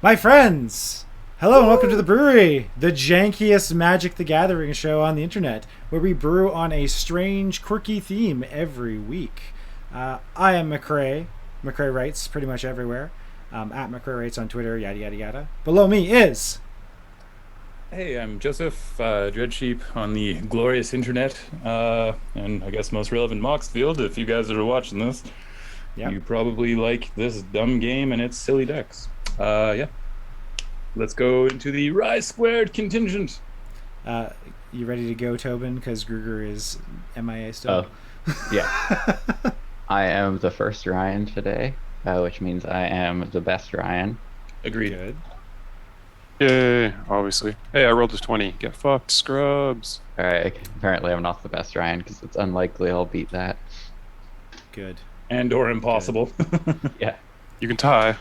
My friends! Hello and welcome to the Brewery, the jankiest Magic the Gathering show on the internet, where we brew on a strange, quirky theme every week. I am McRae. McRae writes pretty much everywhere. At McRae writes on Twitter, yada yada yada. Below me is... Hey, I'm Joseph, Dreadsheep on the glorious internet, and I guess most relevant Moxfield. If you guys are watching this, Yep. you probably like this dumb game and its silly decks. Yeah. Let's go into the RySquared contingent. You ready to go, Tobin? Because Gruger is MIA still. Yeah. I am the first Ryan today, which means I am the best Ryan. Agreed. Good. Yay, obviously. Hey, I rolled a 20. Get fucked, scrubs. Alright, apparently I'm not the best Ryan because it's unlikely I'll beat that. Good. And or impossible. Yeah, You can tie.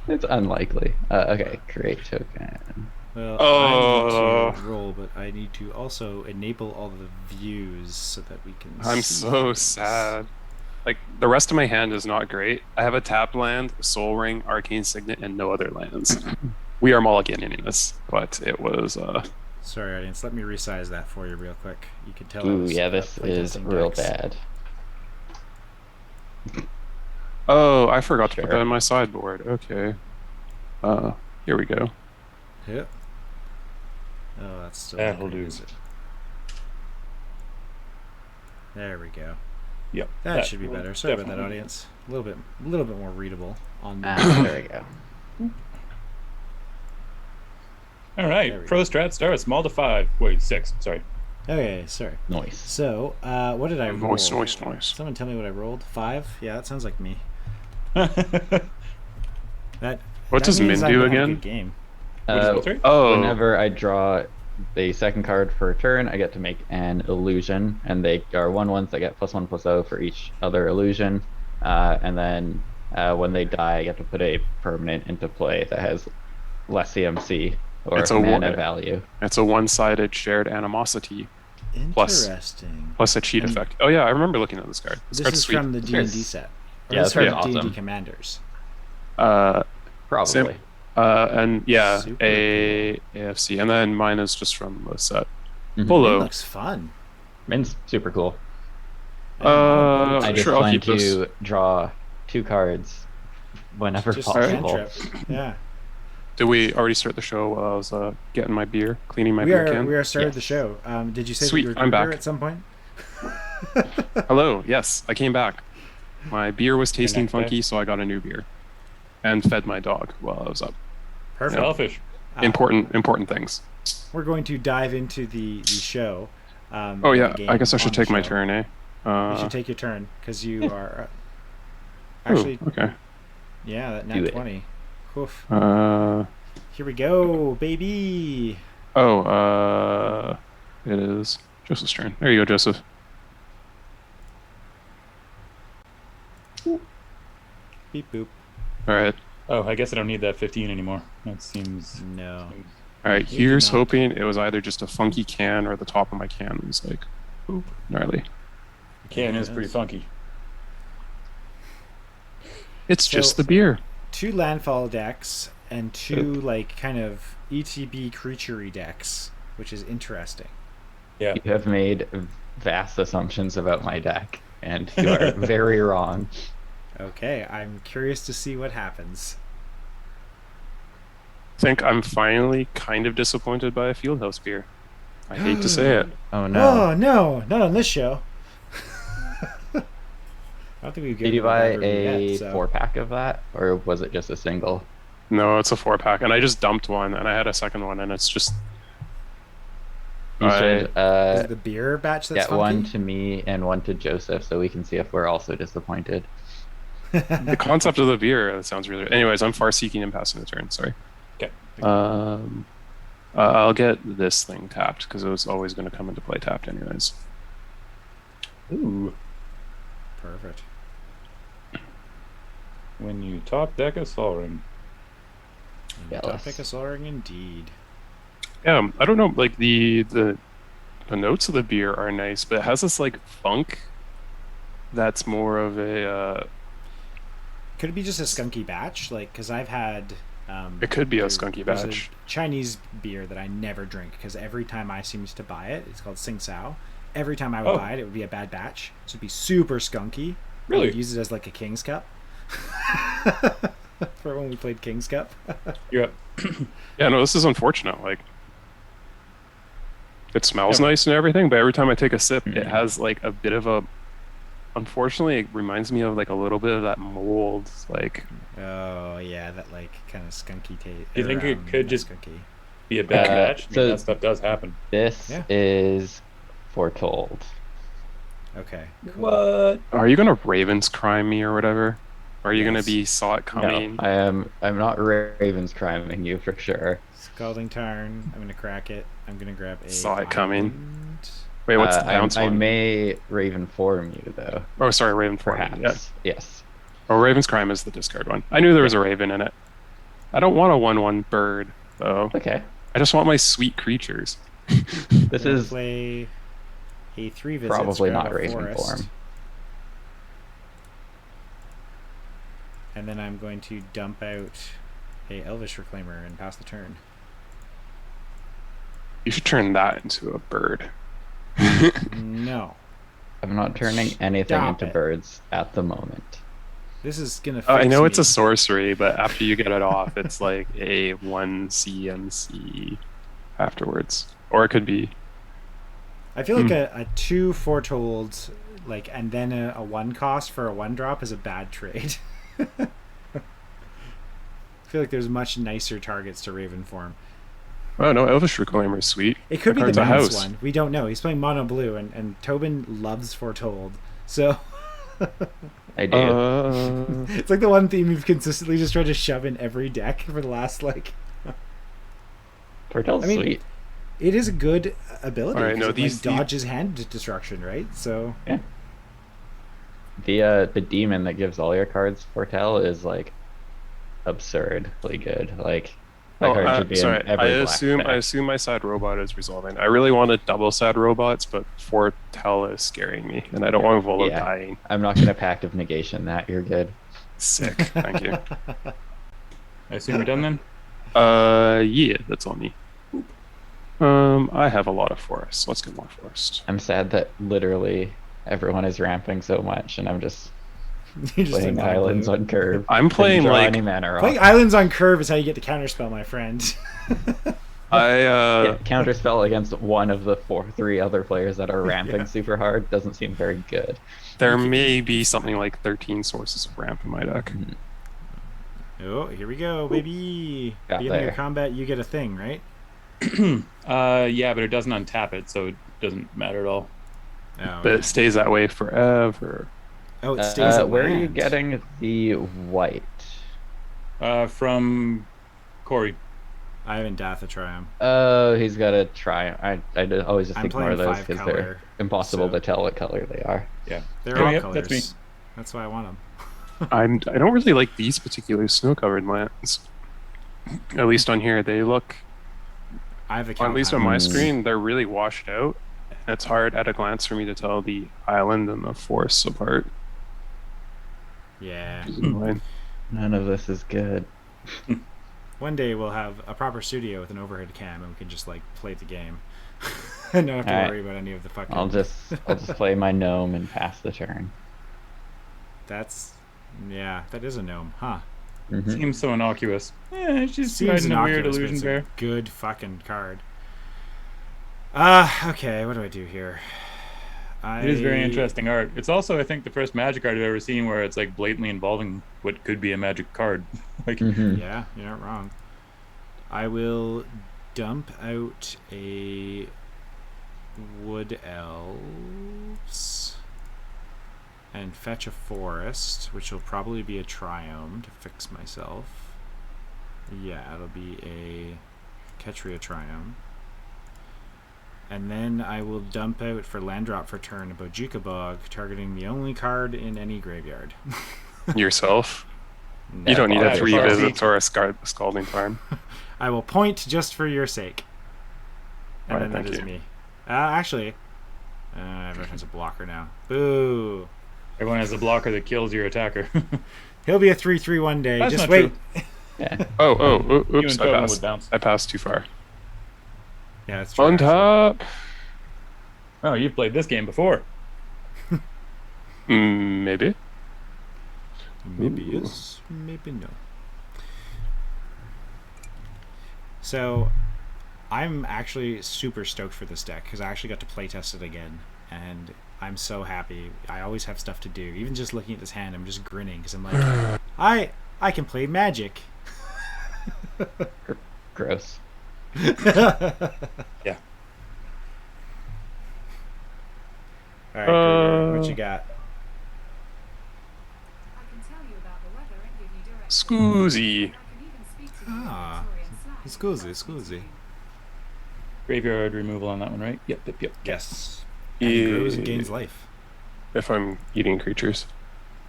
it's unlikely. Okay, create token. Well, Oh. I need to roll, but I need to also enable all the views so that we can I'm see so things. sad. Like, the rest of my hand is not great. I have a tap land, a soul ring, arcane signet, and no other lands. We are mulliganing this, but it was, Sorry, audience. Let me resize that for you real quick. You can tell. I Ooh, was, yeah, this is playtesting real decks. bad. Oh, I forgot to put Sure. that in my sideboard. Okay. Here we go. Yep. Oh, that's still. That'll not do. is it? There we go. Yep. That should be will better. Sorry about that, definitely- audience. A little bit more readable on the. There we go. All right. There we Pro strat start small to 5. Wait, 6. Sorry. Okay, sorry. Nice. So, what did I roll? Noise. Someone tell me what I rolled. 5? Yeah, that sounds like me. That. What that does means Min I'm do gonna have a again? good game. What is it? Oh. Whenever I draw the second card for a turn, I get to make an illusion, and they are 1/1s. I get +1/+0 for each other illusion, and then when they die, I get to put a permanent into play that has less CMC or It's a mana one- value. It's a one-sided shared animosity plus- Interesting. plus a cheat And- effect. Oh yeah, I remember looking at this card. This This card's is sweet. from the D&D Yes. set. Or Yeah, this is that's from awesome. D&D Commanders. Probably. And yeah, Super a AFC, and then mine is just from the set. Mhm. It Polo. looks fun. Min's super cool. Sure, I just sure, I'll plan keep this. to draw 2 cards whenever Just a possible. cantrip. Yeah. Did we already start the show while I was getting my beer, cleaning my We beer are can? we are started Yes. the show. Did you say Sweet, that you were I'm Gruger back. at some point? Hello, yes, I came back. My beer was tasting next day. funky, so I got a new beer, and fed my dog while I was up. Perfect. Selfish. Important things. We're going to dive into the show. Oh yeah, the game I guess I on should the take my show. turn, eh? You should take your turn because you are actually okay. yeah that Do nat it. 20. Oof. Uh, Here we go, baby. it is Joseph's turn. There you go, Joseph. Beep boop. All right. Oh, I guess I don't need that 15 anymore. That seems. No. All right, You here's do not. hoping it was either just a funky can or the top of my can was like, oop, gnarly. Can is Yes. pretty funky. It's So- just the beer. 2 landfall decks and 2 like kind of ETB creaturey decks, which is interesting. Yeah. You have made vast assumptions about my deck, and you are very wrong. Okay, I'm curious to see what happens. I think I'm finally kind of disappointed by a Fieldhouse beer. I hate to say it. Oh no. Oh no, not on this show. I don't think we've Did given you buy it review a yet, so- 4-pack of that, or was it just a single? No, it's a 4-pack, and I just dumped one, and I had a second one, and it's just You I- should Is it the beer batch that's get funky? one to me and one to Joseph, so we can see if we're also disappointed. the concept of the beer. That sounds really. Anyways, I'm far seeking and passing the turn. Sorry. Okay. I'll get this thing tapped because it was always going to come into play tapped anyways. Ooh. Perfect. When you top deck a Sol Ring. Jealous. Topic Soaring indeed. Yeah, I don't know. Like the notes of the beer are nice, but it has this like funk. That's more of a Could it be just a skunky batch? Like, because I've had It could be a there's skunky a batch. Chinese beer that I never drink because every time I seem to buy it, it's called Sing Sao. Every time I would buy it, it would be a bad batch. So it'd be super skunky. Really? I would use it as like a King's Cup. For when we played King's Cup. Yeah. Yeah, no, this is unfortunate. Like, it smells nice and everything, but every time I take a sip, it has like a bit of a. Unfortunately, it reminds me of like a little bit of that mold. Like, Oh yeah, that like kind of skunky taste. Do you think it could just skunky? be a bad batch? I mean, so- that stuff does happen. This Yeah. is foretold. Okay. Cool. What? are you gonna Ravens crime me or whatever? Or are you gonna Yes. be saw it coming? No, I'm not Ravens criming you for sure. Scalding Tarn. I'm gonna crack it. I'm gonna grab a. Saw it coming. Island. Wait, what's the I bounce one? may Raven form you though. Oh, sorry, Raven Perhaps. Yeah. Yes. Oh, Raven's crime is the discard one. I knew there was a Raven in it. I don't want a 1/1 bird though. Okay. I just want my sweet creatures. This Gonna is play a 3 visits. probably grab not a Raven forest, form. And then I'm going to dump out a Elvish Reclaimer and pass the turn. You should turn that into a bird. No. I'm not turning anything Stop into it. birds at the moment. This is gonna fix I know it's me. a sorcery, but after you get it off, it's like a 1 CMC afterwards. Or it could be. I feel like a 2 foretold, like, and then a 1 cost for a 1 drop is a bad trade. I feel like there's much nicer targets to Raven form. Oh no, Elvish Reclaimer is sweet. It could be the Card's a bounce house. one. We don't know. He's playing mono blue, and Tobin loves foretold. So I do. it's like the one theme you've consistently just tried to shove in every deck for the last like. Foretel's I mean, sweet. It is a good ability. All right, 'cause no, it, these- like, dodges hand destruction, right? So Yeah. The demon that gives all your cards Foretell is like absurdly good. Like that card should be sorry. in every I black assume deck. my sad robot is resolving. I really wanted double sad robots, but Foretell is scaring me, and I don't want Volo Yeah. dying. I'm not gonna pact of negation that. You're good. Sick. Thank you. I assume we're done then? Yeah, that's on me. I have a lot of forests. Let's get more forest. I'm sad that literally everyone is ramping so much, and I'm just you just playing like mono islands blue. on curve. I'm Couldn't playing draw like any mana Playing off. islands on curve is how you get to counterspell, my friend. Yeah, counterspell against one of the three other players that are ramping Yeah. super hard doesn't seem very good. there may be something like 13 sources of ramp in my deck. Oh, here we go, baby. Got Beginning there. of combat, you get a thing, right? Yeah, but it doesn't untap it, so it doesn't matter at all. Oh, But it stays that way forever. oh it stays at Where are you land. getting the white? From Corey. I have Dathatrium. Oh, he's got to try. Always just I'm ignore playing those 5 because color, they're impossible so- to tell what color they are. Yeah. They're Oh, all yeah, colors. that's me. That's why I want them. I don't really like these particular snow-covered lands. At least on here, they look. I have a At least on my Mm. screen, they're really washed out. It's hard at a glance for me to tell the island and the forests apart. Yeah. None of this is good. One day we'll have a proper studio with an overhead cam and we can just like play the game. And not have to Alright. worry about any of the fucking. I'll just play my gnome and pass the turn. That's yeah, that is a gnome, huh? Mhm. Seems so innocuous. Yeah, it's just Seems hiding a weird innocuous, but illusion it's bear. a good fucking card. Okay, what do I do here? It is very interesting art. It's also, I think, the first Magic card I've ever seen where it's like blatantly involving what could be a Magic card. Like, Mhm. Yeah, you're not wrong. I will dump out a wood elves and fetch a forest, which will probably be a triome to fix myself. Yeah, it'll be a Ketria triome. And then I will dump out for land drop for turn a Bojuka Bog, targeting the only card in any graveyard. Yourself. No. You don't need Yeah, a 3 Farsi. visits or a scalding farm. I will point just for your sake. And Alright, then that thank is you. me. Actually, everyone has a blocker now. Boo! everyone has a blocker that kills your attacker. He'll be a 3/3 one day. That's Just not wait. Yeah. You Oops! and Tobin would passed. bounce. I passed too far. Yeah, that's true. On actually. top. Oh, you've played this game before. Maybe. Maybe Ooh. yes, maybe no. So, I'm actually super stoked for this deck because I actually got to playtest it again, and I'm so happy. I always have stuff to do. Even just looking at this hand, I'm just grinning because I'm like, I can play Magic. Gross. Yeah. All right, Gruger, what you got? Scoozy. Ah, scusi. Graveyard removal on that one, right? Yep. Yes. And he grows and gains life. If I'm eating creatures.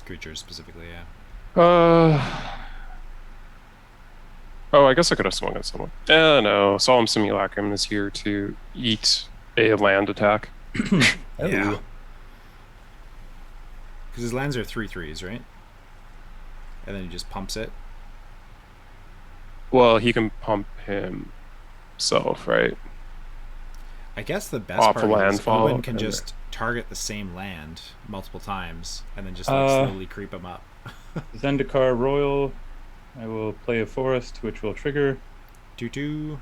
Creatures specifically, yeah. Oh, I guess I could have swung at someone. No. Solemn Simulacrum is here to eat a land attack. Yeah. Because his lands are 3/3s, right? And then he just pumps it. Well, he can pump himself, right? I guess the best Off part a is landfall, Owen can and just target the same land multiple times and then just like slowly creep him up. Zendikar Royal. I will play a forest, which will trigger. Doo-doo.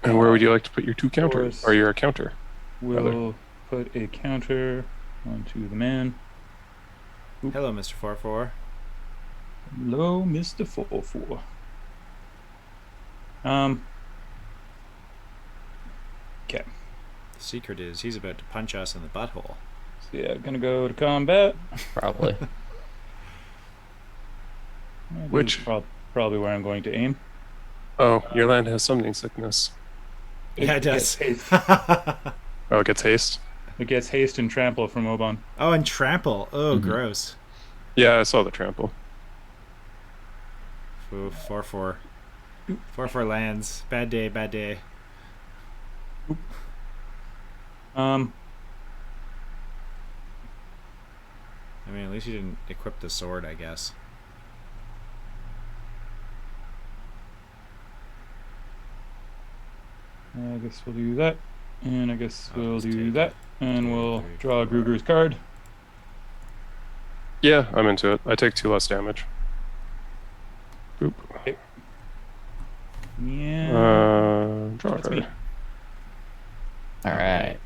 And where would you like to put your 2 counters? Forest. Or your counter? We'll put a counter onto the man. Hello, Mr. 4/4. Hello, Mr. 4/4. Okay. The secret is he's about to punch us in the butthole. So yeah, gonna go to combat. Probably. Which? Probably where I'm going to aim. Oh, your land has summoning sickness. Yeah, it does. Gets haste. Oh, it gets haste? It gets haste and trample from Oban. Oh, and trample. Oh, gross. Yeah, I saw the trample. Ooh, 4/4. 4/4 lands. Bad day, bad day. I mean, at least you didn't equip the sword, I guess. I guess we'll do that. And I guess I'll we'll just do take that. And 2, we'll 3, draw 4. Gruger's card. Yeah, I'm into it. I take 2 less damage. Boop. Yeah. Draw a That's me. card. All right.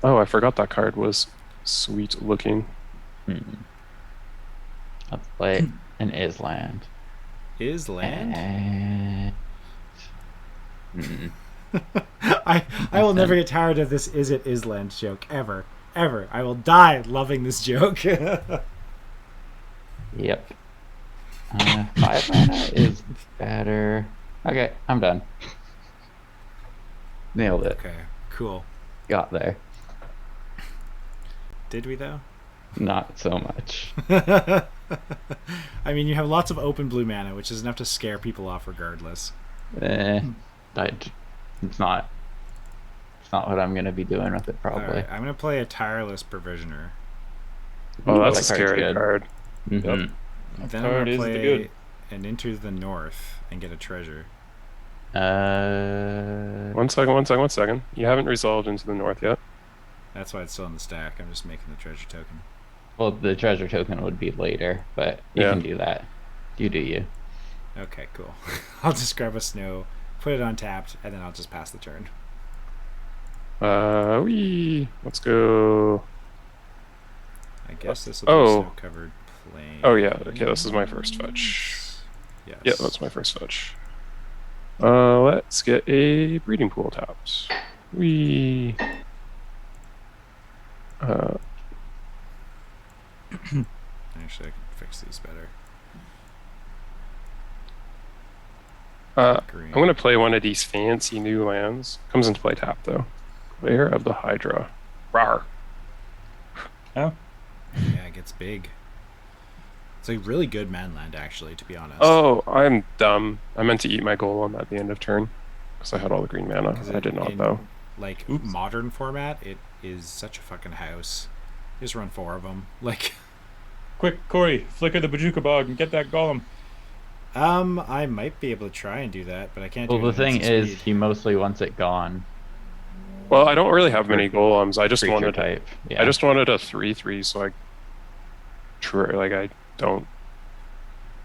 Oh, I forgot that card was sweet looking. Let's play an Island. Is land? And... I will never get tired of this is it Island joke ever. I will die loving this joke. Yep. 5 mana is better. Okay, I'm done. Nailed it. Okay, cool. Got there. Did we though? Not so much. I mean, you have lots of open blue mana, which is enough to scare people off regardless. It's not what I'm gonna be doing with it probably. Alright, I'm gonna play a tireless provisioner. Oh, that's a that card's scary good. card. Mhm. Yep. Then I'm card gonna is the play good. an Into the North and get a treasure. One second. You haven't resolved into the north yet. That's why it's still in the stack. I'm just making the treasure token. Well, the treasure token would be later, but you Yeah. can do that. You do you. Okay, cool. I'll just grab a snow, put it untapped, and then I'll just pass the turn. Let's go. I guess this will be Oh. snow-covered plain. Oh yeah, okay, this is my first fetch. Yes. Yeah, that's my first fetch. Let's get a breeding pool tapped. Actually, I can fix these better. Green. I'm gonna play one of these fancy new lands. Comes into play tap though. Lair of the Hydra. Rawr. Oh. Yeah, it gets big. It's a really good man land, actually, to be honest. Oh, I'm dumb. I meant to eat my golem at the end of turn because I had all the green mana. 'Cause I did not in, though. Like, Oops. modern format, it is such a fucking house. Just run 4 of them. Like, Quick, Corey, flicker the Bajuka Bog and get that golem. I might be able to try and do that, but I can't Well, do it the at thing instant is, speed. he mostly wants it gone. Well, I don't really have For many golems. I just creature wanted type. Yeah. I just wanted a 3/3, so I don't.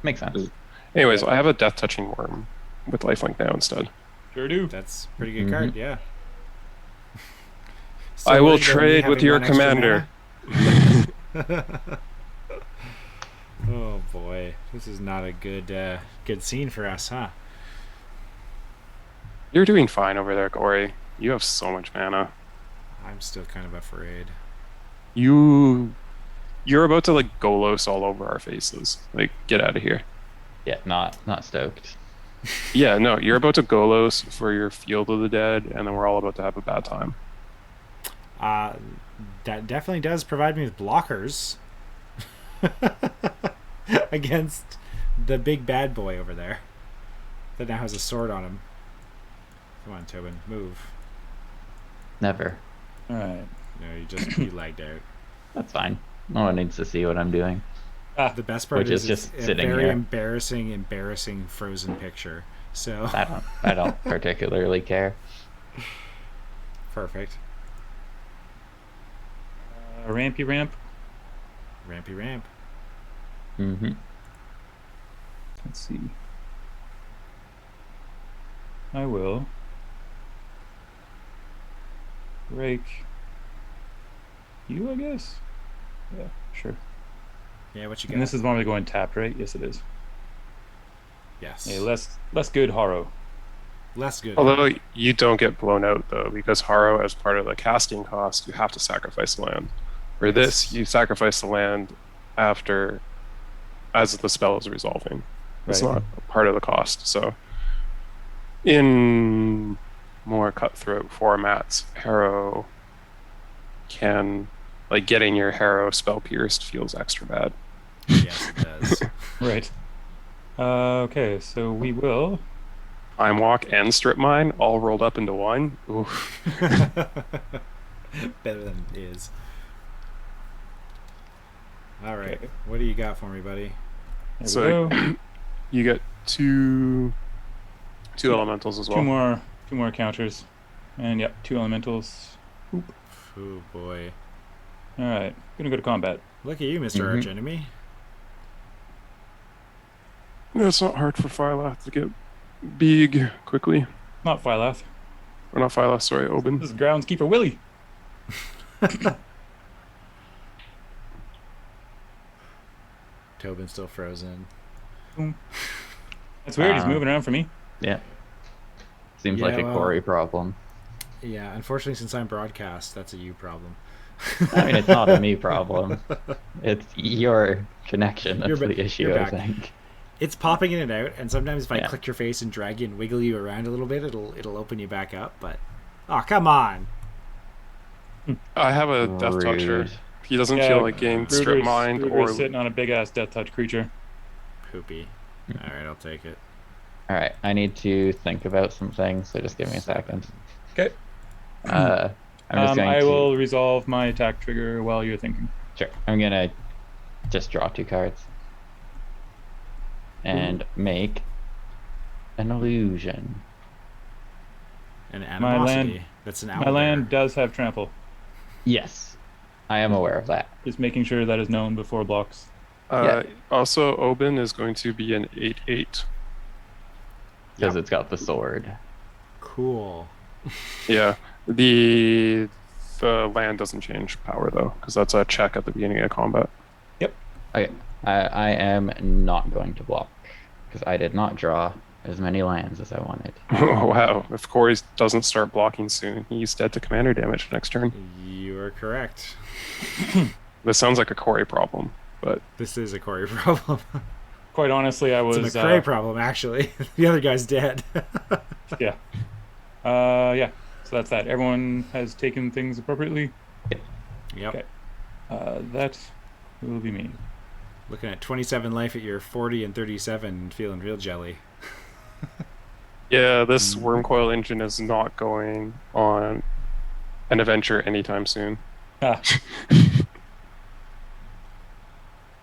Makes sense. Anyways, I have a death touching worm with lifelink now instead. Sure do. That's a pretty good card, yeah. I will Silver than me trade with having your 1 extra commander. mana? Oh boy, this is not a good scene for us, huh? You're doing fine over there, Corey. You have so much mana. I'm still kind of afraid. You're about to like Golos all over our faces. Like, get out of here. Yeah, not stoked. Yeah, no, you're about to Golos for your Field of the Dead, and then we're all about to have a bad time. That definitely does provide me with blockers against the big bad boy over there that now has a sword on him. Come on, Tobin, move. Never. All right. No, you lagged out. That's fine. No one needs to see what I'm doing. The best part Which is is just it's a sitting very here. embarrassing frozen picture. So I don't particularly care. perfect. Rampy ramp. Rampy ramp. Mm-hmm. Let's see. I will break you, I guess. Yeah, sure. Yeah, what you got? And this is normally going tapped, right? Yes, it is. Yes. Yeah, less good Haro. Less good. Although you don't get blown out though, because Harrow, as part of the casting cost, you have to sacrifice the land. For this, you sacrifice the land after, as the spell is resolving. It's Right. not part of the cost. So, in more cutthroat formats, Harrow can, like, getting your Harrow spell pierced feels extra bad. Yes, it does. Right. Okay, so we will. Time Walk and Strip Mine all rolled up into one. Oof. Better than it is. All right. Okay. What do you got for me, buddy? There So we go. you get two elementals as well. Two more counters, and yep, 2 elementals. Oh boy. All right, gonna go to combat. Look at you, Mr. Mhm. Archenemy. No, it's not hard for Phylath to get big quickly. Not Phylath. Or not Phylath, sorry, Oben. This is groundskeeper Willie. Tobin's still frozen. That's weird. He's Um, moving around for me. Yeah. Seems Yeah, like a well- Corey problem. Yeah, unfortunately, since I'm broadcast, that's a you problem. I mean, it's not a me problem. It's your connection that's You're ba- the issue, you're I back. think. It's popping in and out, and sometimes if I Yeah. click your face and drag you and wiggle you around a little bit, it'll open you back up. But come on, I have a Death Toucher. Rude. He doesn't feel like getting Strip Mined Gruger's or... sitting on a big ass death touch creature. poopy. All right, I'll take it. All right, I need to think about some things, so just give me a second. Okay. I'm just going I to... will resolve my attack trigger while you're thinking. Sure. I'm going to just draw 2 cards. And make an illusion. An My animosity. land- That's an My owl. land does have trample. Yes, I am aware of that. Just making sure that is known before blocks. Also, Oben is going to be an 8/8. Because it's got the sword. Cool. Yeah. The land doesn't change power, though, because that's a check at the beginning of combat. Okay, I am not going to block. Because I did not draw as many lands as I wanted. Oh, wow. If Corey doesn't start blocking soon, he's dead to commander damage next turn. You are correct. This sounds like a Corey problem, but This is a Corey problem. Quite honestly, I was. It's a McRae problem, actually. The other guy's dead. Yeah. Yeah. So that's that. Everyone has taken things appropriately. Yep. Okay. That will be me. Looking at 27 life at your 40 and 37, feeling real jelly. yeah, this worm coil engine is not going on an adventure anytime soon. Ah,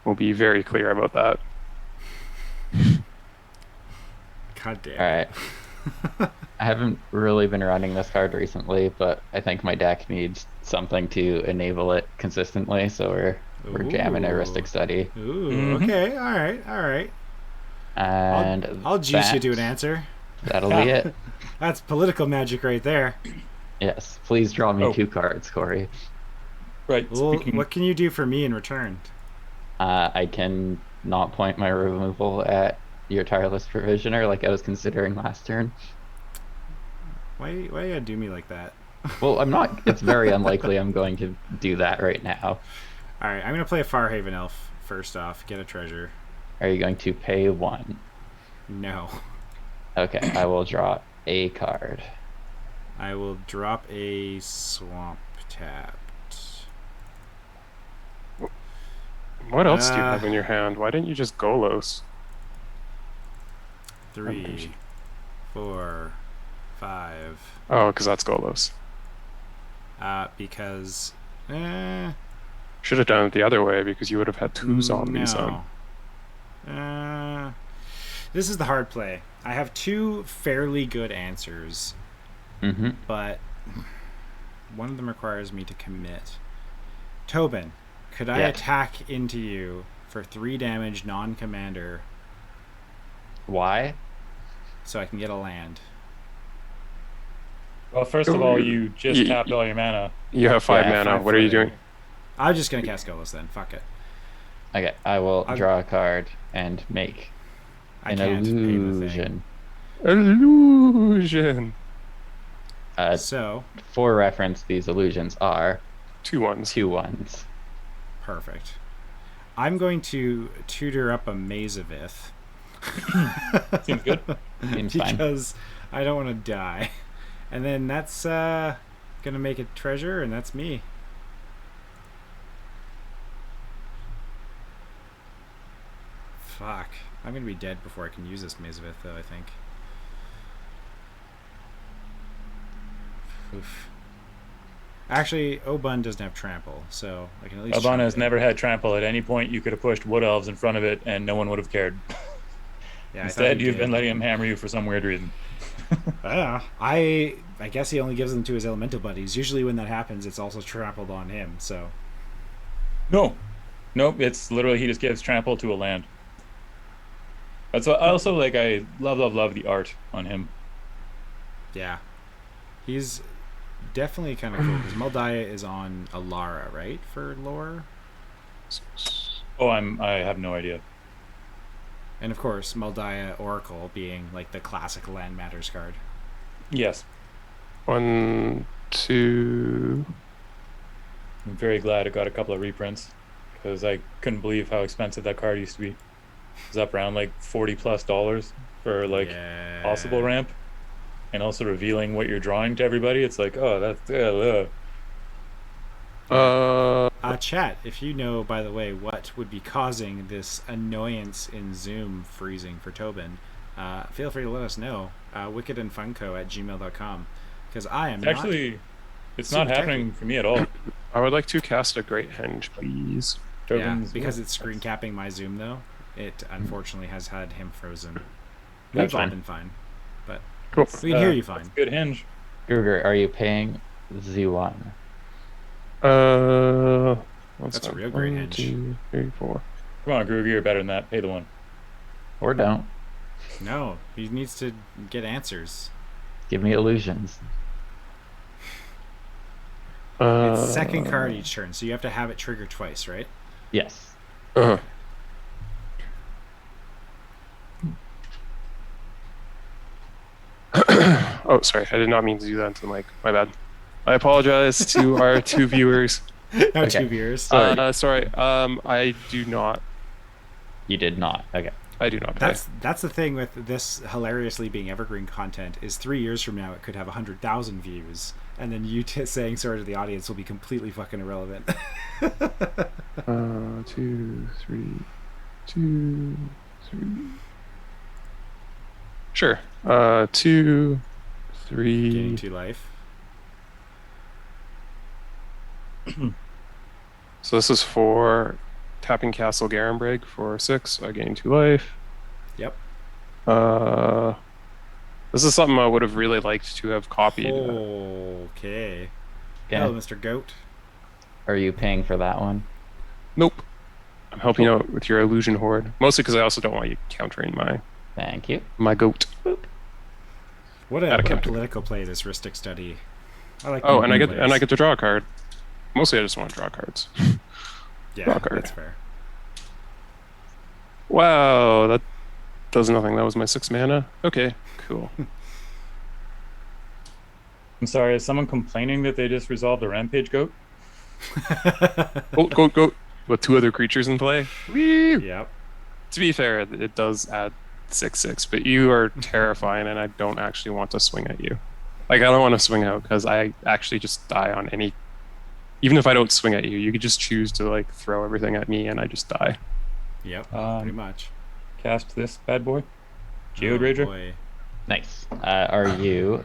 will be very clear about that. God damn. All right. I haven't really been running this card recently, but I think my deck needs something to enable it consistently. So we're jamming Ooh. Heuristic Study, Ooh, okay, all right. and I'll juice you to an answer. That'll be it. That's political magic right there. Yes, please draw me Oh. 2 cards, Corey. Right. Well, Speaking. what can you do for me in return? I can not point my removal at your tireless provisioner like I was considering last turn. Why you gotta do me like that? Well, I'm not. It's very unlikely I'm going to do that right now. All right, I'm gonna play a Farhaven Elf first off. Get a treasure. Are you going to pay 1? No. Okay, I will draw a card. I will drop a Swamp Tapped. What else do you have in your hand? Why didn't you just Golos? 3, 4, 5. Oh, because that's Golos. Because. Should have done it the other way because you would have had 2 zombies on. This is the hard play. I have 2 fairly good answers, but one of them requires me to commit. Tobin, could I attack into you for 3 damage non-commander? Why? So I can get a land. Well, first of all, you just tapped all your mana. You have 5 mana. 5 What are you floating. doing? I'm just gonna cast Golos then. Fuck it. Okay, I will draw a card and make I an can't pay the illusion. Illusion. So For reference, these illusions are 2 1s. 2 1s. perfect. I'm going to tutor up a Mazavith. Seems good. Seems fine. Because I don't want to die. And then that's gonna make a treasure, and that's me. Fuck. I'm gonna be dead before I can use this Mazavith, though, I think. Oof. Actually, Oban doesn't have trample, so I can at least. Albana has never had trample. At any point, you could have pushed Wood Elves in front of it, and no one would have cared. Yeah, Instead, you've been letting him hammer you for some weird reason. I guess he only gives them to his elemental buddies. Usually, when that happens, it's also trampled on him. So. Nope. It's literally he just gives trample to a land. That's what I also like. I love the art on him. Yeah, he's definitely kind of cool because Maldaya is on Alara, right, for lore? Oh, I have no idea. And of course, Maldaya Oracle being like the classic land matters card. Yes. 1, 2. I'm very glad it got a couple of reprints because I couldn't believe how expensive that card used to be. It was up around like $40+ for like possible ramp, and also revealing what you're drawing to everybody. It's like, oh, that's Chat, if you know, by the way, what would be causing this annoyance in Zoom freezing for Tobin, feel free to let us know. wickedandfunko@gmail.com, because I am actually it's not happening for me at all. I would like to cast a Great Henge, please. Tobin's, because it's screen capping my Zoom though. It unfortunately has had him frozen. That's We've all fine. been fine, but Cool. we can hear you fine. Good hinge. Gruger, are you paying Z1? That's a real great 1, henge. 2, 3, 4. Come on, Gruger, you're better than that. Pay the 1. Or don't. No, he needs to get answers. Give me illusions. It's second card each turn, so you have to have it trigger twice, right? Yes. Oh, sorry. I did not mean to do that into the mic. My bad. I apologize to our 2 viewers. No, Okay. 2 beers. Sorry. I do not. You did not. Okay. I do not pay. That's the thing with this hilariously being evergreen content is 3 years from now it could have 100,000 views, and then you saying sorry to the audience will be completely fucking irrelevant. 2, 3, 2, 3. Sure. 2, 3. Gaining 2 life. So this is for tapping Castle Garenbreg for 6. So I gain 2 life. Yep. This is something I would have really liked to have copied. Okay. Yeah. Hello, Mr. Goat. Are you paying for that one? Nope. I'm helping out with your illusion horde. Mostly because I also don't want you countering Thank you. my goat. What Out a of counter. political play, this Ristic study. I like. Oh, and I political get plays. to draw a card. Mostly I just want to draw cards. Yeah, draw a card. that's fair. Wow, that does nothing. That was my 6 mana. Okay, cool. I'm sorry, is someone complaining that they just resolved a rampage goat? Goat. With 2 other creatures in play. Whee! Yep. To be fair, it does add 6/6, but you are terrifying, and I don't actually want to swing at you. Like, I don't want to swing out because I actually just die on any. Even if I don't swing at you, you could just choose to like throw everything at me, and I just die. Yep. Um, Pretty much. Cast this bad boy. Oh, Geode Rager. boy. Nice. Are you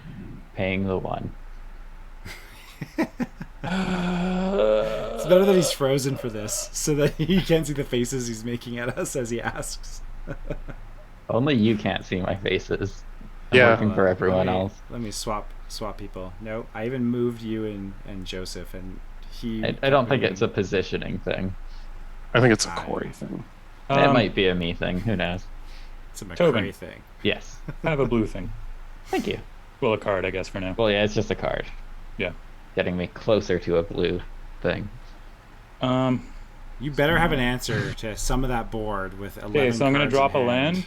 paying the 1? It's better that he's frozen for this, so that you can't see the faces he's making at us as he asks. Only you can't see my faces. I'm Yeah. working for everyone else. Let me swap people. No, I even moved you and Joseph, and he. I don't think it's a positioning thing. I think it's a Corey thing. It might be a me thing. Who knows? It's a McRae Tobin. thing. Yes. Kind of a blue thing. Thank you. Well, a card, I guess, for now. Well, yeah, it's just a card. Yeah. Getting me closer to a blue thing. You better have an answer to some of that board with 11 Okay, so I'm going to cards drop in a hand. land.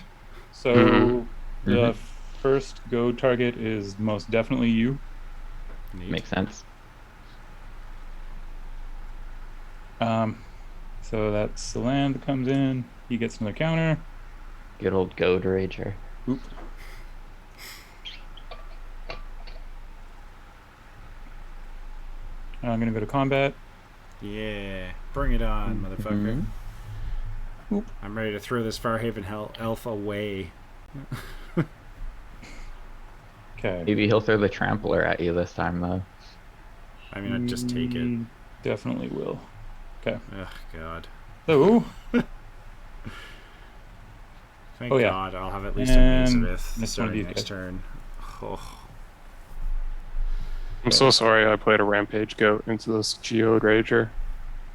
So Mm-hmm. the first go target is most definitely you. Neat. Makes sense. So that's the land that comes in. He gets another counter. Good old Goad Rager. Oop. I'm going to go to combat. Yeah, bring it on, motherfucker. Mhm. I'm ready to throw this Farhaven elf away. Okay. Maybe he'll throw the trampler at you this time, though. I mean, I'd just take it. Definitely will. Okay. Ugh, God. So, Thank Oh, yeah. God I'll have at least a And Mazerith this one starting of these next guys. turn. Oh. I'm so sorry I played a Rampage Goat into this Geode Rager.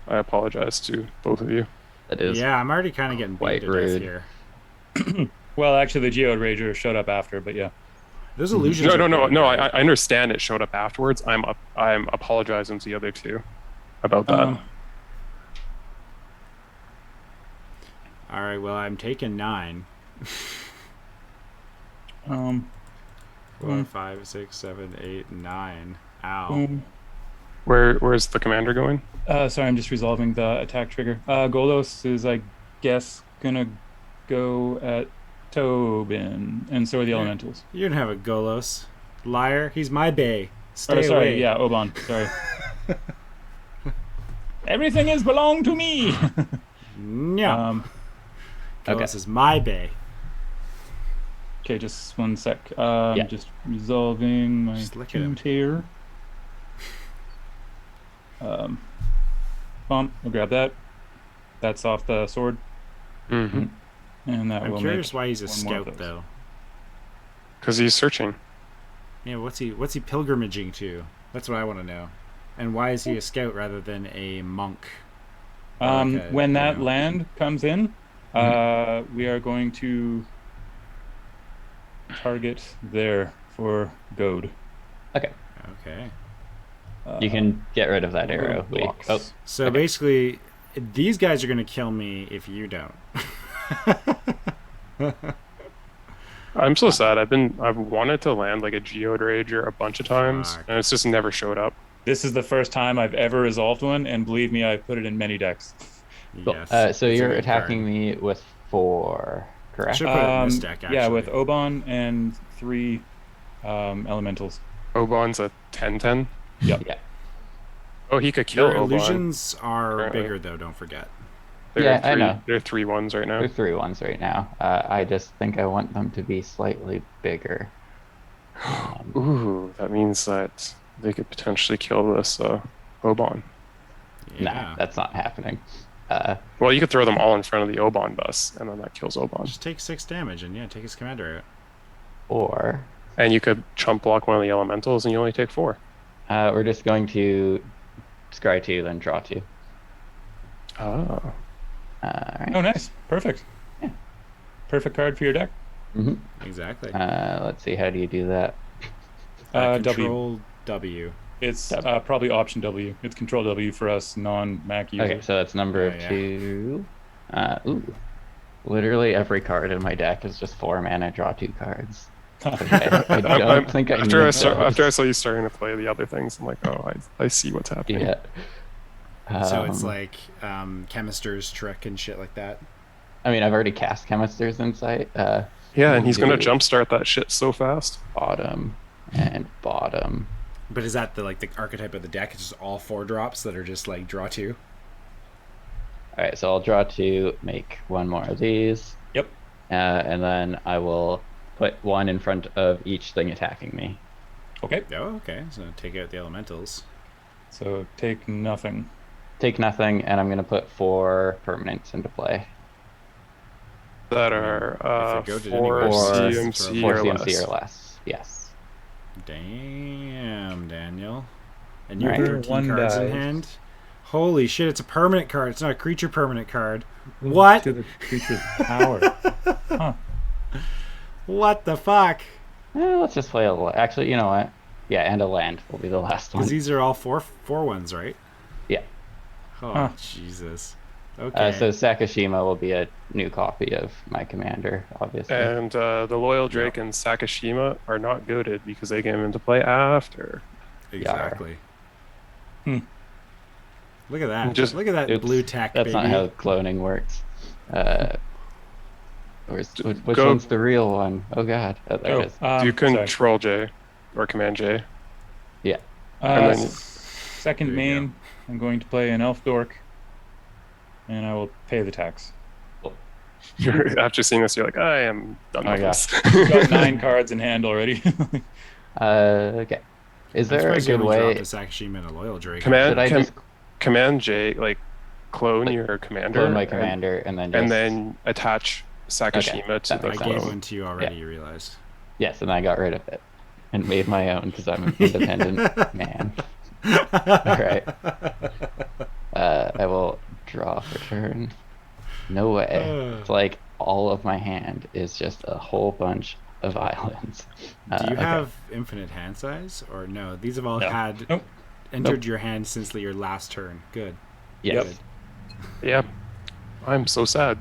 I apologize to both of you. That is Yeah, I'm already kind of getting beat quite to death rude. here. well, actually, the Geode Rager showed up after, but yeah. Those illusions. No, are no, no, big, no. right? I understand it showed up afterwards. I'm apologizing to the other 2 about that. All right. Well, I'm taking 9. 4, 5, 6, 7, 8, 9. Ow. Boom. Where's the commander going? Sorry, I'm just resolving the attack trigger. Golos is, I guess, gonna go at Tobin, and so are the elementals. You don't have a Golos. Liar. He's my bae. Stay Or, sorry, away. yeah, Oban. Sorry. Everything is belong to me. No. Golos okay. is my bae. Okay, just one sec. Yeah. Just resolving my Just look at him. toot here. Bump. We'll grab that. That's off the sword, Mm-hmm. and that I'm will curious make why he's a one more of scout, those. though. Because he's searching. Yeah, what's he pilgrimaging to? That's what I want to know. And why is he a scout rather than a monk? Okay, When I that know. land comes in, we are going to target there for goad. Okay. Okay. You can get rid of that arrow. Wait. Blocks. Oh, So okay. basically, these guys are going to kill me if you don't. I'm so sad. I've wanted to land like a Geode Rager a bunch of times, Fuck. and it's just never showed up. This is the first time I've ever resolved one, and believe me, I've put it in many decks. Cool. Yes. So it's a you're good attacking card. me with 4, correct? Sure. Put it in this deck, Yeah, with actually. Oban and 3 elementals. Oban's a 10/10. Yep. Yeah. Oh, he could kill Your Oban. illusions are Currently. bigger, though. Don't forget. Yeah, I know. They're 3/1s right now. They're 3/1s right now. I just think I want them to be slightly bigger. Ooh, that means that they could potentially kill this Oban. Yeah. Nah, that's not happening. Well, you could throw them all in front of the Oban bus, and then that kills Oban. Just take 6 damage and take his commander out. Or And you could chump block one of the elementals, and you only take 4. we're just going to scry 2, then draw 2. Oh. All right. Oh, nice. Perfect. Yeah. Perfect card for your deck. Mm-hmm. Exactly. Let's see. How do you do that? Control W. It's probably option W. It's control W for us non-Mac users. Okay, so that's number Yeah. 2. Ooh. Literally every card in my deck is just 4 mana, draw 2 cards. Okay, I don't think I need after I those. saw you starting to play the other things, I'm like, oh, I see what's happening. Yeah. So it's like Chemister's trick and shit like that. I mean, I've already cast Chemister's Insight. Yeah, and he's gonna Dude. jumpstart that shit so fast. Bottom and bottom. But is that the archetype of the deck? It's just all 4 drops that are just like draw 2? All right, so I'll draw 2, make 1 more of these. Yep. And then I will put 1 in front of each thing attacking me. Okay. Oh, okay. So take out the elementals. So take nothing. Take nothing, and I'm going to put 4 permanents into play. That are If they're goated 4 anyway, CMC 4 or CMC less. or less. Yes. Damn, Daniel. And you Right. have 13 One cards in dies. hand? Holy shit, it's a permanent card. It's not a creature permanent card. What? To the creature's power. Huh. What the fuck? Let's just play actually, you know what? Yeah, and a land will be the last one. Because these are all four ones, right? Yeah. Oh, Huh. Jesus. Okay. So Sakashima will be a new copy of my commander, obviously. And the Loyal Drake and Sakashima are not goated because they came into play after. Exactly. Hmm. Look at that. Just- Look at that Oops, blue tech, That's baby. not how cloning works. Which Go- one's the real one? Oh god, there it is. Do you sorry. control J or command J? Yeah. and then- Second There you main, I'm going to play an Elf Dork, and I will pay the tax. After seeing this, you're like, I am done Oh, with yeah. this. Got 9 cards in hand already. Okay. Is I'm there a surprised you good only way? dropped a Sakashima and a Loyal Drake. Command Should I just command J, like clone Like, your commander, clone my commander and then just and then attach Sakashima to that the I makes gave sense. clone. one to you already, you realized. yes, and I got rid of it and made my own because I'm an independent man. All right. I will draw for turn. No way. It's like all of my hand is just a whole bunch of islands. Do you Okay. have infinite hand size? Or no? These have all No. had Nope. entered your hand since your last turn. Good. Yes. Yeah, I'm so sad.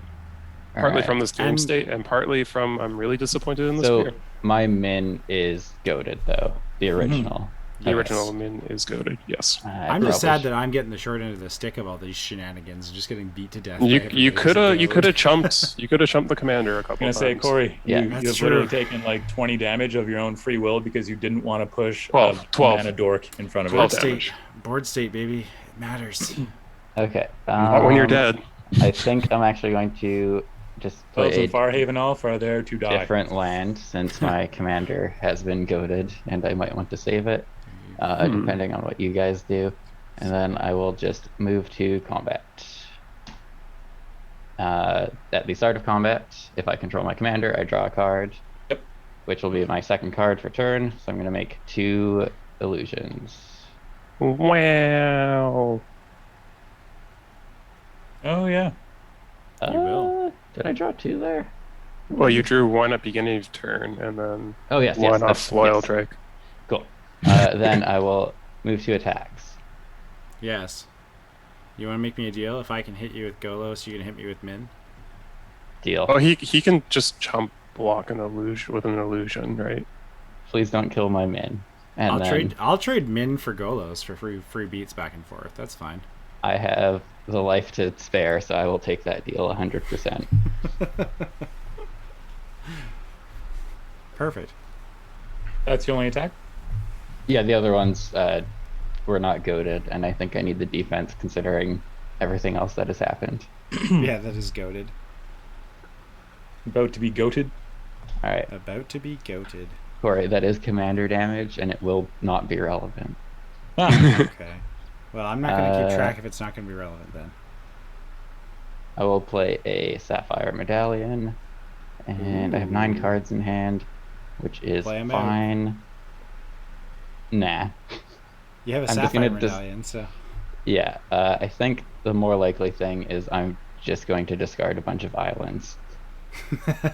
All Partly right. from this doom And- state, and partly from I'm really disappointed in the So spear. my min is goaded though. The original. The original min is goaded. Yes. I'm just sad that I'm getting the short end of the stick of all these shenanigans and just getting beat to death. by You everybody could have who's a chumped the commander a couple I'm gonna of say, times. Corey, Yeah. you, That's you've true. literally taken like 20 damage of your own free will because you didn't want to push 12, a 12. mana dork in front of board 12 it. state. damage. Board state, baby. It matters. Okay. Not when you're dead. I think I'm actually going to just Those play in Farhaven Elf are there to a die. different land since my commander has been goaded and I might want to save it, depending on what you guys do. And then I will just move to combat. At the start of combat, if I control my commander, I draw a card, Yep. which will be my second card for turn. So I'm going to make 2 illusions. Wow. Oh yeah. You will. Did I draw 2 there? Well, you drew one at beginning of turn, and then Oh, yes. one yes, off that's- Loyal yes. Drake. Cool. Then I will move to attacks. Yes. You want to make me a deal? If I can hit you with Golos, you can hit me with Min? Deal. Oh, he can just chump block an illusion with an illusion, right? Please don't kill my min. And I'll trade Min for Golos for free beats back and forth. That's fine. I have the life to spare, so I will take that deal 100%. Perfect. That's the only attack? Yeah, the other ones were not goaded, and I think I need the defense considering everything else that has happened. Yeah, that is goated. About to be goated? All right, About to be goated. Corey, that is commander damage, and it will not be relevant. Ah, Okay. Well, I'm not going to keep track if it's not going to be relevant then. I will play a Sapphire Medallion, and I have 9 Ooh. cards in hand, which is Play 'em out. fine. Nah, You have a I'm just sapphire gonna just medallion, so yeah. I think the more likely thing is I'm just going to discard a bunch of islands.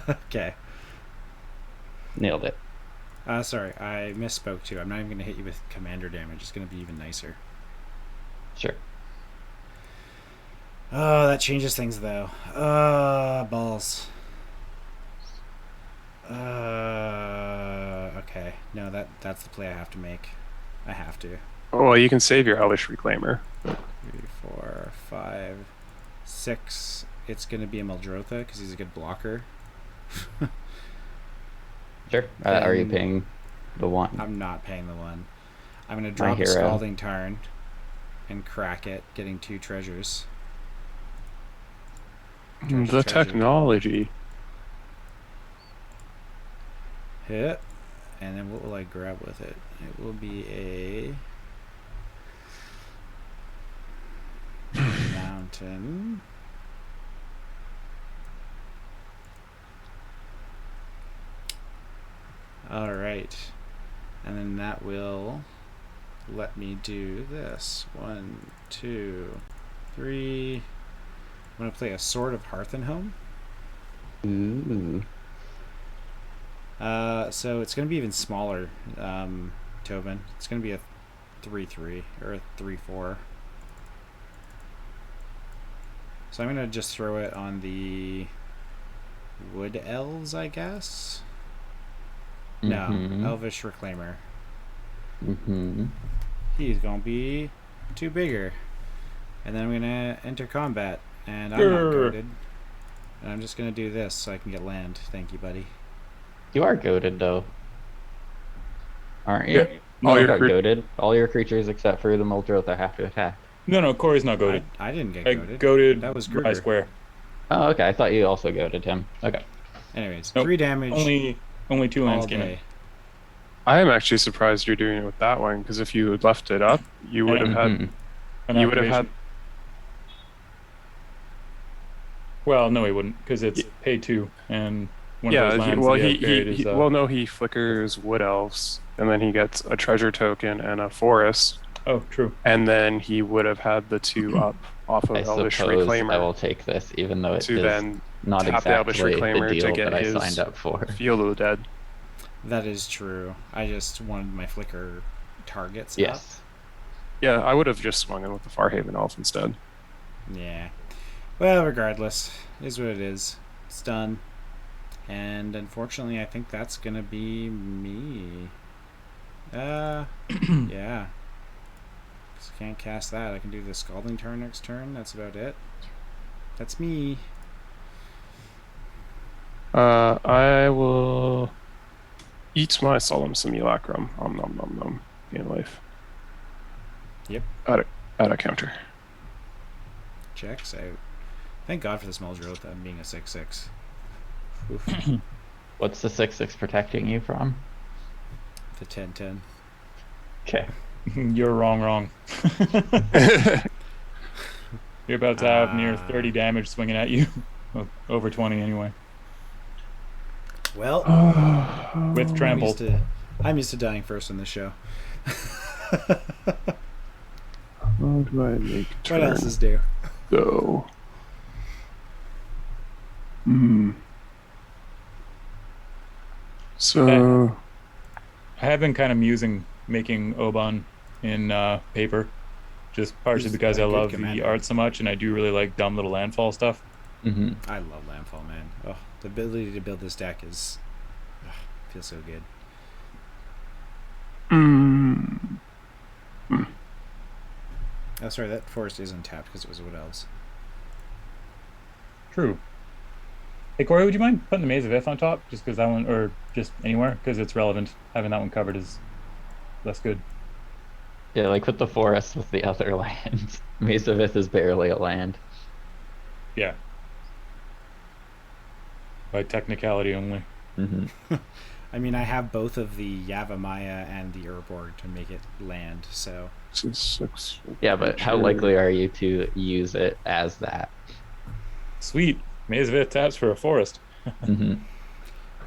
okay. Nailed it. Sorry, I misspoke too. I'm not even going to hit you with commander damage. It's going to be even nicer. Sure. Oh, that changes things though. Balls. Okay. No, that's the play I have to make. I have to. Oh, well, you can save your Hellish Reclaimer. 3, 4, 5, 6. It's going to be a Muldrotha because he's a good blocker. Sure. Are you paying the 1? I'm not paying the 1. I'm going to My drop a hero. Scalding Tarn and crack it, getting 2 treasures. The technology. Hit. And then what will I grab with it? It will be a mountain. Alright. And then that will let me do this. 1, 2, 3. I'm going to play a Sword of Hearthenhome. Ooh. So it's going to be even smaller, Tobin. It's going to be a 3-3 or a 3-4. So I'm going to just throw it on the Wood Elves, I guess. No, Elvish Reclaimer. He's going to be 2 bigger. And then I'm going to enter combat. And I'm not goated. And I'm just going to do this so I can get land. Thank you, buddy. You are goaded though, aren't you? Yeah. No, All you're your not goaded. All your creatures except for the Muldrotha have to attack. No, Corey's not goaded. I didn't get I goaded. goaded That was Gruger. RySquared. Oh, okay. I thought you also goaded him. Okay. Anyways, Nope. 3 damage. Only 2 all lands came in. day. I am actually surprised you're doing it with that one, because if you had left it up, you would have had. An You would have had. activation. Well, no, he wouldn't, because it's pay 2, and one of those lands well, that he has buried is. well, no, he flickers Wood Elves, and then he gets a treasure token and a forest, Oh, true. and then he would have had the 2 up off of I Elvish suppose Reclaimer. I will take this, even though it to is then not tap the Elvish exactly the Reclaimer to deal get that I his signed up for. Field of the Dead. That is true. I just wanted my flicker targets Yes. Yeah, I would have just swung in with the Farhaven Elf instead. up. Yeah. Well, regardless, is what it is. It's done. And unfortunately, I think that's gonna be me. Yeah. Just can't cast that. I can do the Scalding Tarn next turn. That's about it. That's me. I will eat my Solemn Simulacrum. Nom nom nom nom. Gain life. Yep. At a counter. Checks out. Thank God for this Muldrotha being a 6/6. Oof. What's the 6/6 protecting you from? The 10/10. Okay. You're wrong. You're about to have near 30 damage swinging at you. Well, over 20 anyway. Well, With trample. I'm used to dying first on this show. How do I make turn? What else is due? Go. So I have been kind of musing making Oban in paper, just partially He's because a I good love commander. the art so much, and I do really like dumb little landfall stuff. I love Landfall, man. Oh, the ability to build this deck is feels so good. Oh, sorry, that forest is untapped because it was Wood Elves. True. Hey Corey, would you mind putting the Maze of Ith on top, just because that one, or just anywhere, because it's relevant. Having that one covered is less good. Yeah, like put the forest with the other lands. Maze of Ith is barely a land. Yeah. By technicality only. I mean, I have both of the Yavimaya and the Urborg to make it land, so... Yeah, but how likely are you to use it as that? Sweet. Maze of It taps for a forest. Hmm.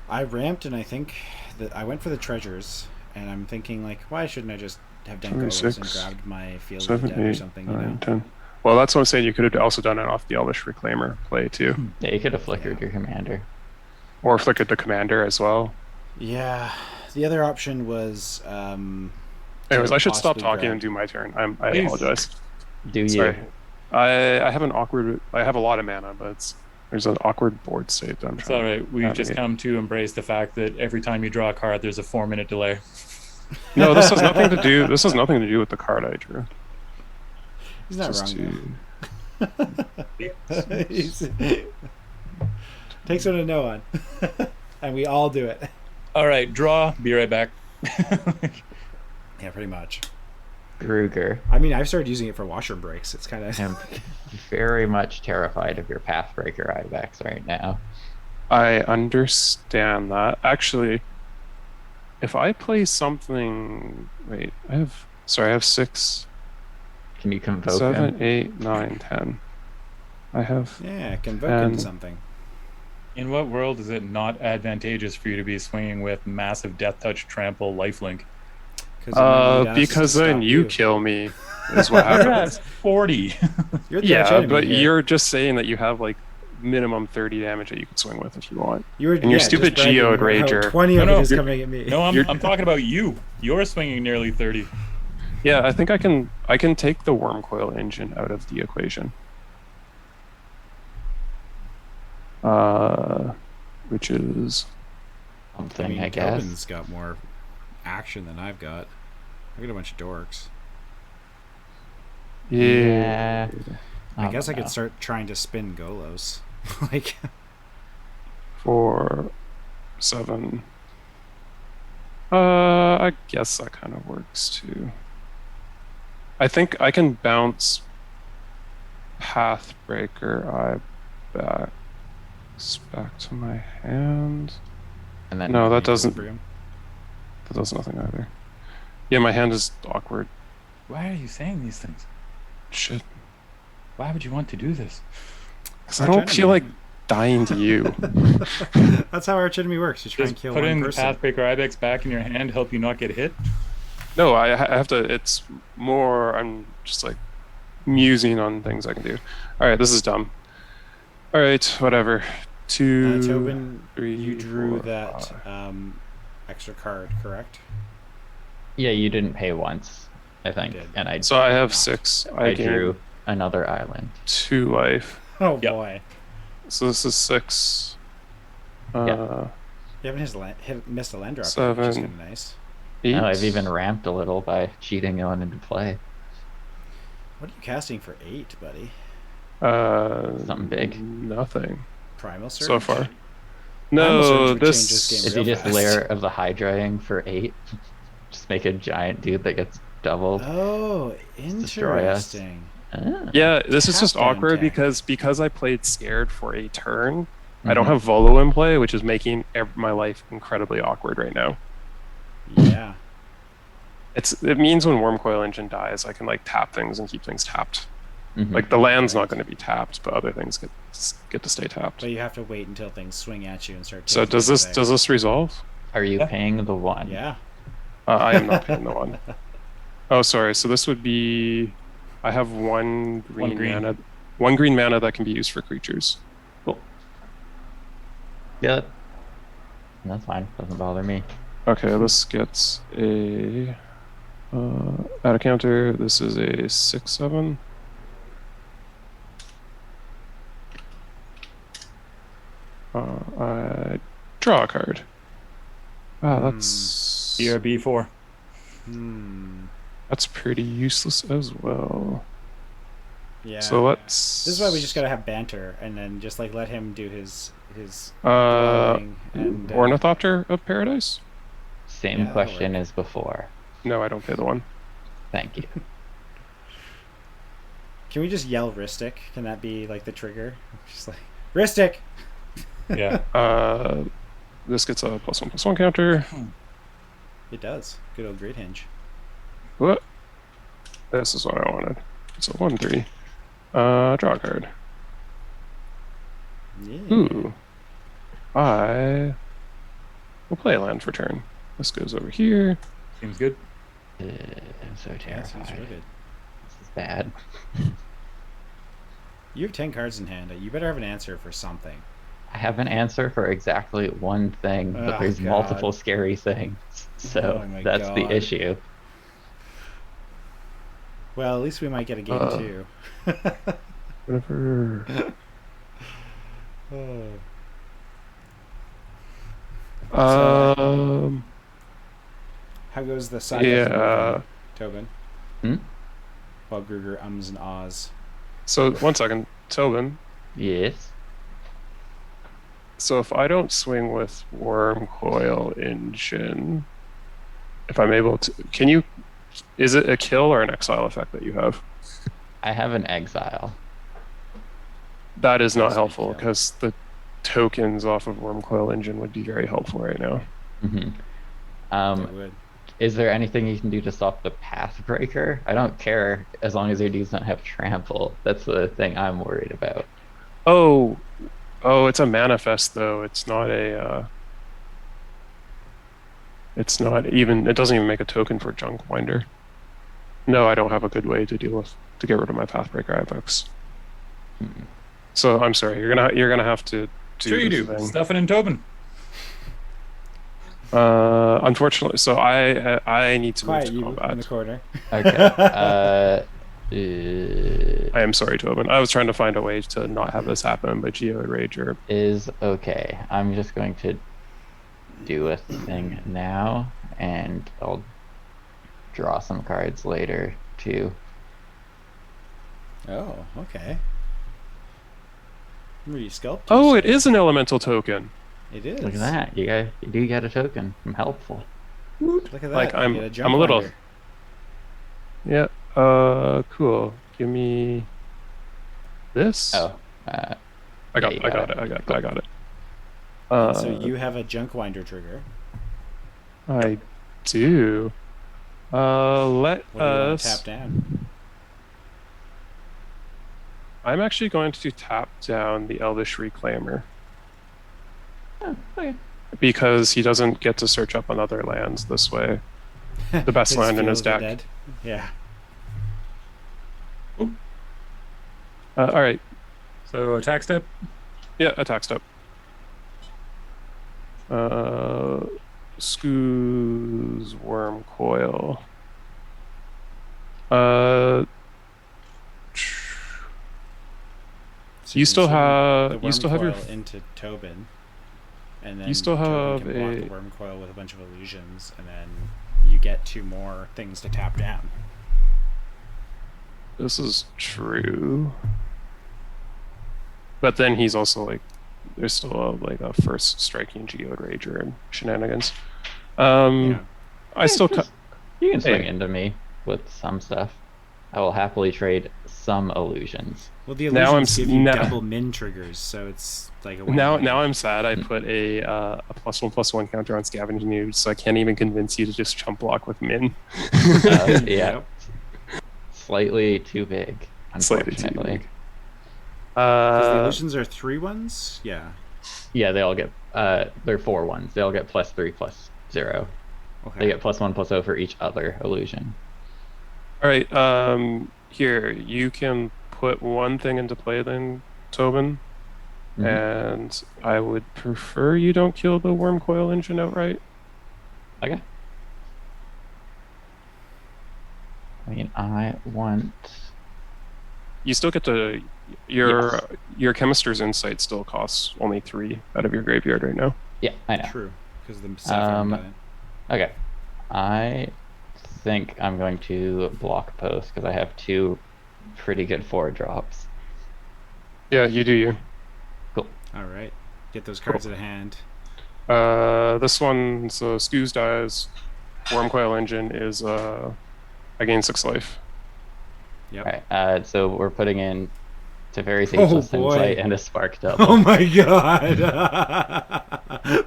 I ramped, and I think that I went for the treasures, and I'm thinking like, why shouldn't I just have done Golos and 26, grabbed my Field of the 7, Dead or 8, something, you 9, know? 10. Well, that's what I'm saying. You could have also done it off the Elvish Reclaimer play too, Yeah, you could have flickered your commander. or flickered the commander as well. Yeah. The other option was Anyways, to I should stop possibly talking grab- and do my turn. I Please. apologize. Do you? Sorry. I have an awkward. I have a lot of mana, but there's an awkward board state that I'm It's trying. all right. We've just navigate. come to embrace the fact that every time you draw a card, there's a 4-minute delay. No, this has nothing to do. This has nothing to do with the card I drew. He's not Just wrong. Takes one to know one. And we all do it. All right, draw. Be right back. Yeah, pretty much. Gruger. I mean, I've started using it for washroom breaks. It's kind of... I'm very much terrified of your Pathbreaker Ibex right now. I understand that. Actually, if I play something, wait, I have 6, Can you convoke 7, him? 8, 9, 10. I have. Yeah, convoke And- into something. In what world is it not advantageous for you to be swinging with massive Death Touch, Trample, Lifelink? Because then you kill me, is what happens. That's 40. You're the arch Yeah, enemy but here. you're just saying that you have like minimum 30 damage that you can swing with if you want. You were, and your yeah, stupid just bragging Geode about how Rager. 20 of No, it no, is you're- coming at me. No, You're- I'm talking about you. You're swinging nearly 30. Yeah, I think I can take the Worm Coil Engine out of the equation. Which is Something, I I guess. Tobin's got more action than I've got. I've got a bunch of dorks. yeah. I guess I don't know. could start trying to spin Golos. Like, 4, 7. I guess that kind of works too. I think I can bounce Pathbreaker back to my hand. And then No, that equal doesn't. for him. That does nothing either. Yeah, my hand is awkward. Why are you saying these things? Shit. Why would you want to do this? Because I don't feel like dying to you. That's how arch enemy works. You try and Does kill one putting the person. Pathbreaker Ibex back in your hand help you not get hit? No, I have to. It's more. I'm just like musing on things I can do. All right, this is dumb. All right, whatever. 2, Tobin, 3, you drew 4, that 5. extra card, correct? Yeah, you didn't pay once, I think. did. And I So I have not. 6. I gain drew another island. 2 life. Oh Yep. boy. So this is 6. Yeah. You haven't missed a land drop, yet, which is 7. kind of nice. 8. No, I've even ramped a little by cheating going into play. What are you casting for 8, buddy? Something big. Nothing Primal Surge? so far. Primal No, Surge would change this. this game If you real just fast. layer of the Hydraing for 8, just make a giant dude that gets doubled. Oh, destroy us. interesting. Ah. Yeah, this is just Tap down awkward deck. because I played scared for a turn. I don't Mhm. have Volo in play, which is making my life incredibly awkward right now. Yeah. It means when Worm Coil Engine dies, I can like tap things and keep things tapped. Mhm. Like the land's not going to be tapped, but other things get to stay tapped. But you have to wait until things swing at you and start So taking does things this resolve? Are you Yeah. paying the 1? Yeah. I am not paying the 1. Oh, sorry. So this would be. I have 1 green, green. mana. 1 green mana that can be used for creatures. Yeah. That's fine. Doesn't bother me. Okay, this gets a. Add a counter. This is a 6/7. I draw a card. Wow, that's BRB4. that's pretty useless as well. Yeah. So let's. This is why we just gotta have banter and then just like let him do his Uh, blowing and Ornithopter of Paradise? Same Yeah, that'll question work. as before. No, I don't pay the 1. Thank you. Can we just yell Ristic? Can that be like the trigger? Just like Ristic. Yeah. This gets a +1/+1 counter. It does. Good old Great Hinge. What? This is what I wanted. It's a 1/3. Draw a card. Yeah. Ooh. I will play a land for turn. This goes over here. Seems good. I'm so Yeah, sounds terrified. real good. This is bad. You have 10 cards in hand. You better have an answer for something. I have an answer for exactly one thing, but Oh, there's God. multiple scary things. So Oh my that's the God. issue. Well, at least we might get a game too. Whatever. Oh. How goes the side Yeah. Tobin? While Gruger ums and ahs. So 1 second, Tobin. Yes. So if I don't swing with Worm Coil Engine, if I'm able to, can you? Is it a kill or an exile effect that you have? I have an exile. That is not That's a helpful kill. because the tokens off of Worm Coil Engine would be very helpful right now. It would. Is there anything you can do to stop the Pathbreaker? I don't care as long as your dudes don't have trample. That's the thing I'm worried about. Oh, it's a manifest though. It's not a. It's not even. It doesn't even make a token for Junk Winder. No, I don't have a good way to get rid of my Pathbreaker Ibex. So I'm sorry. You're gonna have to do Sure you this do. thing. Stuff it in Tobin. Unfortunately, so I need to Quiet move you to in the combat. corner. Okay. I am sorry, Tobin. I was trying to find a way to not have this happen, but Geode Rager. Is okay. I'm just going to do a thing now, and I'll draw some cards later too. Oh, okay. Resculpt. Oh, it is an elemental token. It is. Look at that. You do get a token. I'm helpful. Look at that. Like, You I'm get a jump little. winder. Yeah. Cool. Give me this. Oh. I got you it. got I got it. And so you have a junk winder trigger. I do. Let What do you want us. to tap down? I'm actually going to tap down the Elvish Reclaimer Oh, okay. because he doesn't get to search up on other lands this way. The best His land in his Field of the deck. Dead. Yeah. All right. So attack step. Yeah, attack step. Scoo's Worm Coil. So You can still swing have- the you worm still have your coil into Tobin, and then You still Tobin have can block a- the worm coil with a bunch of illusions, and then you get 2 more things to tap down. This is true. But then he's also like, there's still a first striking Geode Rager and shenanigans. Yeah. I still. You can swing Hey. into me with some stuff. I will happily trade some illusions. Well, the Now I'm illusions give you now- double min triggers, so it's like a Now win-win. I'm sad. I put a +1/+1 counter on Scavenging Ooze, so I can't even convince you to just chump block with Min. Yeah. Yep. Slightly too big, Slightly too unfortunately. big. Because the illusions are 3/1s. Yeah. Yeah, they all get they're 4/1s. They all get +3/+0. Okay. They get +1/+0 for each other illusion. All right. Here you can put one thing into play then, Tobin, Mhm. and I would prefer you don't kill the Worm Coil Engine outright. Okay. I mean, I want. You still get to your Chemister's Insight still costs only 3 out of your graveyard right now. Yeah, I know. True. Because the sapphire done it. Okay. I think I'm going to block post because I have 2 pretty good 4-drops. Yeah, you do you. Cool. All right. Get those cards at hand. This one, so Scoos dies. Worm Coil Engine is I gain 6 life. Yep. All right. So we're putting in Teferi Sageless boy. Insight and a Spark Double. Oh my god.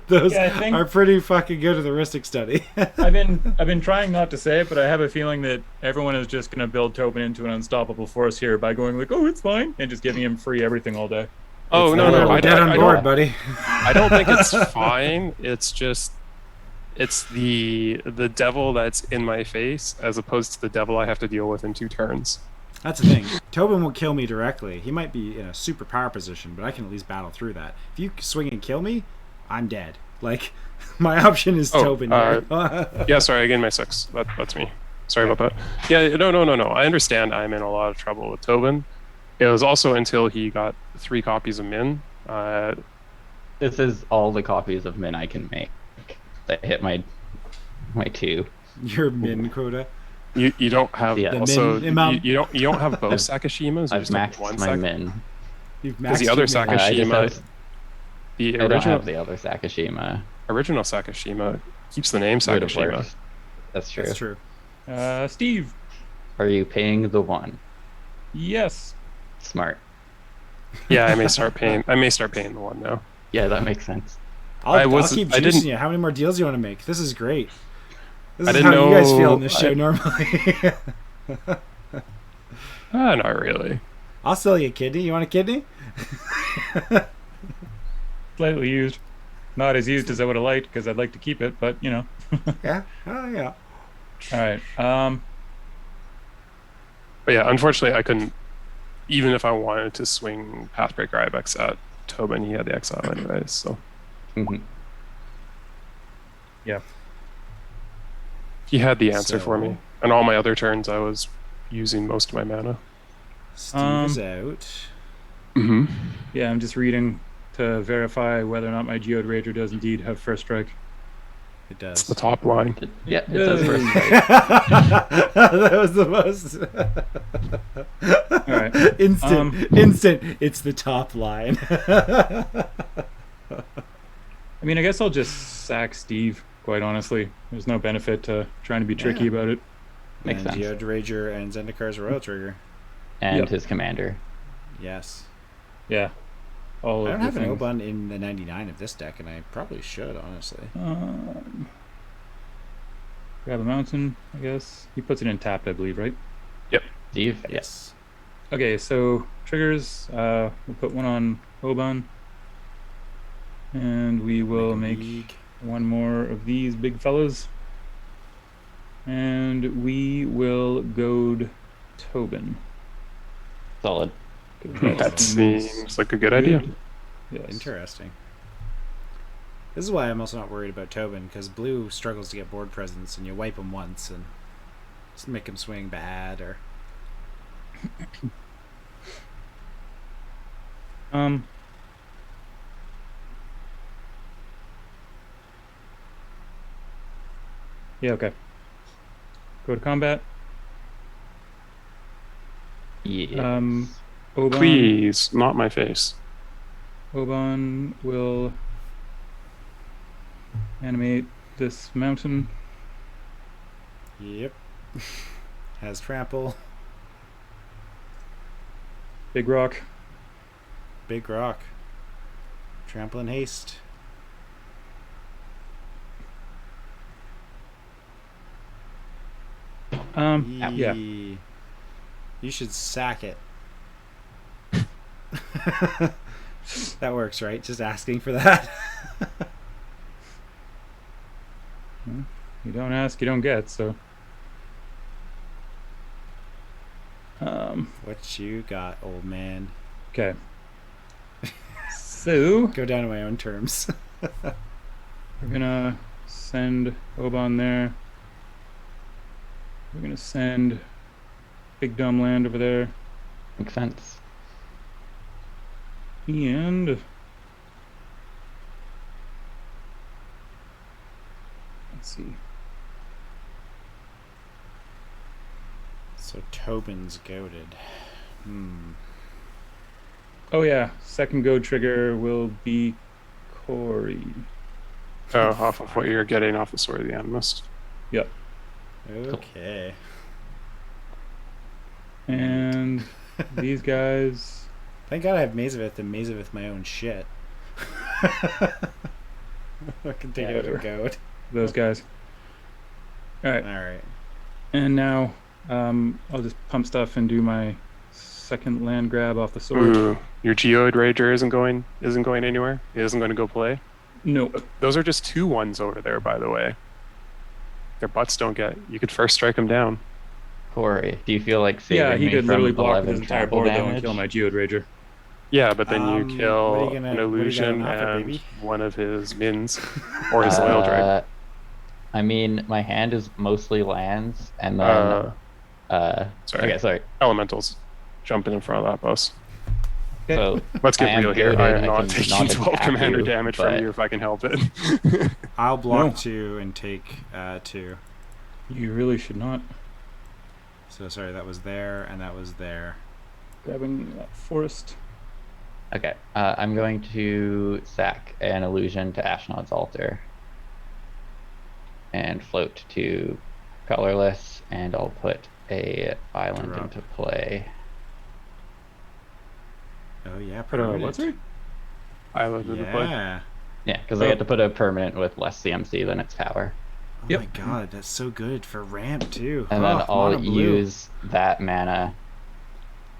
Those Yeah, I think- are pretty fucking good at the heuristic study. I've been trying not to say it, but I have a feeling that everyone is just gonna build Tobin into an unstoppable force here by going like, oh, it's fine, and just giving him free everything all day. Oh, no, We're no. dead on board, don't, buddy. I don't think it's fine. It's just, it's the devil that's in my face as opposed to the devil I have to deal with in 2 turns. That's the thing. Tobin will kill me directly. He might be in a super power position, but I can at least battle through that. If you swing and kill me, I'm dead. Like, my option is Tobin here. Yeah, sorry, I gained my 6. That's me. Sorry about that. Yeah, no. I understand I'm in a lot of trouble with Tobin. It was also until he got 3 copies of Min. This is all the copies of Min I can make. That hit my 2. Your min quota. You don't have Yeah. also The min you don't have both Sakashimas. You I've just have maxed one my Min. You've Because the maxed other your min. Sakashima, the I don't original have the other Sakashima. original Sakashima keeps the name Would have Sakashima. worked. That's true. That's true. Steve. Are you paying the 1? Yes. Smart. Yeah, I may start paying the 1 now. Yeah, that makes sense. I'll wasn't- keep I juicing didn't- you. How many more deals do you want to make? This is great. This I is didn't how you guys feel know- in this show normally. Not really. I'll sell you a kidney. You want a kidney? Slightly used. Not as used as I would have liked because I'd like to keep it, but you know. Yeah. Oh, yeah. All right. But yeah, unfortunately, I couldn't. Even if I wanted to swing Pathbreaker Ibex at Tobin, he had the exile anyways. So Mhm. Yeah. he had the answer for So- me. And all my other turns, I was using most of my mana. Steve is out. Mm-hmm. Yeah, I'm just reading to verify whether or not my Geode Rager does indeed have first strike. It It's does. the top line. Yeah, it says Yay. first strike. That was the most All right. instant. It's the top line. I mean, I guess I'll just sack Steve. Quite honestly, there's no benefit to trying to be tricky Yeah. about it. Makes and sense. Geode Rager and Zendikar's Royal Trigger. And Yep. his commander. Yes. Yeah. All I of don't the have an things. Oban in the 99 of this deck, and I probably should, honestly. Grab a mountain, I guess. He puts it in tapped, I believe, right? Steve? Yes. Okay, so triggers. We'll put one on Oban. And we will make League. one more of these big fellas. And we will goad Tobin. Solid. That seems like a good idea. Yes. Interesting. This is why I'm also not worried about Tobin, because blue struggles to get board presence, and you wipe him once and just make him swing bad, or Yeah, okay. Go to combat. Yeah. Oban. Please, not my face. Oban will animate this mountain. yep, has trample, Big rock. big rock, trample and haste. Yeah. You should sack it. That works, right? Just asking for that. You don't ask, you don't get, so. What you got, old man? Okay. So, Go down to my own terms. we're gonna send Oban there. We're gonna send Big Dumb Land over there. Makes sense. And let's see. So Tobin's goaded. Oh yeah, second go trigger will be Corey. Off of what you're getting off the Sword of the Animist. Yep. Okay. And these guys. Thank God I have Mazavith and Mazavith my own shit. I can take it out Whatever. of goad. Those guys. All right. Alright. And now I'll just pump stuff and do my second land grab off the sword. Ooh, your Geoid Rager isn't going anywhere. He isn't going to go play. Nope. Those are just 2-1s over there, by the way. Their butts don't get. You could first strike them down. Corey, do you feel like saving Yeah, he me could literally from block 11 his entire trample board though damage? and kill my Geode Rager. Yeah, but then you what are kill you gonna- an what are you gonna illusion offer, and baby? one of his mins or his loyal drag. I mean, my hand is mostly lands, and then Sorry. okay, sorry. Elementals jumping in front of that boss. So Let's I get am real here. goated, I am I not can taking not 12 attack commander you, damage but- from you if I can help it. I'll block No. 2 and take 2. You really should not. So sorry, that was there and that was there. Grabbing that forest. Okay, I'm going to sack an illusion to Ashnod's altar and float to colorless, and I'll put a island Drop. into play. Oh yeah, Put a permanent. what's it? Island in the play. Yeah. Yeah, because I get to put a permanent with less CMC than its power. Oh Yep. my god, that's so good for ramp too. And then Oh, mono I'll blue. use that mana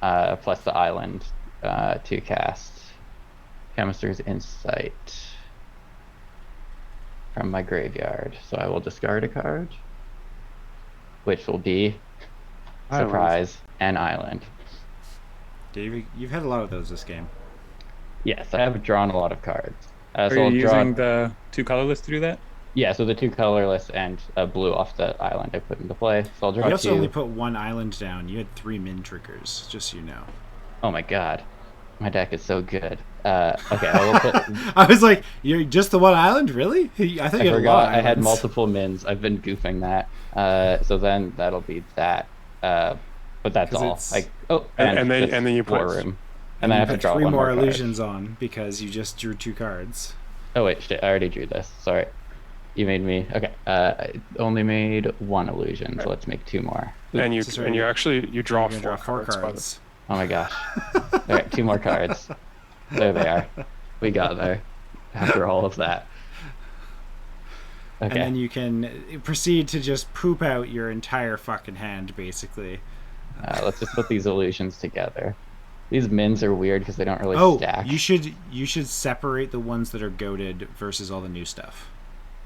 plus the island to cast Chemister's Insight from my graveyard. So I will discard a card, which will be Island. surprise and island. David, you've had a lot of those this game. Yes, I have drawn a lot of cards. Are So you I'll draw. using the 2 colorless to do that? Yeah, so the 2 colorless and a blue off the island I put into play. So I'll draw You also 2. only put 1 island down. You had 3 min triggers, just so you know. Oh my god, my deck is so good. Okay, I will put. I was like, "You're just the 1 island, really?" I thought I you had a lot forgot of I had islands. multiple mins. I've been goofing that. So then that'll be that. But that's 'Cause all. it's- Like And then- this and then you war put- room. And then I have to put draw 3 one more card. illusions on because you just drew 2 cards. Oh wait, shit, I already drew this. Sorry. You made me okay. I only made 1 illusion, so let's make 2 more. And you So sorry, and you actually you draw You're 4 gonna draw 4 cards. by the- cards. Oh my gosh. Alright, 2 more cards. There they are. We got there. After all of that. And Okay. then you can proceed to just poop out your entire fucking hand, basically. Let's just put these illusions together. These mins are weird because they don't really stack. you should separate the ones that are goated versus all the new stuff.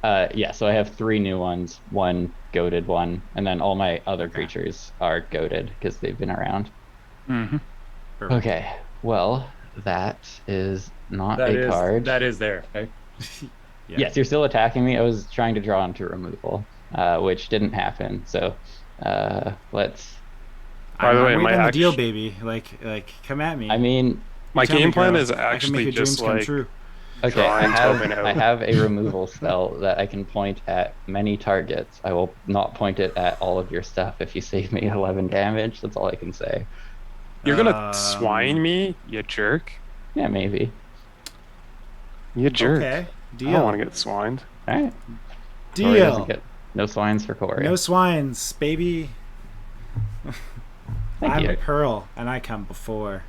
Yeah, so I have 3 new ones, 1 goated one, and then all my other creatures are goated because they've been around. Mhm. Perfect. Okay, well, that is not That a is card. that is there. Okay? Yeah. Yes, you're still attacking me. I was trying to draw into removal, which didn't happen. So let's. By the way, I'm my right on the deal, act- baby. Like, come at me. I mean, My Tell me, game plan girl. is I can actually make your just dreams come like true. okay, drawing Tobin out. I have a removal spell that I can point at many targets. I will not point it at all of your stuff if you save me 11 damage. That's all I can say. you're gonna swine me, you jerk. Yeah, maybe. You jerk. Okay, I deal. don't want to get swined. All right. Corey doesn't Deal. get no swines for Corey. No swines, baby. Thank I'm you. a pearl, and I come before.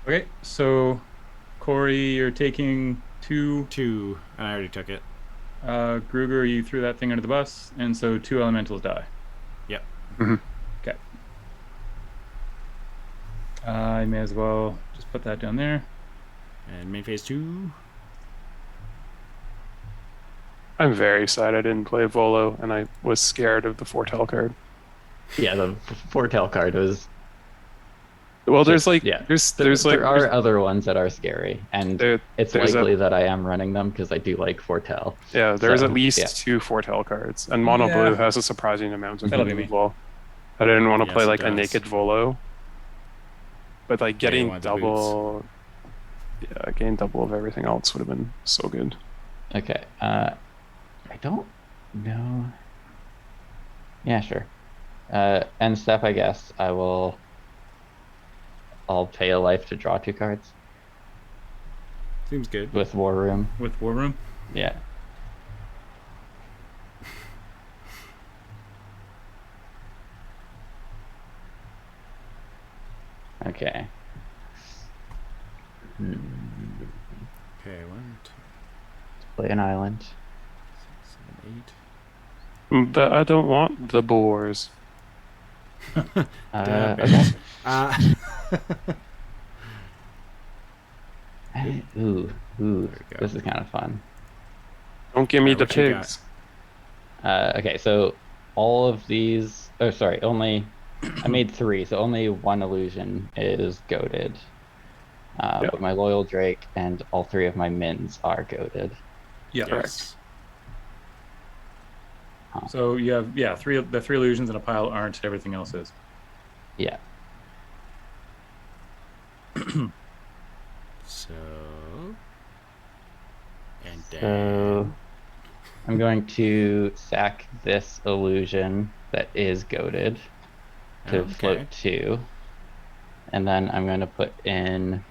Okay, so Corey, you're taking 2. 2, and I already took it. Gruger, you threw that thing under the bus, and so 2 elementals die. Yep. Mhm. Okay. I may as well just put that down there. And main phase 2. I'm very sad I didn't play Volo, and I was scared of the Foretell card. Yeah, the foretell card was. Well, there's like Yeah. there's like there are other ones that are scary, and it's there's likely that I am running them because I do like foretell. there's So, at least yeah. 2 Foretell cards, and Mono Yeah. Blue has a surprising amount of That'll be me. removal. I didn't want to Yes, play it like a does. naked Volo, but like Yeah, you getting wanted the double, getting double of everything else would have been so good. Okay. I don't know. Yeah, sure. End step, I guess. I'll pay a life to draw 2 cards Seems good. with War Room. With War Room. Yeah. Okay. Okay, 1, 2, Play an island. 7, 8. But I don't want the boars. Damn, Okay. man. Ooh, There we go. this is kind of fun. Don't give me Alright, the what you got? pigs. Okay, so all of these. Oh, sorry. Only I made three, so only one illusion is goated. Yep. But my loyal Drake and all three of my mins are goated. Yeah. Yes. So you have the three illusions in a pile aren't. Everything else is. Yeah. So. And So then. I'm going to sack this illusion that is goated to Okay. float 2. And then I'm going to put in.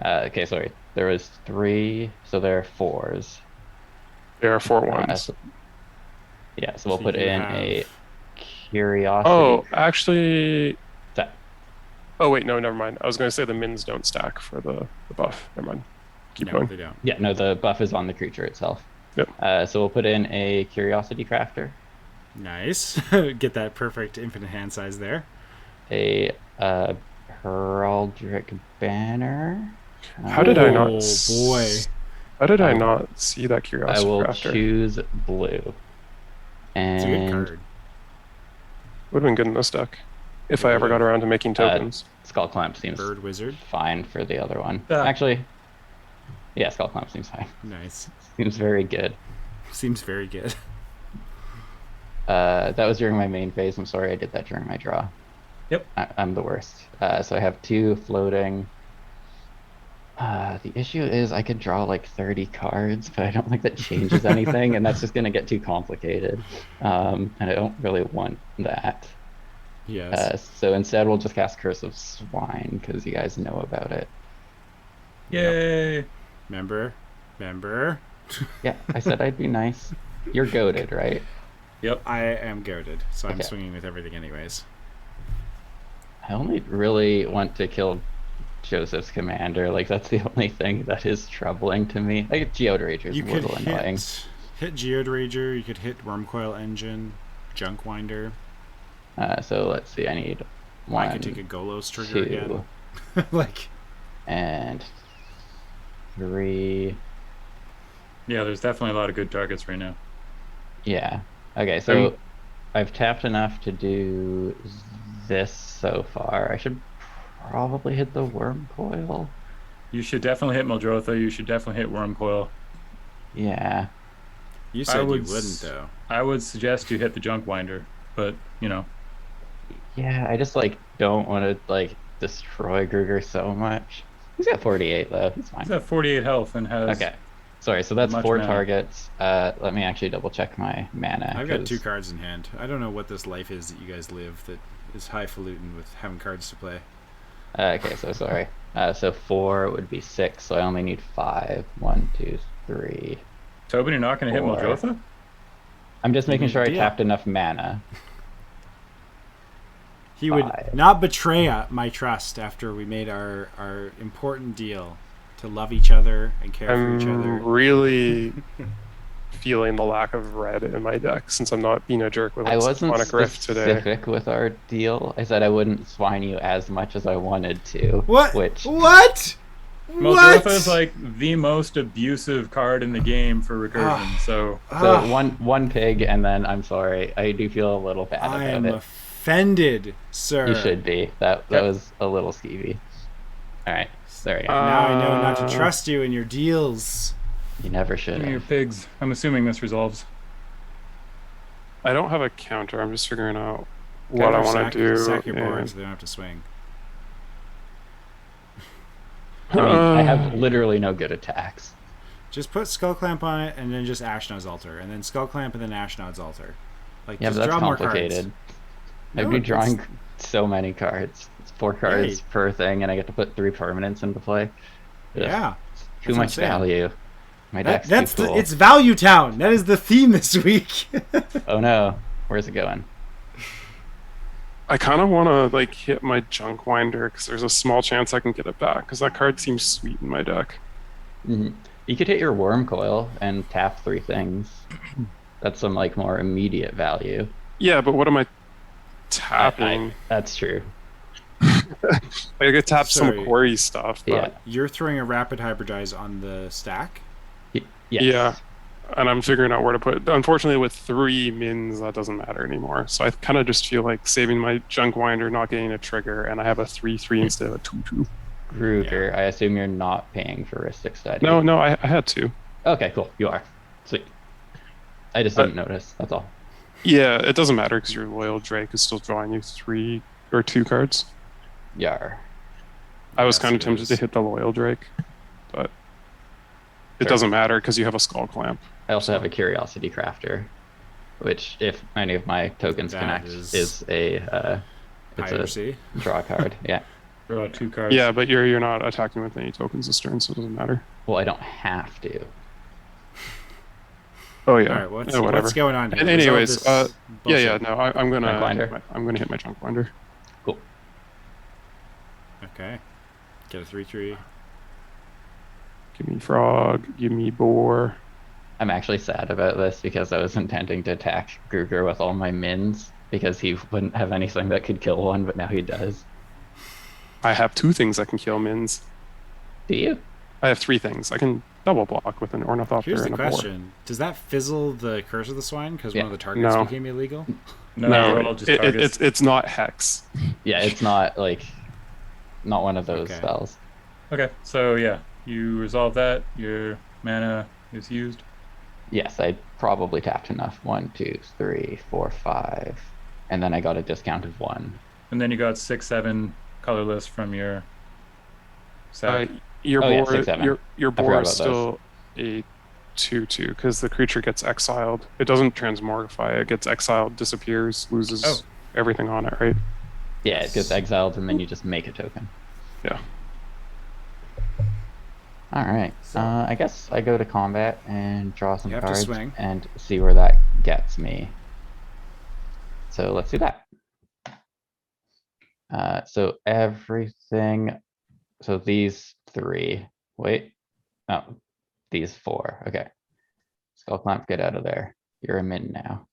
Okay, sorry. There was 3, so there are 4s. There are 4 ones. Yeah, so we'll So put you in have- a curiosity. Oh, actually. Sa- Oh, wait, no, never mind. I was going to say the mins don't stack for the buff. Never mind. Keep No, going. they don't. Yeah, no, the buff is on the creature itself. Yep. So we'll put in a curiosity crafter, Nice. Get that perfect infinite hand size there. a heraldic banner. How did I not? Oh, boy. How did I I- not see that I curiosity will crafter? choose blue. It's a And good card. Would have been good in this deck if I ever got around to making tokens. Skull Clamp seems Bird Wizard. fine for the other one. Yeah. Actually, yeah, Skull Clamp seems fine. Nice. Seems very good. Seems very good. That was during my main phase. I'm sorry I did that during my draw. Yep. I'm the worst. So I have 2 floating. The issue is I could draw like 30 cards, but I don't think that changes anything, and that's just going to get too complicated. And I don't really want that. Yes. So instead, we'll just cast Curse of Swine because you guys know about it. Yay! Remember? Yeah, I said I'd be nice. You're goaded, right? Yep. I am goaded, so I'm Okay. swinging with everything anyways. I only really want to kill Joseph's commander. Like, that's the only thing that is troubling to me. Like, Geode Rager is You a could little annoying. hit Geode Rager, you could hit Wormcoil Engine, Junk Winder. So let's see, I need 1, I could take a Golos trigger 2, again. Like, and 3. Yeah, there's definitely a lot of good targets right now. Yeah. Okay, so I've tapped enough to do this so far. I should probably hit the Worm Coil. You should definitely hit Muldrotha. You should definitely hit Wormcoil. Yeah. you said you would wouldn't, though. I would suggest you hit the Junk Winder, but Yeah, I just like don't want to like destroy Gruger so much. He's got 48 though. He's fine. he's at 48 health and has. Okay. Sorry, so that's much 4 mana. targets. Let me actually double check my mana. I've got 'cause- 2 cards in hand. I don't know what this life is that you guys live that is highfalutin with having cards to play. Okay, so sorry. So 4 would be 6, so I only need 5. 1, 2, 3. Tobin, you're not going to hit 4. Muldrotha? I'm just making sure I Yeah. tapped enough mana. He would 5. not betray my trust after we made our important deal to love each other and care for each other. I'm really feeling the lack of red in my deck since I'm not being a jerk with I wasn't Sonic Rift today. specific with our deal. I said I wouldn't swine you as much as I wanted to. What? Which What? Muldrotha What? is like the most abusive card in the game for recursion, so so one pig, and then I'm sorry. I do feel a little bad I about am it. offended, sir. You should be. That was a little skeevy. All right, there you go. Now I know not to trust you in your deals. You never should give me your have. pigs. I'm assuming this resolves. I don't have a counter. I'm just figuring out what I want to do. Sack your and- board so they don't have to swing. I mean, I have literally no good attacks. Just put Skull Clamp on it and then just Ashnod's Altar. And then Skull Clamp and then Ashnod's Altar. Like, Yeah, just but draw that's more complicated. cards. I'd No, be drawing so many cards. It's 4 cards Hey. per thing, and I get to put 3 permanents into play. Ugh, Yeah. too what I'm much saying. value. My deck's That's too cool. it's Value Town. That is the theme this week. Oh no, where's it going? I kind of want to like hit my Junk Winder because there's a small chance I can get it back because that card seems sweet in my deck. You could hit your Worm Coil and tap 3 things. That's some like more immediate value. Yeah, but what am I tapping? That's true. I could tap some Sorry. quarry stuff, but Yeah. You're throwing a rapid hybridize on the stack? Yes. yeah. And I'm figuring out where to put. Unfortunately, with 3 mins, that doesn't matter anymore. So I kind of just feel like saving my junk winder, not getting a trigger, and I have a 3/3 instead of a 2/2. Gruger, I assume you're not paying for Ristic Study. No, I had to. Okay, cool. You are. Sweet. I just didn't notice. That's all. Yeah, it doesn't matter because your loyal Drake is still drawing you 3 or 2 cards. Yar. I was Yes, kind of it tempted is. to hit the loyal Drake, but it Sure. doesn't matter because you have a skull clamp. I also have a Curiosity Crafter, which, if any of my tokens That connect, is is a Piracy. draw card. Yeah. Draw 2 cards. Yeah, but you're not attacking with any tokens this turn, so it doesn't matter. Well, I don't have to. Oh yeah. All right, what's, Yeah, whatever. what's going on here? And Resolve anyways, this bullshit. no, I'm gonna Junk winder. I'm gonna hit my junk winder. Cool. Okay. Get a 3/3. Give me frog. Give me boar. I'm actually sad about this because I was intending to attack Gruger with all my mins because he wouldn't have anything that could kill one, but now he does. I have 2 things that can kill mins. Do you? I have 3 things. I can double block with an ornithopter Here's the and a boar. question. Does that fizzle the Curse of the Swine because one of the targets No. became illegal? No, No, they're all just targets. it's not hex. Yeah, it's not like not one of those Okay. spells. Okay, so yeah, you resolve that. Your mana is used. Yes, I probably tapped enough. 1, 2, 3, 4, 5, and then I got a discount of 1. And then you got 6, 7 colorless from your set. Your Oh, yeah, boar, 6/7. your forgot boar is about still a 2/2 because the creature gets exiled. It doesn't transmogrify. It gets exiled, disappears, loses Oh. everything on it. Right? Yeah, it gets exiled, and then you just make a token. Yeah. All right. So- I guess I go to combat and draw some You have to cards swing. and see where that gets me. So let's do that. So everything. So these 3. Wait. Oh, these 4. Okay. Skull Clamp, get out of there. You're a min now.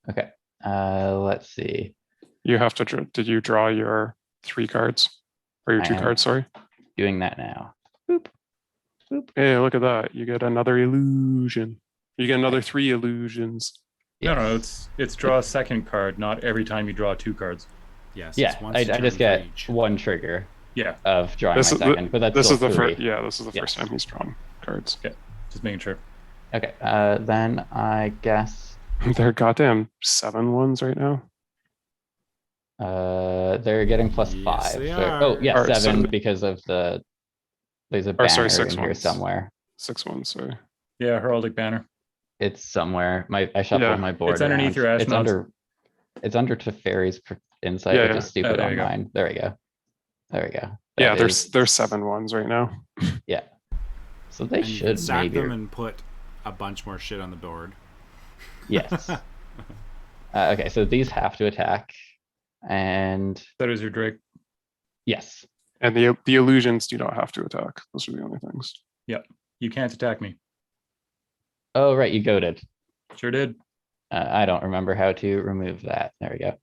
Okay. Let's see. You have to. Did you draw your 3 cards or your I 2 am. cards? Sorry. Doing that now. Hey, look at that! You get another illusion. You get another 3 illusions. No, Yes. it's draw a second card, not every time you draw 2 cards. Yes. Yeah, it's once I a turn just for get each. 1 trigger Yeah, of drawing This my is second, but that's this still is the 3. first. Yeah, this is the first Yes. time he's drawn cards. just making sure. Okay, then I guess They're goddamn 7 ones right now. they're getting plus Yes, 5. they So, are. oh yeah, Or 7 so- because of there's a Or banner sorry, 6 in here ones. somewhere. 6 ones. Sorry. Yeah, heraldic banner. It's somewhere. I shuffled Yeah. my board. It's underneath around. your It's Astronauts. under Teferi's insight, Yeah, which yeah. is stupid there on you go. mine. There we go. There we go. Yeah, That is- there's 7 ones right now. Yeah. So they And you can should stack maybe. them and put a bunch more shit on the board. Yes. Okay, so these have to attack, and That is your Drake. yes. And the illusions do not have to attack. Those are the only things. You can't attack me. Oh right, you goaded. Sure did. I don't remember how to remove that. There we go.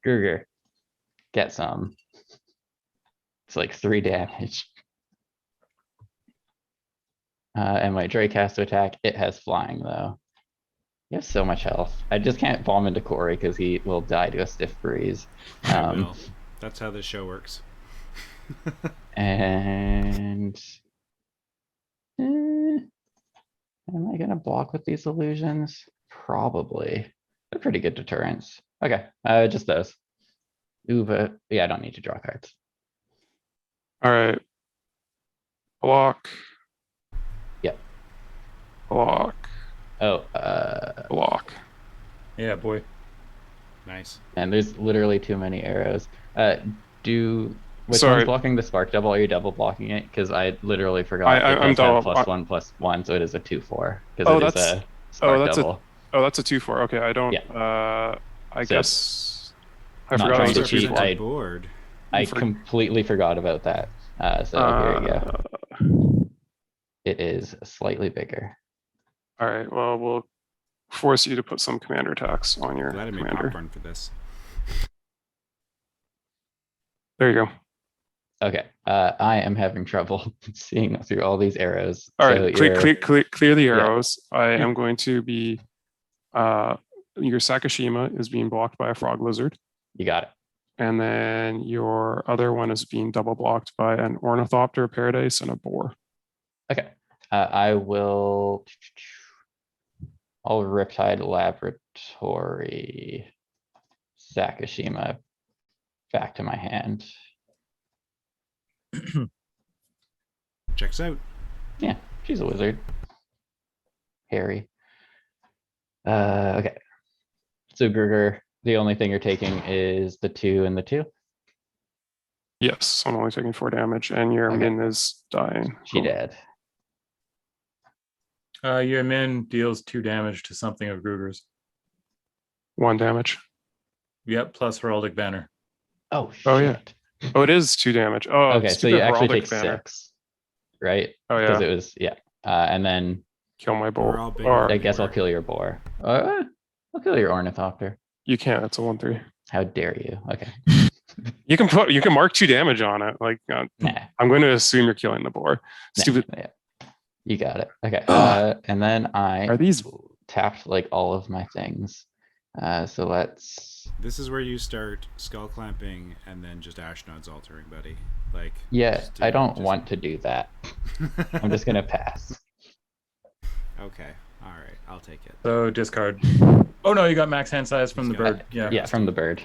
Gruger, get some. It's like 3 damage. And my Drake has to attack. It has flying though. You have so much health. I just can't bomb into Corey because he will die to a stiff breeze. I will. That's how this show works. And am I gonna block with these illusions? Probably. They're pretty good deterrents. Okay, just those. Ooh, but yeah, I don't need to draw cards. All right. Block. Yep. Block. Oh, Block. Yeah, boy. Nice. and there's literally too many arrows. Which Sorry. one's blocking the spark double? Are you double blocking it? Because I literally forgot. I'm it does have double- +1/+1, so it is a 2/4 because Oh, it is that's- a spark that's a- double. Oh, that's a 2/4. Okay, I don't. Yeah. I So- guess. I Not forgot trying it to was a cheat, 2/4. I- board. I for- completely forgot about that. So here you go. It is slightly bigger. All right. Well, we'll force you to put some commander attacks on your Glad I made commander. popcorn for this. There you go. Okay. I am having trouble seeing through all these arrows. All So right, you're- clear the arrows. I am going to be. Your Sakashima is being blocked by a frog lizard, You got it. and then your other one is being double blocked by an ornithopter paradise and a boar. Okay. I will. I'll Riptide Laboratory Sakashima back to my hand. Checks out. Yeah, she's a wizard. Harry. Okay. So Gruger, the only thing you're taking is the 2 and the 2. Yes, I'm only taking 4 damage, and your Okay. min is dying. She Cool. dead. Your min deals 2 damage to something of Gruger's. 1 damage. Yep, plus heraldic banner. Oh, Oh, yeah. shit. Oh, it is 2 damage. Oh, Okay, so stupid you actually heraldic take banner. 6, right? Oh Because yeah, it was, yeah. And then kill my We're all boar. big Or I guess I'll Boar. kill your boar. I'll kill your ornithopter. you can't. It's a 1/3. How dare you? Okay. You can mark 2 damage on it. Like Nah. I'm going to assume you're killing the boar. nah, Stupid. Yeah. You got it. Okay. Ugh. And then I Are these? tapped like all of my things. So let's. This is where you start skull clamping and then just Ashnod's altering, buddy. Like. Yeah, just do I it, don't just- want to do that. I'm just gonna pass. Okay. All right. I'll take it. So discard. Oh no, you got max hand size from the He's got- bird. Yeah. Yeah, from the bird.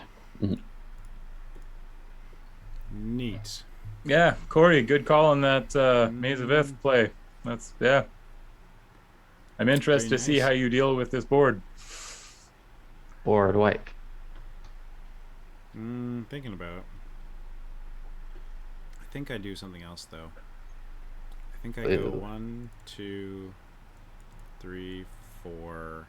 Neat. Yeah, Corey, good call on that Maze of Ith play. That's yeah. I'm interested Very to see nice. how you deal with this board. Board wipe. Thinking about it. I think I do something else though. I think I go Ooh. 1, 2, 3, 4,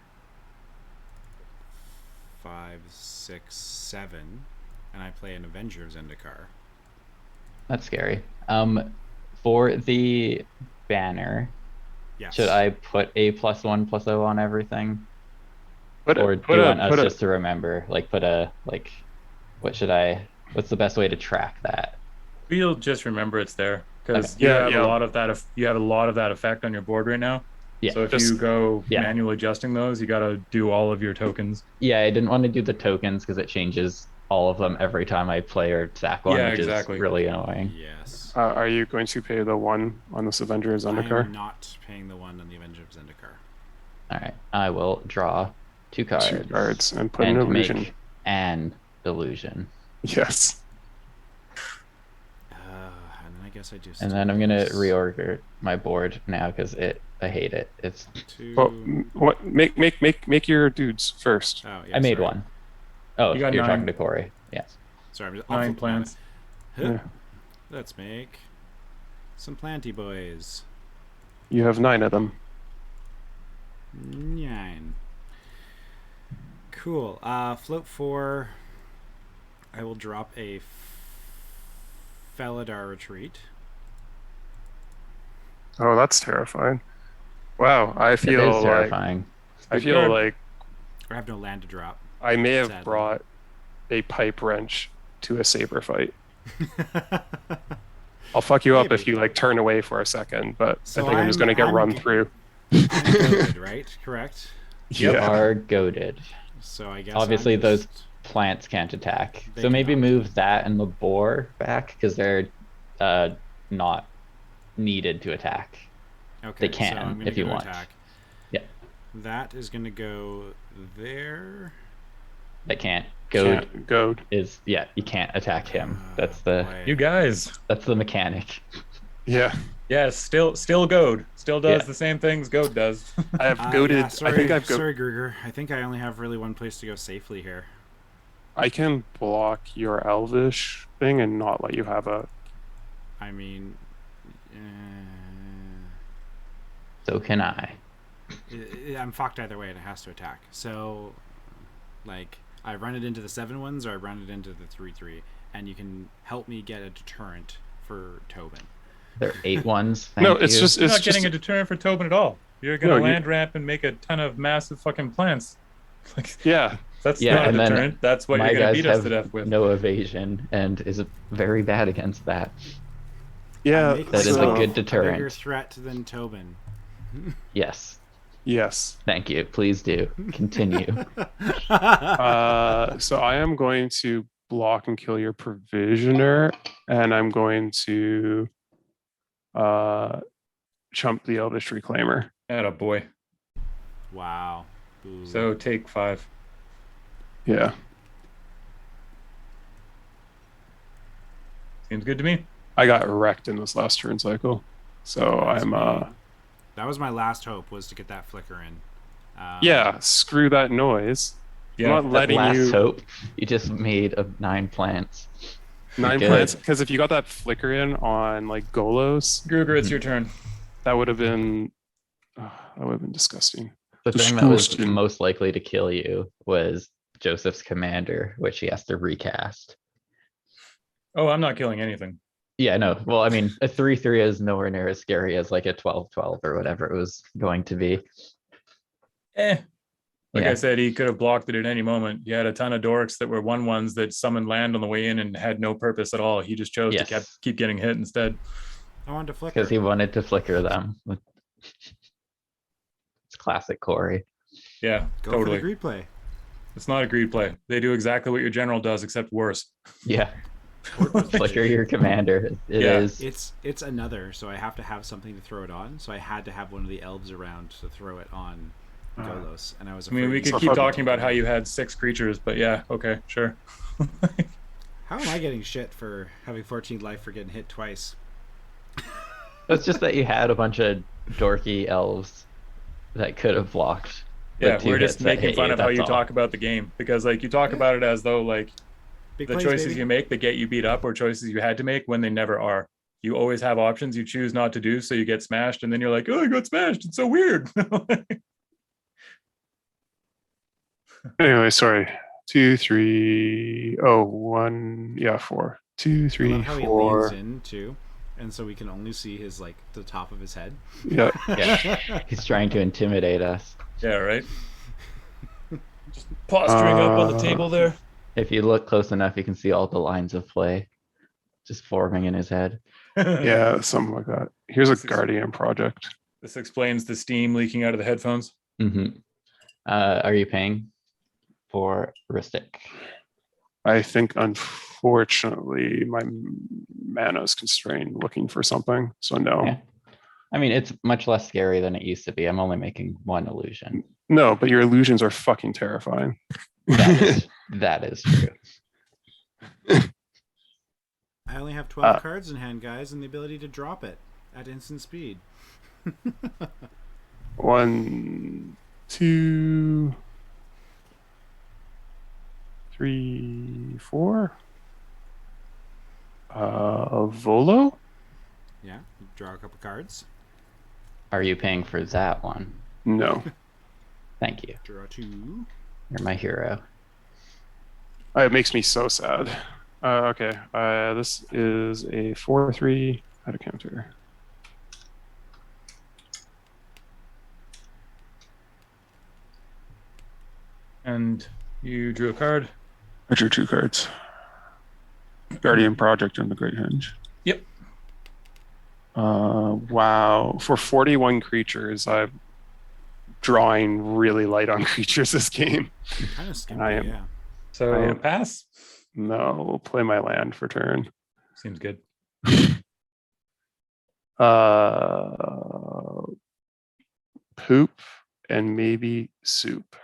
5, 6, 7, and I play an Avenger of Zendikar. That's scary. For the banner, Yes. should I put a +1/+0 on everything? Put Or a, do put you a, want us put a, just to remember? Like put a like what's the best way to track that? You'll just remember it's there because Okay. you Yeah, have yeah. a lot of that. You have a lot of that effect on your board right now. Yeah. So if Just- you go Yeah. manually adjusting those, you got to do all of your tokens. Yeah, I didn't want to do the tokens because it changes all of them every time I play or sack one, Yeah, which exactly. is really annoying. Yes. are you going to pay the 1 on this Avenger I Zendikar? am not paying the 1 on the Avenger of Zendikar. All right, I will draw 2 cards. 2 cards and put an and illusion. make an illusion. Yes. And then I guess I just. And then I'm gonna reorder my board now because I hate it. It's 2. Well, what? Make your dudes first. Oh, yeah, I made sorry. one. Oh, You got you're 9. talking to Corey. Yeah. Sorry, I'm just 9 awful plants. planet. Yeah. Let's make some planty boys. You have 9 of them. 9. Cool. Float 4. I will drop a Felidar Retreat. Oh, that's terrifying. Wow, I It feel is like terrifying. I feel Good. like I have no land to drop. I may have Sadly. brought a pipe wrench to a saber fight. I'll fuck you up if Maybe. you like turn away for a second, but So I think I'm just gonna get I'm run g- through. I'm goaded, right? Correct. You Yeah. are goaded. So I guess Obviously, I'm those just- plants can't attack. They So maybe cannot. move that and the boar back because they're not needed to attack. Okay, they can, so I'm gonna if you go want. attack. Yeah. That is gonna go there. They can't. Goad Can't goad. is you can't attack him. That's Boy. You guys. the mechanic. Yeah, Yes, still goad. Still does Yeah. the same things goad does. I have goaded. Yeah, sorry, I think I've sorry, Gruger. I think I only have really one place to go safely here. I can block your Elvish thing and not let you have a. I mean, So can I. I'm fucked either way, and it has to attack. So, like, I run it into the 7 ones, or I run it into the 3/3, and you can help me get a deterrent for Tobin. There are 8 ones. No, thank it's you. just You're it's not just getting a deterrent for Tobin at all. You're gonna No, you- land ramp and make a ton of massive fucking plants. Like, Yeah. that's Yeah, not a and then deterrent. That's what my you're gonna guys beat us have to death with. no evasion and is very bad against that. Yeah. I make That is a myself good a bigger deterrent. threat than Tobin. Yes. Yes. Thank you. Please do. Continue. So I am going to block and kill your provisioner, and I'm going to chump the Elvish Reclaimer. Atta boy. Wow. Boo. So take 5. Yeah. Seems good to me. I got wrecked in this last turn cycle. So That's I'm me. That was my last hope, was to get that flicker in. yeah, screw that noise. Yeah. I'm not letting Last you hope. You just made 9 plants. 9 Good. plants, because if you got that flicker in on like Golos, Gruger, it's your turn. that would have been disgusting. The thing that was Disgusting. most likely to kill you was Joseph's commander, which he has to recast. Oh, I'm not killing anything. Yeah, no. Well, I mean, a 3/3 is nowhere near as scary as like a 12/12 or whatever it was going to be. Like Yeah. I said, he could have blocked it at any moment. You had a ton of dorks that were 1/1s that summoned land on the way in and had no purpose at all. He just chose Yes. to keep getting hit instead. I wanted to flicker. Because he wanted to flicker them. It's classic Corey. Yeah, Go totally. for the greed play. It's not a greed play. They do exactly what your general does, except worse. Yeah. Flicker your commander. It Yeah. is. It's another, so I have to have something to throw it on. So I had to have one of the elves around to throw it on Golos, and I was. I mean, we afraid could he- keep talking about how you had 6 creatures, but yeah, okay, sure. How am I getting shit for having 14 life for getting hit twice? It's just that you had a bunch of dorky elves that could have blocked. the Yeah, 2 we're hits just that making hit fun of how that's you all. talk about the game, because like you talk about it as though like Big the plays, choices baby. you make that get you beat up or choices you had to make when they never are. You always have options you choose not to do, so you get smashed, and then you're like, oh, I got smashed. It's so weird. Anyway, sorry. 2, 3, 1. Yeah, 4. 2, I 3, love how he 4. leans in too, and so we can only see his like the top of his head. Yeah. Yeah. He's trying to intimidate us. Yeah, right. Just posturing up on the table there. If you look close enough, you can see all the lines of play just forming in his head. Yeah, something like that. Here's a This is- Guardian project. This explains the steam leaking out of the headphones. Hmm. Are you paying for Ristic? I think, unfortunately, my mana is constrained looking for something. So, no. Yeah. I mean, it's much less scary than it used to be. I'm only making 1 illusion. No, but your illusions are fucking terrifying. That is true. I only have 12 cards in hand, guys, and the ability to drop it at instant speed. 1, 2, 3, 4. Volo? Yeah, you draw a couple cards. Are you paying for that one? No. Thank you. Draw 2. You're my hero. It makes me so sad. Okay. This is a 4/3. How to counter? And you drew a card. I drew 2 cards. Guardian Project and the Great Henge. Yep. Wow. For 41 creatures, I'm drawing really light on creatures this game. Kind of skimpy, I am- yeah. So I am- pass. No, we'll play my land for turn. Seems good. Poop and maybe soup.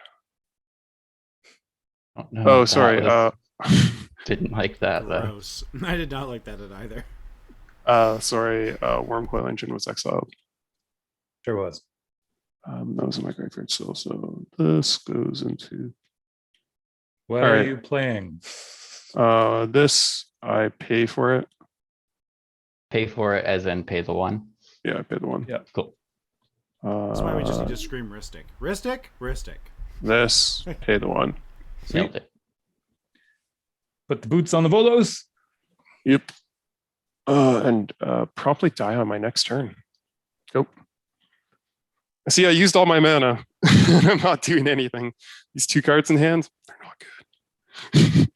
No, Oh, that sorry. was- didn't like that though. Gross. I did not like that at either. Sorry. Wormcoil Engine was exiled. Sure was. That was in my graveyard still. So this goes into What All are right. you playing? this. I pay for it. Pay for it as in pay the 1. Yeah, I pay the 1. Yeah. Cool. That's why we just need to scream Ristic. Ristic? Ristic. This pay the 1. Nailed it. Put the boots on the Volos. Yep. And promptly die on my next turn. Nope. See, I used all my mana. I'm not doing anything. These 2 cards in hand, they're not good.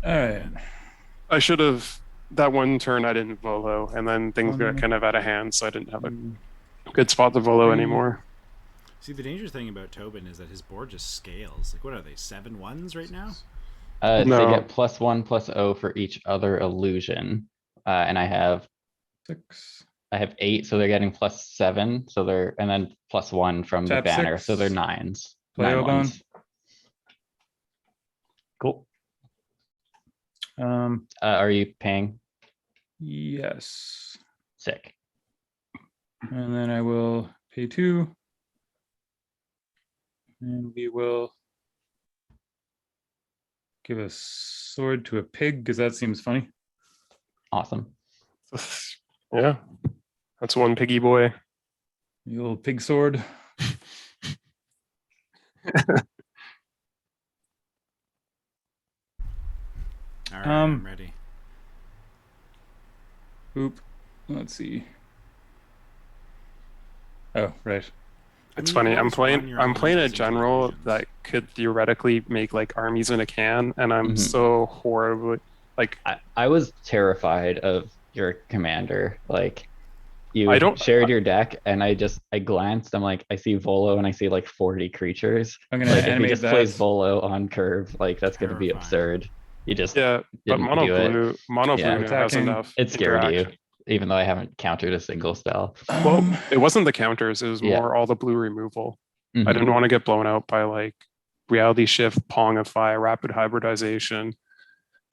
All right. I should have, that one turn I didn't volo, and then things got kind of out of hand, so I didn't have a good spot to volo anymore. See, the dangerous thing about Tobin is that his board just scales. Like, what are they, 7/1s right now? They No. get +1/+0 for each other illusion, and I have 6. 8, so they're getting +7. So they're and then +1 from the Tap banner, 6. so they're 9s. Play 9 Oban. ones. Cool. Are you paying? Yes. Sick. And then I will pay 2. And we will give a sword to a pig because that seems funny. Awesome. Yeah, that's one piggy boy. The old pig sword. All right, I'm ready. Oop. Let's see. Oh, right. It's funny. I'm playing a general that could theoretically make like armies in a can, and I'm so horribly like. I was terrified of your commander. Like, you don't shared your deck, and I glanced. I'm like, I see Volo, and I see like 40 creatures. I'm gonna like, if he animate just that. plays Volo on curve, like that's gonna be Terrifying. absurd. You just but didn't do it. mono blue has Attacking. enough. It scared you, interaction. even though I haven't countered a single spell. Well, it wasn't the counters. It was Yeah. more all the blue removal. Mhm. I didn't want to get blown out by like reality shift, Pongify, rapid hybridization,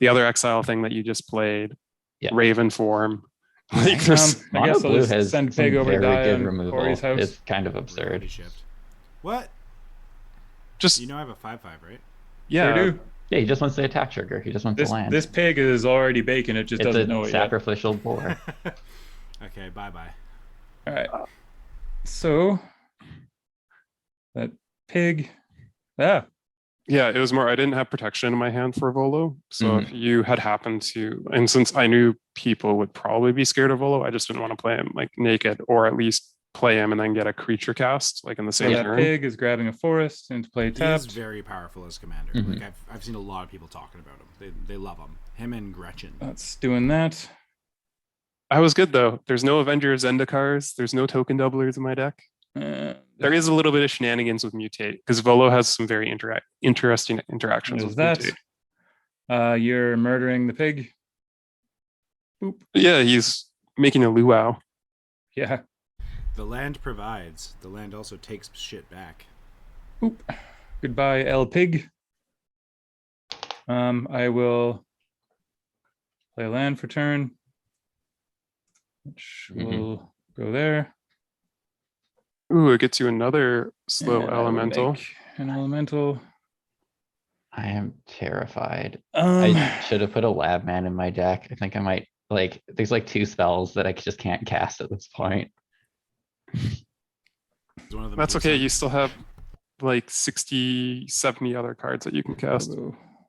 the other exile thing that you just played, Yeah. Raven form. Like there's I Mono guess I'll blue just has send some pig over to very die good on removal. Corey's house. It's kind of Reality absurd. shift. What? just You know I have a 5/5, right? yeah. Sure do. Yeah, he just wants the attack trigger. He just wants This to land. this pig is already bacon. It just it's doesn't a know it yet. sacrificial boar. Okay, bye-bye. All right. So that pig. Yeah. Yeah, it was more, I didn't have protection in my hand for Volo. So if you had happened to, and since I knew people would probably be scared of Volo, I just didn't want to play him like naked, or at least play him and then get a creature cast like in the same That turn. pig is grabbing a forest into play He is tapped. very powerful as commander. Like I've seen a lot of people talking about him. They love him. Him and Gretchen. That's doing that. I was good though. There's no Avengers Zendikars. There's no token doublers in my deck. There is a little bit of shenanigans with Mutate because Volo has some very interesting interactions with that. Mutate. You're murdering the pig. Boop. Yeah, he's making a luau. Yeah. The land provides. The land also takes shit back. Boop. Goodbye, El Pig. I will play a land for turn, which will go there. Ooh, it gets you another slow And I will elemental. make an elemental. I am terrified. I should have put a lab man in my deck. I think I might like. There's like 2 spells that I just can't cast at this point. That's okay. You still have like 60, 70 other cards that you can cast.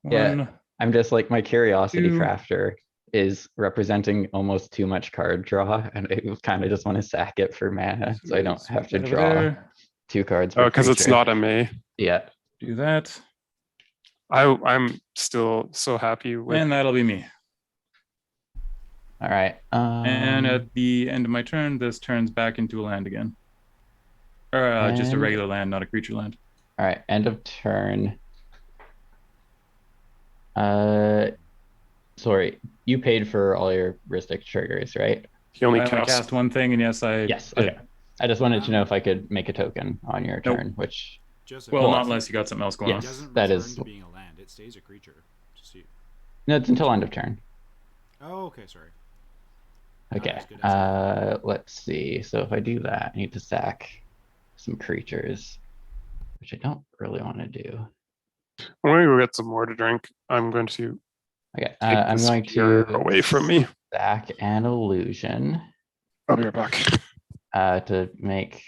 Yeah, I'm just like, my Curiosity 2. Crafter is representing almost too much card draw, and I kind of just want to sack it for mana, so I don't have to draw 2 cards. Oh, because it's not a May. Yeah. Do that. I'm still so happy with. And that'll be me. All right. And at the end of my turn, this turns back into a land again. Or just a regular land, not a creature land. All right, end of turn. Sorry, you paid for all your Ristic triggers, right? He only I cast one thing, and yes, I Yes. did. Okay. I just wanted to know if I could make a token on your turn, which. Joseph, Well, not unless you got something else going it on. doesn't that return is- to being a land. It stays a creature. Just you. No, it's until end of turn. Oh, okay, sorry. Okay. as good as Let's see. So if I do that, I need to sack some creatures, which I don't really want to do. I'm going to go get some more to drink. I'm going to Okay. take I'm this going beer to away from me. sack an illusion I'll be right back. to make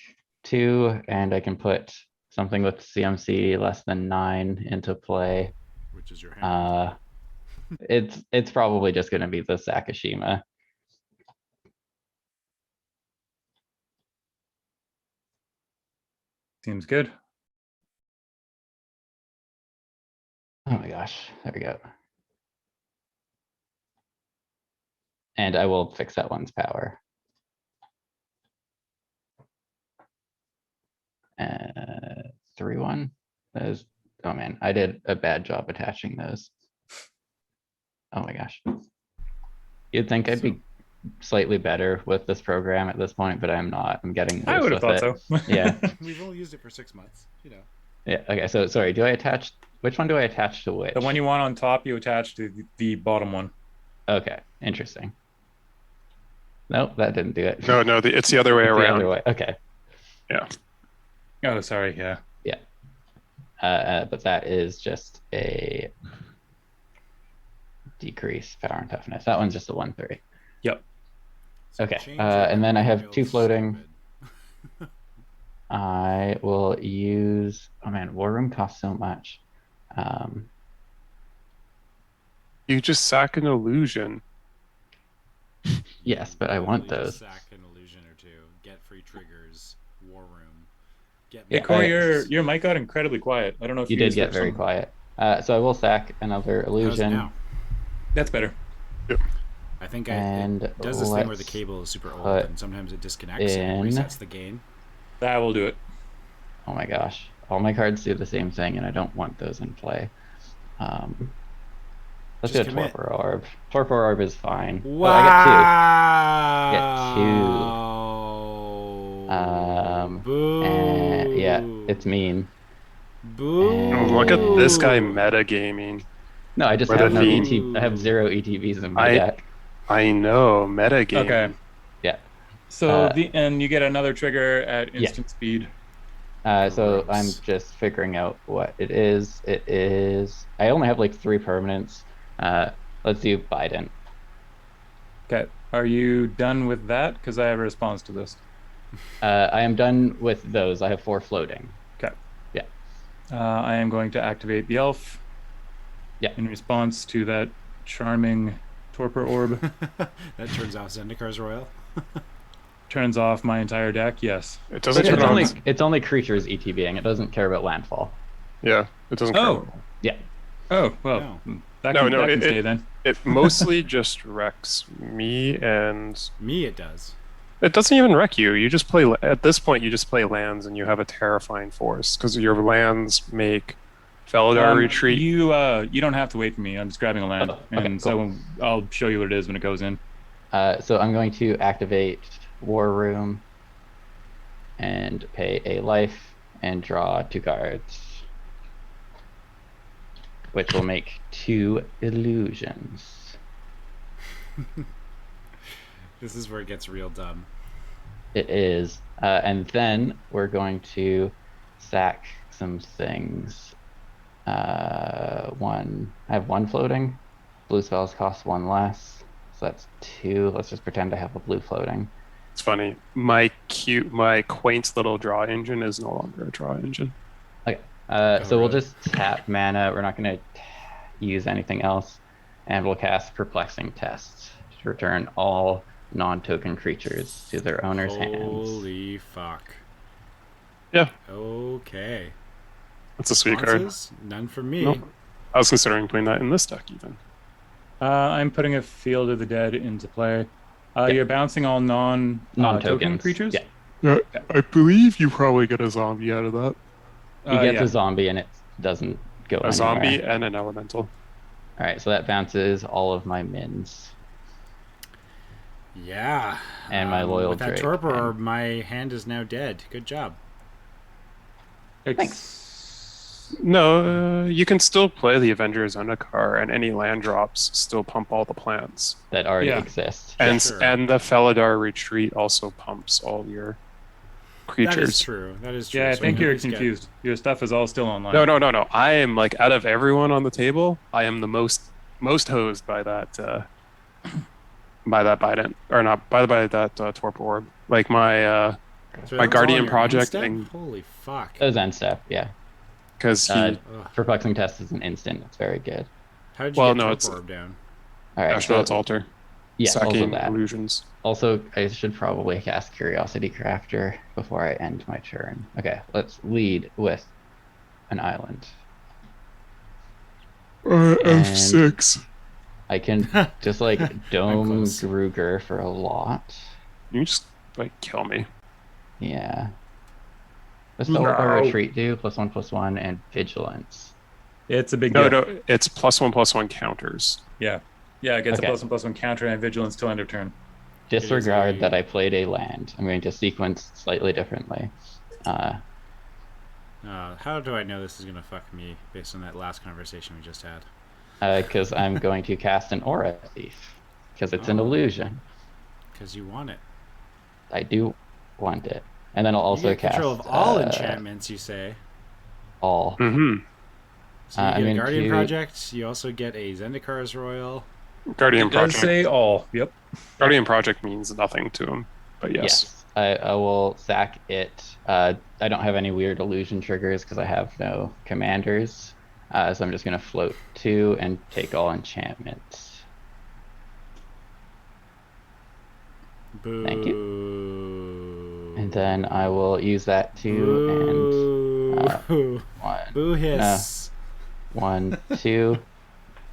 2, and I can put something with CMC less than 9 into play. Which is your hand. It's probably just going to be the Sakashima. Seems good. Oh my gosh, there we go. And I will fix that one's power. 3-1. Those. Oh man, I did a bad job attaching those. Oh my gosh. You'd think I'd be slightly better with this program at this point, but I'm not. I'm getting worse. I would have with thought it. so. Yeah. We've only used it for 6 months, you know. Yeah. Okay. So sorry. Do I attach? Which one do I attach to which? The one you want on top, you attach to the bottom one. Okay. Interesting. Nope, that didn't do it. No, it's the other way It's the around. other way. Okay. Yeah. Oh, sorry. Yeah. But that is just a decrease power and toughness. That one's just a 1-3. Yep. Okay. Change And then I have real 2 floating. stupid. I will use. Oh man, War Room costs so much. You just sack an illusion. Yes, but I want Literally those. just Sack an illusion or two. Get free triggers. War room. Get Yeah, Yeah, Corey, your mic got incredibly quiet. I don't know if You did used get it or very something. quiet. So I will sack another How's it illusion. now? That's better. I think And it does this thing where the let's cable is super old put and sometimes it disconnects and in- resets the gain. That will do it. Oh my gosh. All my cards do the same thing, and I don't want those in play. Let's Just do a commit. Torpor Orb. Torpor Orb is fine. Wow. Oh, I get 2. Boo. And yeah, it's mean. Boo. And- Look at this guy metagaming. No, I just Where have the no theme- I have 0 ETBs in my I- deck. I know, metagaming. Okay. Yeah. So and you get another trigger at instant speed. So I'm Gross. just figuring out what it is. It is. I only have like 3 permanents. Let's do Biden. Okay. Are you done with that? Because I have a response to this. I am done with those. I have 4 floating. Okay. Yeah. I am going to activate the elf. Yeah. In response to that charming torpor orb. That turns off Zendikar's Royal. Turns off my entire deck. Yes. It doesn't But turn on. it's only creatures ETBing. It doesn't care about landfall. Yeah, it doesn't. Oh. Yeah. Oh well. No. That No, can, no, that can it- stay then. It mostly just wrecks me, and Me, it does. it doesn't even wreck you. You just play at this point. You just play lands, and you have a terrifying force because your lands make Felidar retreat. You don't have to wait for me. I'm just grabbing a land, Oh, okay, and cool. so I'll show you what it is when it goes in. So I'm going to activate War Room and pay a life and draw 2 cards, which will make 2 illusions. This is where it gets real dumb. It is. And then we're going to sack some things. I have 1 floating. Blue spells cost 1 less. So that's 2. Let's just pretend I have a blue floating. It's funny. My quaint little draw engine is no longer a draw engine. Okay. So we'll really? just tap mana. We're not going to use anything else. And we'll cast Perplexing Test to return all non-token creatures to their owner's hands. Holy fuck. Yeah, Okay. that's a sweet card. Responses? None for me. Nope. I was considering putting that in this deck even. I'm putting a Field of the Dead into play. You're bouncing all token Non-tokens. creatures. Yeah. Yeah, I believe you probably get a zombie out of that. You get yeah. the zombie and it doesn't go anywhere. A zombie and an elemental. All right, so that bounces all of my mins. Yeah. And my loyal With that Drake, torpor and- orb, my hand is now dead. Good job. No, you can still play the Avengers Zendikar, and any land drops still pump all the plants. That already Yeah. exist. And Sure. and the Felidar retreat also pumps all your That is creatures. true. That is true. Yeah, I So think we you're at least get- confused. Your stuff is all still online. No. I am like out of everyone on the table, I am the most hosed by that Biden or not by that Torpor Orb. Like my So my that was all Guardian on your Project end step? thing, Holy fuck. Those end step, yeah. because he Ugh. Perplexing Test is an instant. It's very good. How did you well, get no, torpor it's- orb down? All right. Astronauts Altar. Yes, also Sacking that. illusions. Also, I should probably cast Curiosity Crafter before I end my turn. Okay, let's lead with an island. And F6. I can just like dome close. Gruger for a lot. You just like kill me. Yeah. What's the a No. retreat do? +1/+1 and vigilance. It's a big No, deal. no, it's +1/+1 counters. Yeah. Yeah, it gets Okay. a +1/+1 counter and vigilance till end of turn. Disregard a- that I played a land. I'm going to sequence slightly differently. How do I know this is gonna fuck me based on that last conversation we just had? Because I'm going to cast an Aura Thief. Because it's an Oh. illusion. Because you want it. I do want it. And then I'll You also get cast control of all enchantments, you say. all. Mm-hmm. So you get I'm a Guardian into- Project. You also get a Zendikar's Royal. Guardian It does Project. say all. Yep. Guardian Project means nothing to him, but yes. I will sack it. I don't have any weird illusion triggers because I have no commanders. So I'm just going to float 2 and take all enchantments. Boo. Thank you. And then I will use that 2 Boo. and Boo hiss. 1, 2,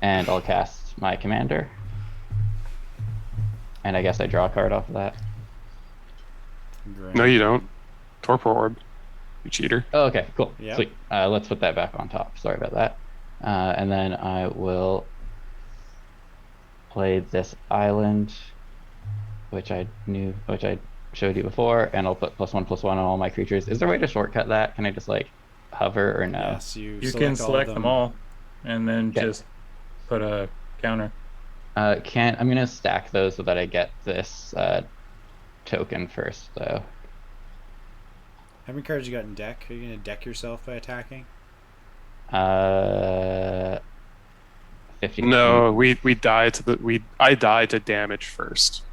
and I'll cast my commander. And I guess I draw a card off of that. Great. No, you don't. Torpor Orb. You cheater. Oh, okay, cool. Yep. Sweet. Let's put that back on top. Sorry about that. And then I will play this island, which I showed you before, and I'll put +1/+1 on all my creatures. Is there a way to shortcut that? Can I just like hover or no? Yes, You can select them all and then Okay. just put a counter. I'm gonna stack those so that I get this token first, though. How many cards you got in deck? Are you gonna deck yourself by attacking? 50. No, we die to the I die to damage first.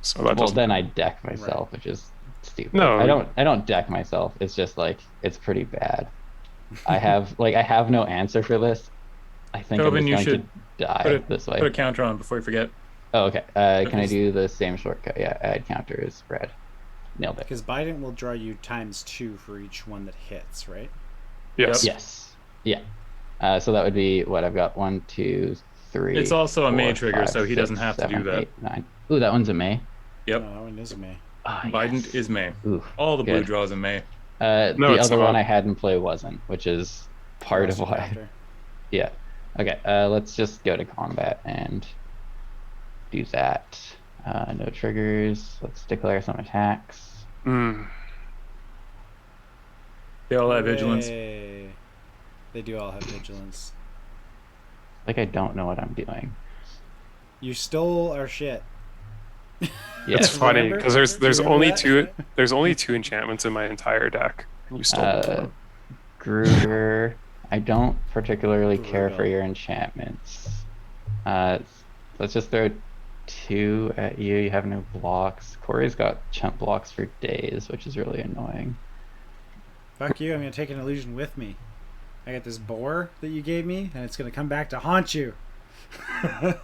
So that Well, doesn't. then I deck myself, which is stupid. No. I don't deck myself. It's just like it's pretty bad. I have no answer for this. I think Tobin, I'm you just going should to die put this way. Put a counter on before you forget. Oh, okay. Can I Because- do the same shortcut? Yeah, add counters, spread. Nailed it. Because Biden will draw you ×2 for each one that hits, right? Yes. Yes. Yeah. So that would be what I've got. 1, 2, 3. It's also a May 4, trigger, 5, so he doesn't 6, have to do 7, that. 8, 9. Ooh, that one's a May. Yep. No, that one is a May. Ah, Biden yes. is May. Ooh. All the blue Good. draws in May. No, The it's other one not. I had in play wasn't, which is part of Velocity why. Factor. Yeah. Okay. Let's just go to combat and do that. No triggers. Let's declare some attacks. Mm. They all have vigilance. Hooray. They do all have vigilance. Like I don't know what I'm doing. You stole our shit. Yeah. It's funny Remember? because there's Do you remember only that? there's only 2 enchantments in my entire deck. And you stole both of them. Gruger. I don't particularly care for Brutal. your enchantments. Let's just throw 2 at you. You have no blocks. Corey's got chump blocks for days, which is really annoying. Fuck you, I'm gonna take an illusion with me. I got this boar that you gave me, and it's gonna come back to haunt you. The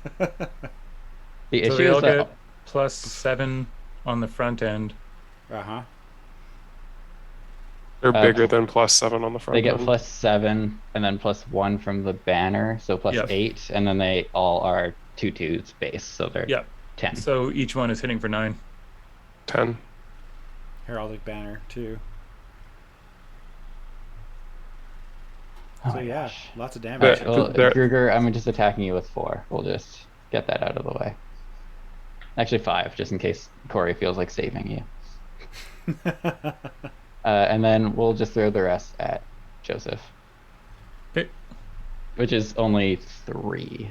So issue they all is that get +7 on the front end. Uh-huh. They're bigger than +7 on the front they get end. +7 and then +1 from the banner, so Yep. +8, and then they all are 2/2s base, so they're Yep. 10. So each one is hitting for 9. 10. Heraldic banner, too. Oh So my yeah, gosh. lots of damage. Yeah. Well, There- Gruger, I'm just attacking you with 4. We'll just get that out of the way. Actually 5, just in case Corey feels like saving you. And then we'll just throw the rest at Joseph. Okay. Which is only 3.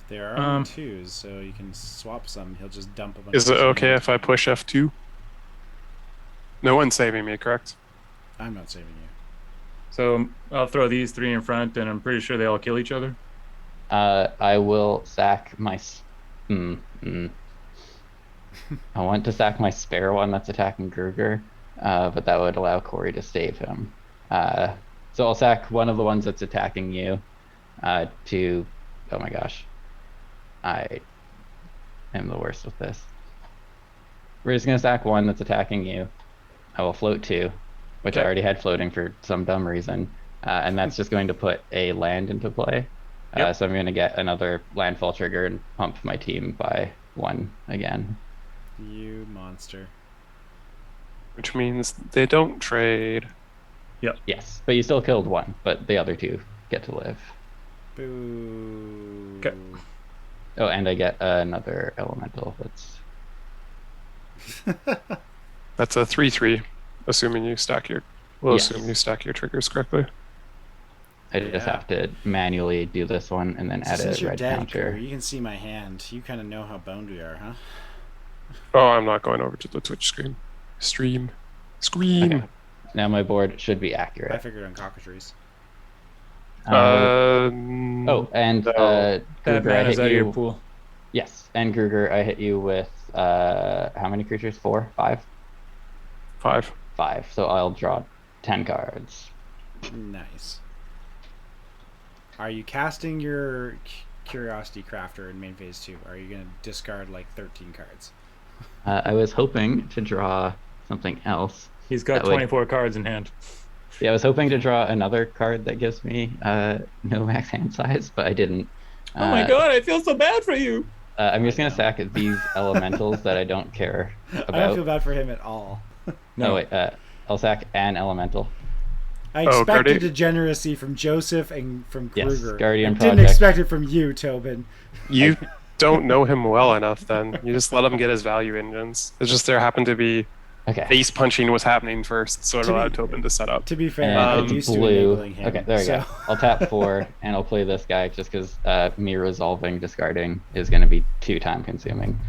There are only 2s, so you can swap some. He'll just dump a bunch Is of it them okay in. if I push F2? No one's saving me, correct? I'm not saving you. So I'll throw these 3 in front, and I'm pretty sure they all kill each other. I will sack my... I want to sack my spare one that's attacking Gruger, but that would allow Corey to save him. So I'll sack one of the ones that's attacking you, to, oh my gosh, I am the worst with this. We're just gonna stack 1 that's attacking you. I will float 2, which I Okay. already had floating for some dumb reason, and that's just going to put a land into play. Yep. So I'm going to get another landfall trigger and pump my team by 1 again. You monster. Which means they don't trade. Yes, but you still killed 1, but the other 2 get to live. Boo. Okay. Oh, and I get another elemental. That's a 3/3, assuming you stack your. We'll Yes. assume you stack your triggers correctly. I just Yeah. have to manually do this one and then So add since a you're red dead, counter. Brew, you can see my hand. You kind of know how boned we are, huh? Oh, I'm not going over to the Twitch screen. Scream. Okay. Now my board should be accurate. I figured on cockatrice. Oh, and no. That Gruger, I man is hit out of your you. pool. Yes, and Gruger, I hit you with how many creatures? 4, 5, 5. 5. So I'll draw 10 cards. Nice. Are you casting your Curiosity Crafter in main phase 2? Are you going to discard like 13 cards? I was hoping to draw something else. He's got That would- 24 cards in hand. Yeah, I was hoping to draw another card that gives me no max hand size, but I didn't. Oh my god, I feel so bad for you. I'm just I gonna know. sack these elementals that I don't care I don't about. feel bad for him at all. No, wait. I'll sack an elemental. I Oh, expected Guardian- degeneracy from Joseph and from Yes, Gruger. Guardian I didn't Project. expect it from you, Tobin. You don't know him well enough then. You just let him get his value engines. It's just there happened to be Okay. face punching was happening first, so it To be- allowed Tobin to set up. To be fair, And I'm it's used to blue. enabling him. Okay, there we go. so- I'll tap 4 and I'll play this guy just because me resolving discarding is going to be too time consuming.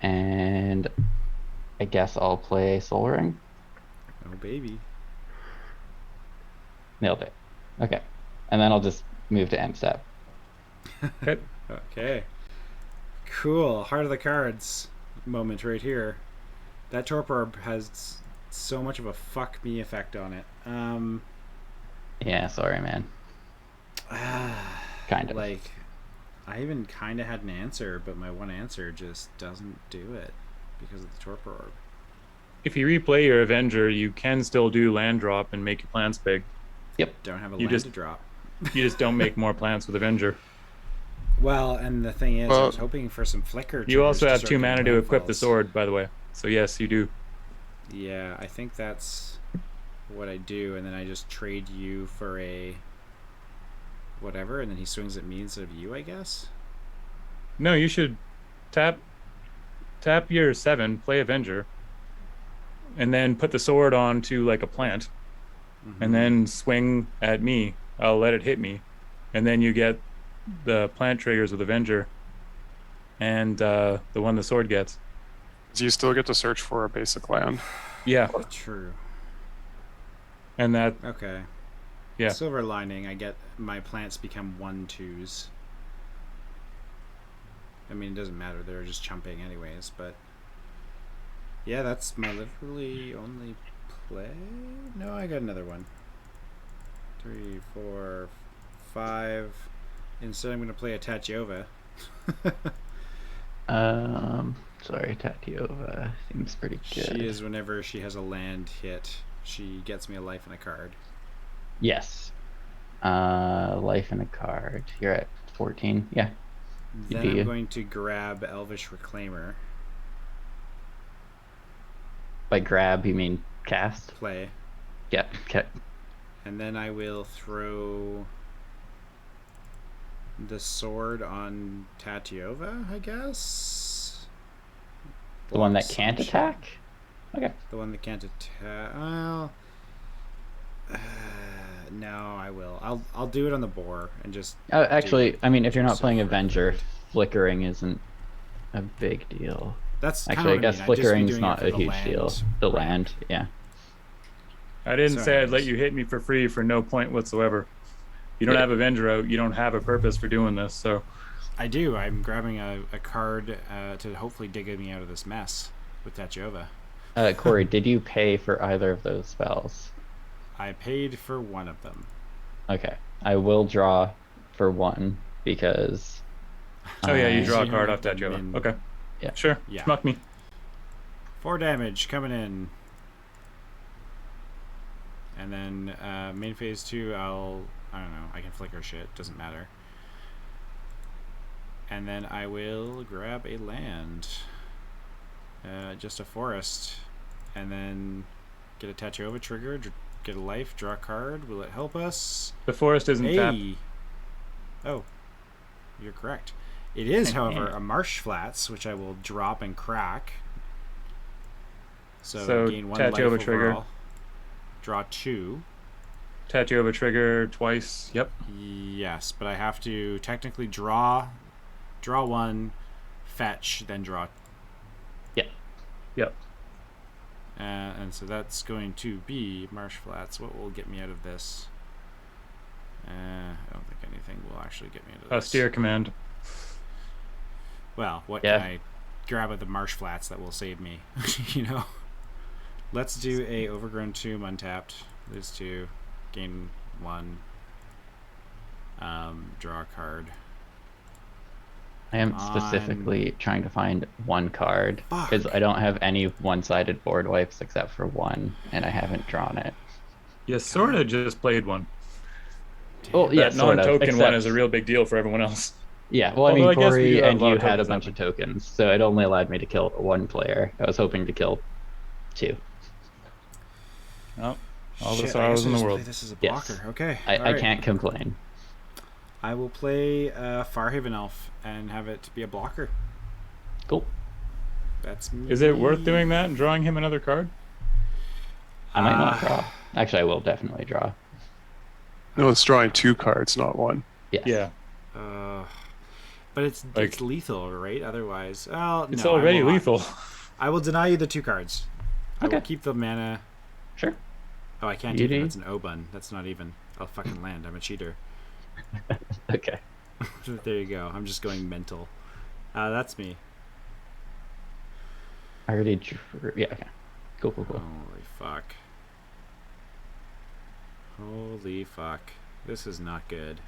And I guess I'll play Soul Ring. Oh, baby. Nailed it. Okay. And then I'll just move to end step. Okay. Okay. Cool. Heart of the cards moment right here. That torpor orb has so much of a fuck me effect on it. Yeah, sorry, man. Kind of. Like, I even kind of had an answer, but my one answer just doesn't do it because of the torpor orb. If you replay your Avenger, you can still do land drop and make your plants big. Don't have a You land just- to drop. You just don't make more plants with Avenger. Well, and the thing is, I Well- was hoping for some flicker. You also triggers have to 2 start mana getting to equip the landfalls. sword, by the way. So yes, you do. Yeah, I think that's what I do, and then I just trade you for a whatever, and then he swings at me instead of you, I guess. No, you should tap your 7, play Avenger, and then put the sword onto like a plant, and then swing at me. I'll let it hit me, and then you get the plant triggers with Avenger, and the one the sword gets. So you still get to search for a basic land. Yeah, True. and that Okay. Yeah. Silver lining, I get my plants become 1/2s. I mean, it doesn't matter. They're just chumping anyways, but yeah, that's my literally only play. No, I got another one. 3, 4, 5. Instead, I'm going to play a Tatiova. Sorry, Tatiova seems pretty good. She is whenever she has a land hit, she gets me a life and a card. Yes. Life and a card. You're at 14. Yeah. Then do I'm you. going to grab Elvish Reclaimer, By grab, you mean cast? play, Yeah. Okay. and then I will throw the sword on Tatiova, I guess. The one that Block can't Sunshine. attack? Okay. The one that can't attack. Well, no, I will. I'll do it on the boar and just. Actually, I mean, if you're not Joseph playing for Avenger, effort. flickering isn't a big deal. That's kind Actually, I of guess what I mean. I'd just be flickering's doing it not for a the huge land. deal. The land, yeah. I didn't So say I'd let anyways. you hit me for free for no point whatsoever. You don't Yeah. have Avenger out. You don't have a purpose for doing this. So I do. I'm grabbing a card to hopefully dig me out of this mess with Tatiova. Corey, did you pay for either of those spells? I paid for one of them. Okay. I will draw for 1 because Oh yeah, you I- draw So a you card don't off have that to Joe. min- Okay. Yeah. Sure. Yeah. Schmuck me. 4 damage coming in. And then main phase 2, I don't know, I can flicker shit, doesn't matter. And then I will grab a land. Just a forest. And then get a Tachova trigger, get a life, draw a card. Will it help us? The forest isn't tapped. Hey! Oh, you're correct. It is, however, a marsh flats, which I will drop and crack. So gain 1 life Tachova trigger. overall. Draw 2. Tachova trigger twice. Yep. Yes, but I have to technically draw 1, fetch, then draw. Yeah. Yep. And so that's going to be marsh flats. What will get me out of this? I don't think anything will actually get me out of this. Steer command. Well, what Yeah. can I grab at the marsh flats that will save me? You know. Let's do a overgrown tomb untapped. Lose 2, gain 1. Draw a card. I am specifically trying to find 1 card Fuck. because I don't have any one-sided board wipes except for 1, and I haven't drawn it. You sort of just played one. Oh, yeah, That sort of. non-token one except- is a real big deal for everyone else. Yeah, well, I Although mean, I guess we Corey do have and a lot you of had a tokens bunch that of tokens, so it only allowed me to kill 1 player. I was hoping to kill 2. Oh, all the Shit, I sorrows guess in I the just world. play this as a Yes. blocker. Okay. I alright. can't complain. I will play Farhaven Elf and have it be a blocker. Cool. That's me. Is it worth doing that and drawing him another card? I might not draw. Actually, I will definitely draw. No, it's drawing 2 cards, not 1. Yes. Yeah. But it's Like- lethal, right? Otherwise, well, It's no, already I will not. lethal. I will deny you the 2 cards. I will Okay. keep the mana. Sure. Oh, I can't Beauty. even. That's an Obun. That's not even a fucking land. I'm a cheater. Okay. There you go. I'm just going mental. That's me. I already drew. Yeah, okay. Cool. Holy fuck. Holy fuck. This is not good.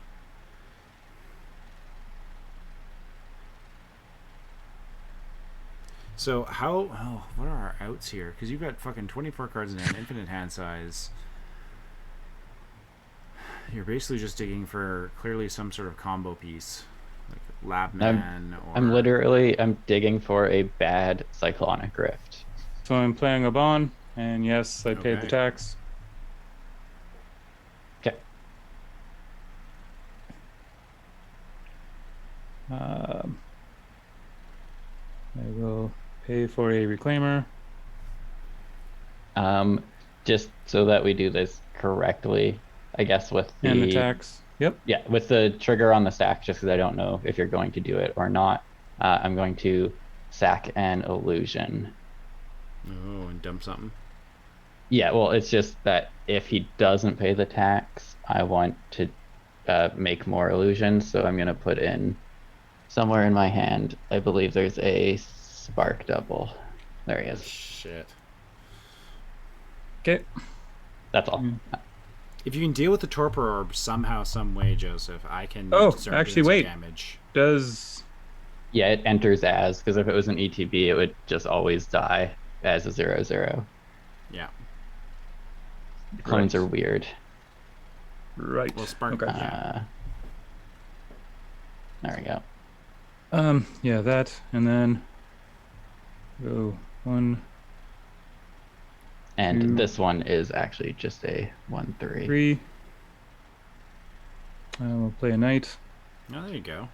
So what are our outs here? Because you've got fucking 24 cards in an infinite hand size. You're basically just digging for clearly some sort of combo piece. Like Labman or... I'm digging for a bad Cyclonic Rift. So I'm playing a bond, and yes, I paid Okay. the tax. Okay. I will pay for a reclaimer. Just so that we do this correctly, I guess with And the tax. Yep. Yeah, with the trigger on the stack, just because I don't know if you're going to do it or not, I'm going to sack an illusion. Oh, and dump something. Yeah, well, it's just that if he doesn't pay the tax, I want to make more illusions, so I'm going to put in somewhere in my hand, I believe there's a spark double. There he is. Shit. Okay. That's all. If you can deal with the torpor orb somehow, some way, Joseph, I can Oh, start actually, doing some wait. damage. Does Yeah, it enters as, because if it was an ETB, it would just always die as a 0/0. Yeah. Clones Right. are weird. right? Well, spark. Okay. Yeah. There we go. Yeah, that, and then go 1, And Two. this one is actually just a 1/3. 3. We'll play a knight. Oh, there you go.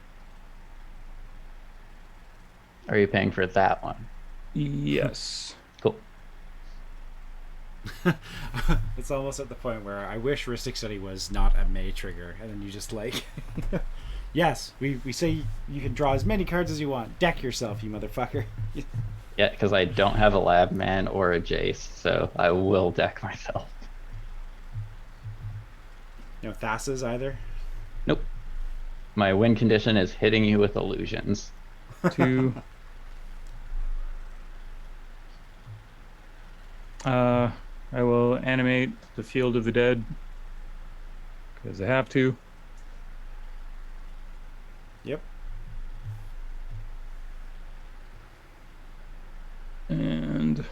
Are you paying for that one? Yes. Cool. It's almost at the point where I wish Ristic Study was not a May trigger, and then you just like, yes, we say you can draw as many cards as you want. Deck yourself, you motherfucker. Yeah, because I don't have a lab man or a Jace, so I will deck myself. No Thassa's either. Nope. My win condition is hitting you with illusions. 2. I will animate the Field of the Dead because I have to. Yep. And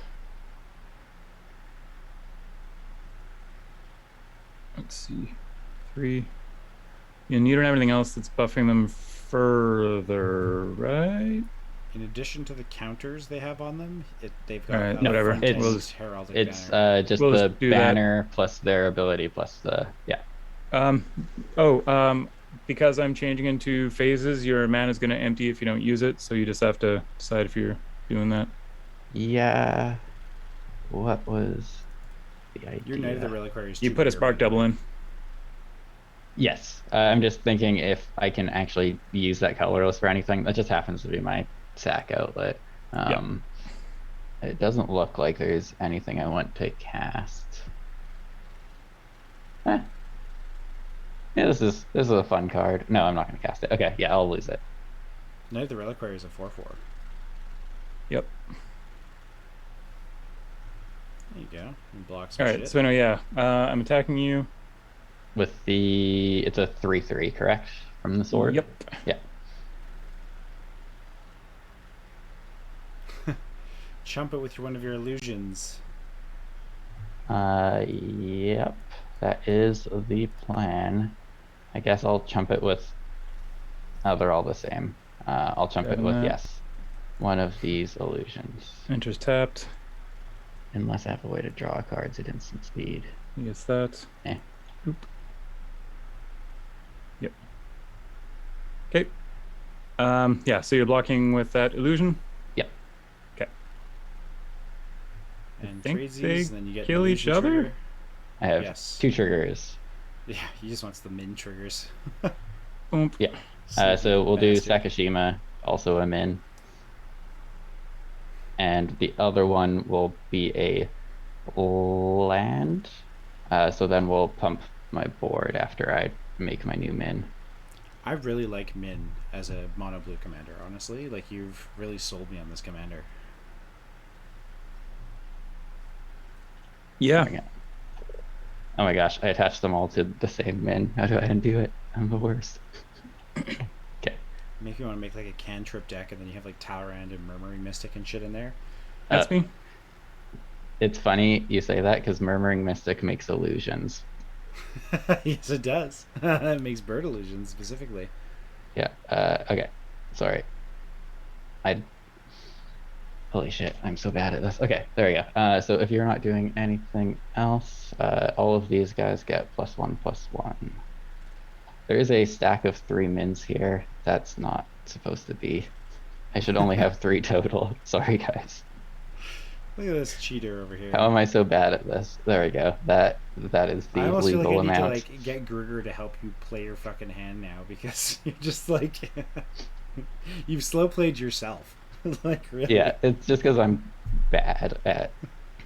let's see, 3. And you don't have anything else that's buffing them further, right? In addition to the counters they have on them, they've All got right, a whatever. front-end We'll just- heraldic It's banner. just We'll the just do that. banner plus their ability plus the Because I'm changing into phases, your mana is going to empty if you don't use it, so you just have to decide if you're doing that. Yeah. What was the idea? Your Knight of the Reliquary is You too put a big spark already, double right? in. Yes. I'm just thinking if I can actually use that colorless for anything. That just happens to be my sack outlet. It doesn't look like there's anything I want to cast. Yeah, this is a fun card. No, I'm not going to cast it. Okay, yeah, I'll lose it. Knight of the Reliquary is a 4/4. Yep. There you go. And block some All right, shit. so no, yeah. I'm attacking you. With it's a 3/3, correct? From the sword? Yep. Yeah. Chump it with one of your illusions. Yep. That is the plan. I guess I'll chump it with... Oh, they're all the same. I'll chump it with, yes, one of these illusions. Enters tapped. Unless I have a way to draw cards at instant speed. He gets that. Eh. Oop. Yep. Okay. Yeah, so you're blocking with that illusion? Yep. Okay. And think trades they these, and then you get kill each illusion other? trigger. I have Yes. 2 triggers. Yeah, he just wants the min triggers. Boom. Yeah. Sneaky So we'll do bastard. Sakashima, also a min. And the other one will be a land. So then we'll pump my board after I make my new min. I really like Min as a mono blue commander, honestly. Like, you've really sold me on this commander. Yeah. Oh my gosh, I attached them all to the same min. How do I undo it? I'm the worst. Okay. Make you want to make like a cantrip deck, and then you have like Talrand and Murmuring Mystic and shit in there. That's me. It's funny you say that because Murmuring Mystic makes illusions. Yes, it does. It makes bird illusions specifically. Yeah. Okay. Sorry. Holy shit, I'm so bad at this. Okay, there we go. So if you're not doing anything else, all of these guys get +1/+1. There is a stack of 3 mins here. That's not supposed to be. I should only have 3 total. Sorry, guys. Look at this cheater over here. How am I so bad at this? There we go. That is the I almost feel like legal I need amount. to like get Gruger to help you play your fucking hand now, because you're just like you've slow played yourself. Like, really? Yeah, it's just because I'm bad at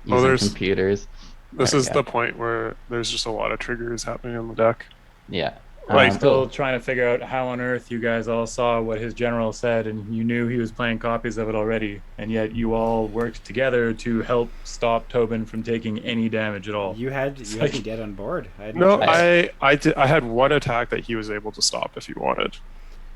Well, using computers. This There we is go. the point where there's just a lot of triggers happening on the deck. Yeah. Like, Still trying to figure out how on earth you guys all saw what his general said, and you knew he was playing copies of it already, and yet you all worked together to help stop Tobin from taking any damage at all. You had like- me dead on board. I had No, choice. I had one attack that he was able to stop if he wanted.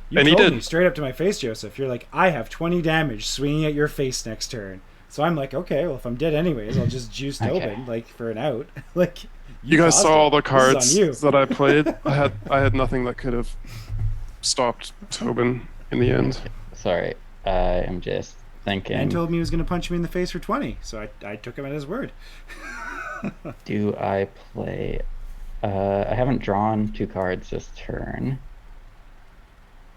You and he told did. me straight up to my face, Joseph. You're like, I have 20 damage swinging at your face next turn. So I'm like, okay, well, if I'm dead anyways, I'll just juice Okay. Tobin, like, for an out. Like, You guys caused saw all it. the This cards is on you. that I played. I had nothing that could have stopped Tobin in the end. Sorry. I'm just thinking. And told me he was going to punch me in the face for 20, so I took him at his word. Do I play? I haven't drawn 2 cards this turn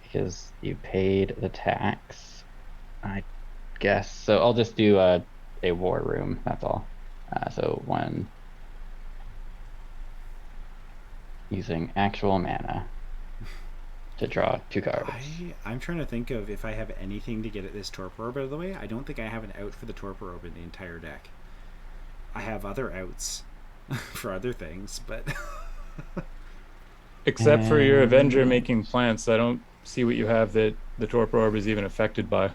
because you paid the tax, I guess. So I'll just do a war room. That's all. So 1 using actual mana to draw 2 cards. I'm trying to think of if I have anything to get at this Torpor Orb out of the way. I don't think I have an out for the Torpor Orb in the entire deck. I have other outs for other things, but Except for your Avenger making plants, I don't see what you have that the Torpor Orb is even affected by.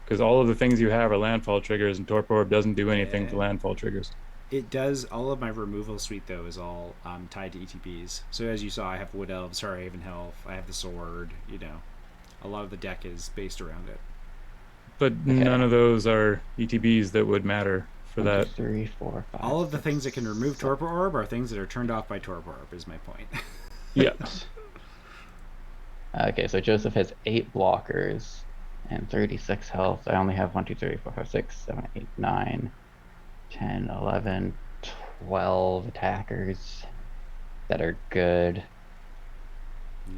Because all of the things you have are landfall triggers, and Torpor Orb doesn't do anything Yeah. to landfall triggers. It does. All of my removal suite though is all tied to ETBs. So as you saw, I have Wood Elves, Haven Health. I have the sword. You know, a lot of the deck is based around it. But none of those are ETBs that would matter for 1, 2, that. 3, 4, 5. All of the 6, things that can remove 7. Torpor Orb are things that are turned off by Torpor Orb. Is my point. Yeah. Okay, so Joseph has 8 blockers and 36 health. I only have 1, 2, 3, 4, 5, 6, 7, 8, 9, 10, 11, 12 attackers that are good.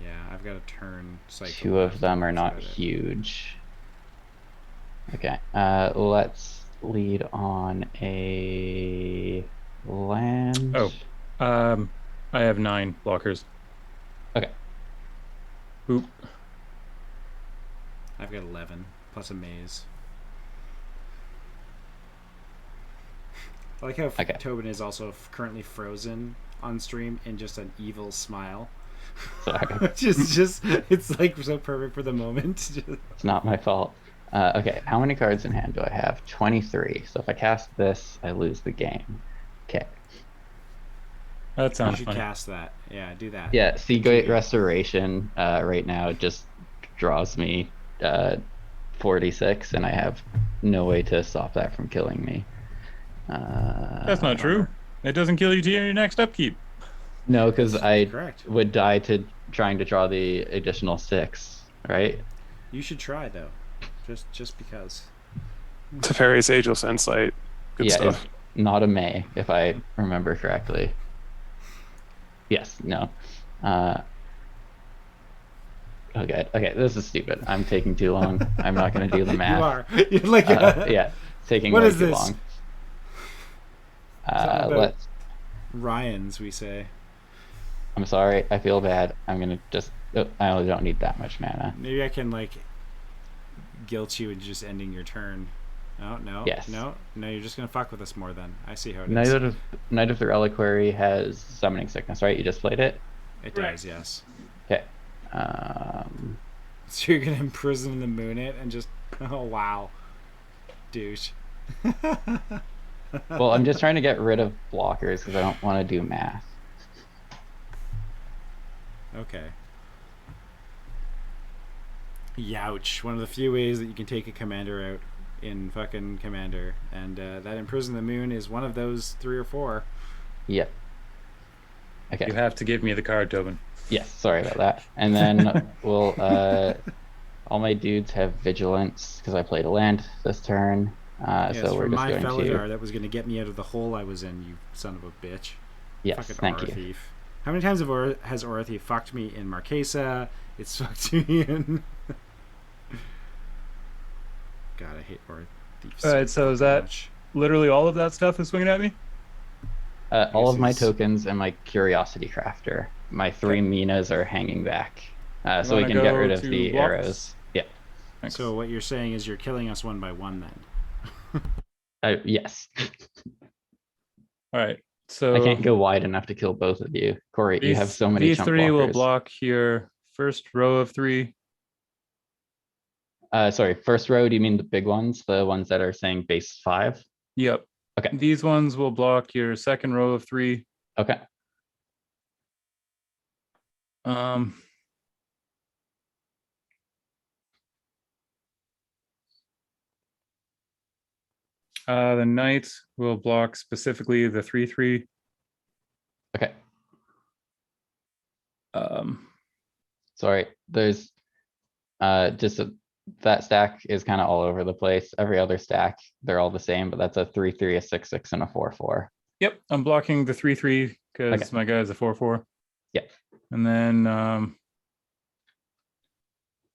Yeah, I've got a turn cycle. 2 of them are not about it. huge. Okay, let's lead on a land. Oh, I have 9 blockers. Okay. Oop. I've got 11 plus a maze. I like how Tobin is also currently frozen on stream in just an evil smile. Sorry. just it's like so perfect for the moment. It's not my fault. Okay, how many cards in hand do I have? 23. So if I cast this, I lose the game. Okay. That You sounds should funny. cast that. Yeah, do that. Yeah, Seagate Restoration right now just draws me 46, and I have no way to stop that from killing me. That's not true. It doesn't kill you to your next upkeep. No, because I correct. would die to trying to draw the additional 6, right? You should try though, just because. Teferi's Ageless Insight. Good stuff. It's not a May, if I remember correctly. Yes, no. Okay, this is stupid. I'm taking too long. I'm not going to do the math. You are. You're like, yeah, it's taking what way is too this? long. Let's. Ryan's, we say. I'm sorry. I feel bad. I'm gonna just. I only don't need that much mana. Maybe I can like guilt you into just ending your turn. No. Yes. No. You're just gonna fuck with us more. Then I see how it is. Knight of the Reliquary has Summoning Sickness, right? You just played it. It does, yes. Okay. So you're gonna imprison the moon it and just oh wow, douche. Well, I'm just trying to get rid of blockers because I don't want to do math. Okay. Youch. One of the few ways that you can take a commander out in fucking Commander, and that Imprison the Moon is one of those 3 or 4. Yep. Okay. You have to give me the card, Tobin. Yes, sorry about that. And then we'll all my dudes have vigilance because I played a land this turn. Yes, so we're from just my going Felidar to. that was going to get me out of the hole I was in, you son of a bitch. Yes, fucking thank Aura you. Thief. How many times has Aura Thief fucked me in Marquesa? It's fucked me in. God, I hate Aura Thief. All right, so is that much. literally all of that stuff is swinging at me? All of my tokens and my Curiosity Crafter. My 3 Minas are hanging back, so we wanna can get go rid of to the blocks? arrows. Yeah. Thanks. So what you're saying is you're killing us one by one then. Yes. All right, so I can't go wide enough to kill both of you. Corey, you have so many these chump 3 will blockers. block your first row of 3. Sorry, first row, do you mean the big ones? The ones that are saying base 5? Yep. Okay. These ones will block your second row of 3. Okay. The knight will block specifically the 3/3. Okay. Sorry, there's that stack is kind of all over the place. Every other stack, they're all the same, but that's a 3/3, a 6/6, and a 4/4. Yep, I'm blocking the 3/3 because Okay. my guy's a 4/4. Yep. And then I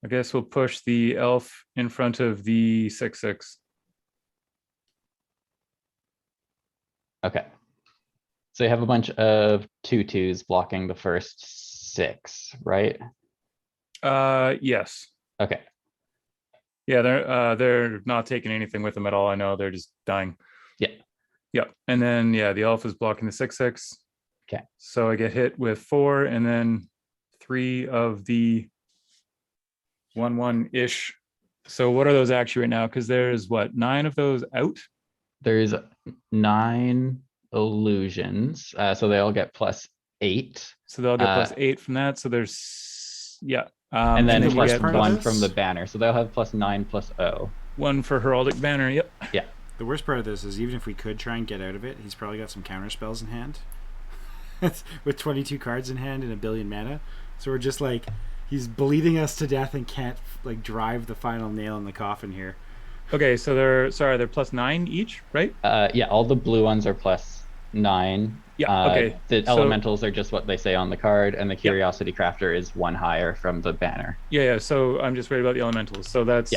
guess we'll push the elf in front of the 6/6. Okay. So you have a bunch of 2/2s blocking the first 6, right? Yes. Okay. Yeah, they're not taking anything with them at all. I know they're just dying. Yeah. Yep. And then yeah, the elf is blocking the 6/6. Okay. So I get hit with 4 and then 3 of the 1/1-ish. So what are those actually right now? Because there's what, 9 of those out? There's 9 illusions. So they all get +8. So they'll get Uh, +8 from that. So there's and then the you worst get part of +1 this? from the banner. So they'll have +9 +0. one for heraldic banner. Yep. Yeah. The worst part of this is even if we could try and get out of it, he's probably got some counter spells in hand. With 22 cards in hand and a billion mana. So we're just like, he's bleeding us to death and can't like drive the final nail in the coffin here. Okay, so they're +9 each, right? Yeah, all the blue ones are +9. Yeah. Okay. The So- elementals are just what they say on the card, and the Curiosity Crafter is 1 higher from the banner. Yeah. So I'm just worried about the elementals. So that's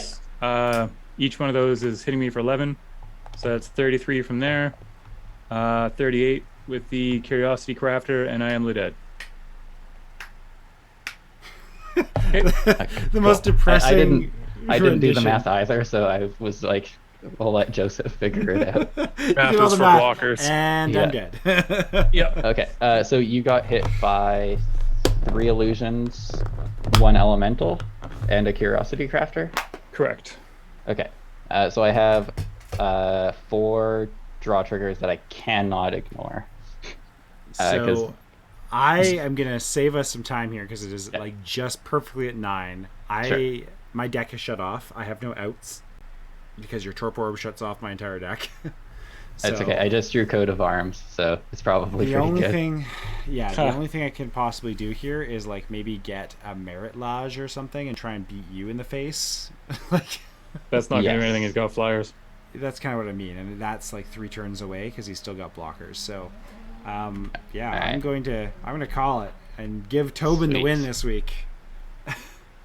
each one of those is hitting me for 11. So that's 33 from there. 38 with the Curiosity Crafter, and I am dead. Okay. The most depressing. I didn't do the rendition. math either, so I was like, we'll let Joseph figure it out. You Math did all is the for math, blockers. and Yeah. I'm dead. Yeah. Okay, so you got hit by 3 illusions, 1 elemental, and a Curiosity Crafter. Correct. Okay, so I have 4 draw triggers that I cannot ignore. So I am gonna save us some time here because it is Yeah. like just perfectly at 9. Sure. My deck is shut off. I have no outs because your Torpor Orb shuts off my entire deck. That's So okay. I just drew Coat of Arms, so it's probably the pretty only good. thing, the only thing I can possibly do here is like maybe get a Merit Lodge or something and try and beat you in the face. Like That's not gonna do Yes. anything. He's got flyers. that's kind of what I mean, and that's like 3 turns away because he's still got blockers. So, I'm Alright. gonna call it and give Tobin the Sweet. win this week,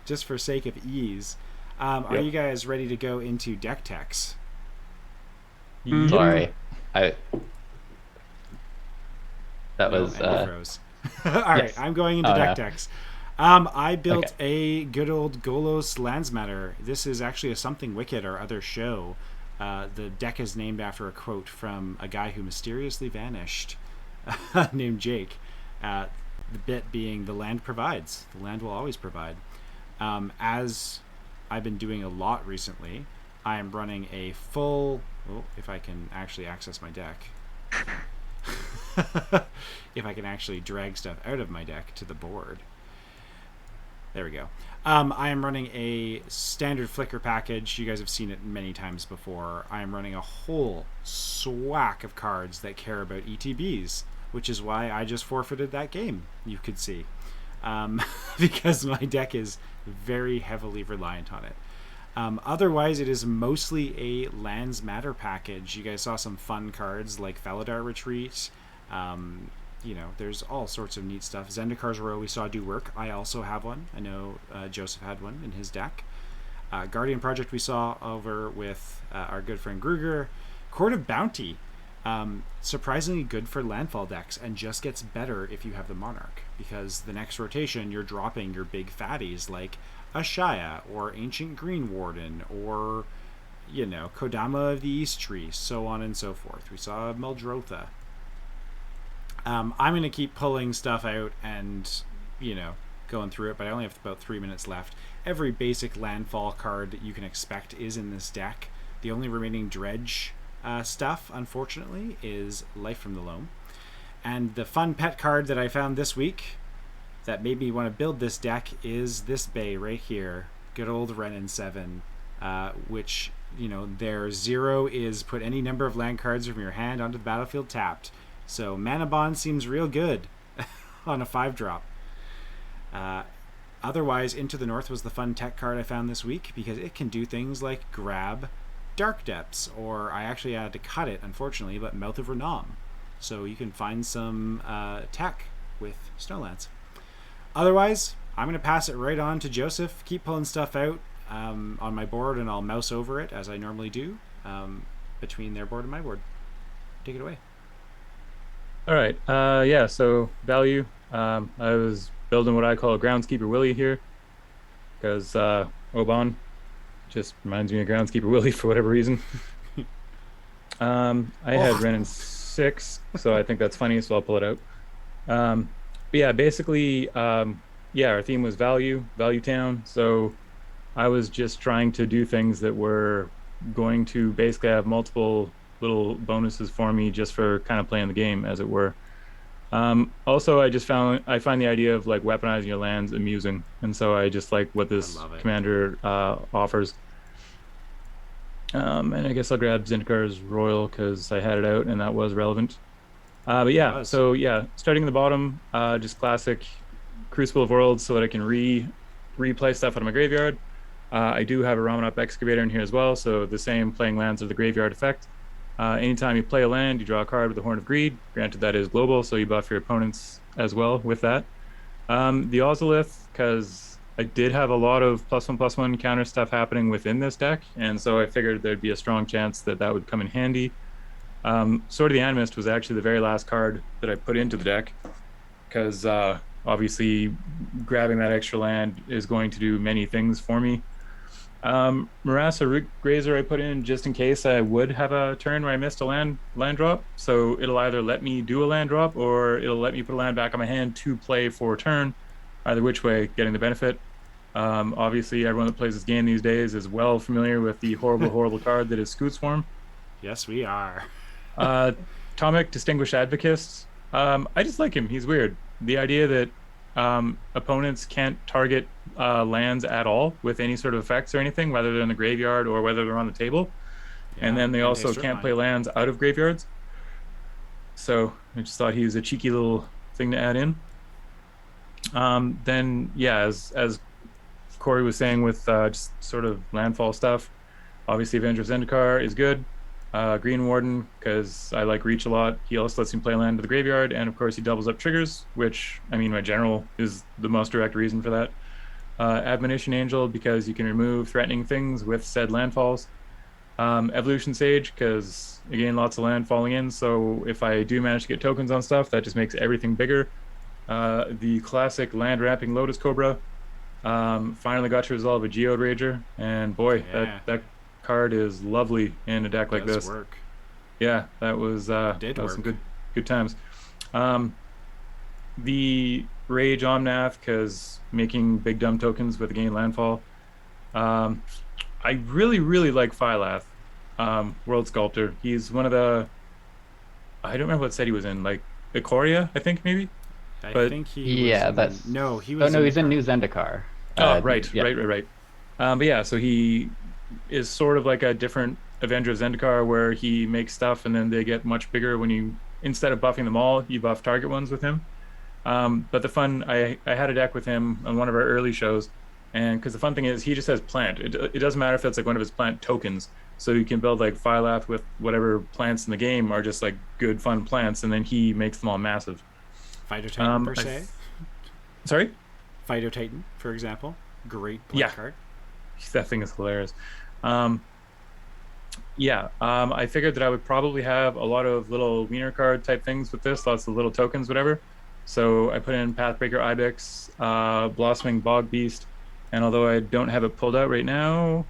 just for sake of ease. Are Yep. you guys ready to go into deck techs? Sorry, that No, was and he froze. All right, yes. I'm going into Oh, deck no. techs. I built a good old Golos Landsmatter. This is actually a Something Wicked, our other show. The deck is named after a quote from a guy who mysteriously vanished, named Jake. The bit being, the land provides. The land will always provide. As I've been doing a lot recently, I am running a full... Oh, if I can actually access my deck. If I can actually drag stuff out of my deck to the board. There we go. I am running a standard Flicker package. You guys have seen it many times before. I am running a whole swack of cards that care about ETBs, which is why I just forfeited that game, you could see. Because my deck is very heavily reliant on it. Otherwise, it is mostly a Lands Matter package. You guys saw some fun cards like Faladar Retreat. There's all sorts of neat stuff. Zendikar's Row we saw do work. I also have one. I know Joseph had one in his deck. Guardian Project we saw over with our good friend Gruger. Court of Bounty. Surprisingly good for landfall decks and just gets better if you have the Monarch, because the next rotation you're dropping your big fatties like Ashaya or Ancient Green Warden or Kodama of the East Tree, so on and so forth. We saw Meldrotha. I'm going to keep pulling stuff out and going through it, but I only have about 3 minutes left. Every basic landfall card that you can expect is in this deck. The only remaining dredge stuff, unfortunately, is Life from the Loam. And the fun pet card that I found this week that made me want to build this deck is this bay right here. Good old Renin 7, which, their 0 is put any number of land cards from your hand onto the battlefield tapped. So Mana Bond seems real good on a 5-drop. Otherwise, Into the North was the fun tech card I found this week because it can do things like grab Dark Depths, or I actually had to cut it, unfortunately, but Mouth of Renam. So you can find some tech with Snowlands. Otherwise, I'm going to pass it right on to Joseph. Keep pulling stuff out on my board, and I'll mouse over it as I normally do between their board and my board. Take it away. All right. So value. I was building what I call a groundskeeper Willie here, because Oban just reminds me of groundskeeper Willie for whatever reason. I had Renin 6, so I think that's funny, so I'll pull it out. But yeah, basically, our theme was value town. So I was just trying to do things that were going to basically have multiple little bonuses for me just for kind of playing the game, as it were. Also, I find the idea of like weaponizing your lands amusing, and so I just like what I this love it. commander offers. And I guess I'll grab Zyndakar's Royal because I had it out and that was relevant. But It yeah, was. so yeah, starting in the bottom, just classic Crucible of Worlds so that I can replay stuff out of my graveyard. I do have a Ramanop Excavator in here as well, so the same playing lands of the graveyard effect. Anytime you play a land, you draw a card with the Horn of Greed. Granted, that is global, so you buff your opponents as well with that. The Ozolith, because I did have a lot of +1/+1 counter stuff happening within this deck, and so I figured there'd be a strong chance that that would come in handy. Sword of the Animist was actually the very last card that I put into the deck, because obviously grabbing that extra land is going to do many things for me. Marassa Root Grazer I put in just in case I would have a turn where I missed a land drop. So it'll either let me do a land drop or it'll let me put a land back on my hand to play for a turn. Either which way, getting the benefit. Obviously, everyone that plays this game these days is well familiar with the horrible, horrible card that is Scoot Swarm. Yes, we are. Tomic Distinguished Advocist. I just like him. He's weird. The idea that opponents can't target lands at all with any sort of effects or anything, whether they're in the graveyard or whether they're on the table. Yeah, and then they also strip can't mine. play lands out of graveyards. So I just thought he was a cheeky little thing to add in. Then, yeah, as Corey was saying with just sort of landfall stuff, obviously Avenger of Zendikar is good. Green Warden, because I like reach a lot. He also lets me play land to the graveyard, and of course he doubles up triggers, which, I mean, my general is the most direct reason for that. Admonition Angel, because you can remove threatening things with said landfalls. Evolution Sage, because, again, lots of land falling in, so if I do manage to get tokens on stuff, that just makes everything bigger. The classic land ramping Lotus Cobra. Finally got to resolve a Geode Rager, and boy, Yeah. that card is lovely in a deck like Does this. work. Yeah, that was Did that was some work. good times. The Rage Omnath, because making big dumb tokens with a gain landfall. I really like Phylath, World Sculptor. He's one of the, I don't remember what set he was in, like Ikoria, I think maybe. I But- think he Yeah, was that's- no, he Oh was no, he's in New Zendikar. Oh, right. Yeah. But yeah, so he is sort of like a different Avenger of Zendikar, where he makes stuff and then they get much bigger when you, instead of buffing them all, you buff target ones with him. But the fun, I had a deck with him on one of our early shows, and because the fun thing is he just has plant. It doesn't matter if it's like one of his plant tokens. So you can build like Phylath with whatever plants in the game are just like good fun plants, and then he makes them all massive. Fighter Titan per I- se. Sorry? Fighter Titan, for example. Great play Yeah. card. That thing is hilarious. I figured that I would probably have a lot of little wiener card type things with this, lots of little tokens, whatever. So I put in Pathbreaker Ibex, Blossoming Bog Beast, and although I don't have it pulled out right now,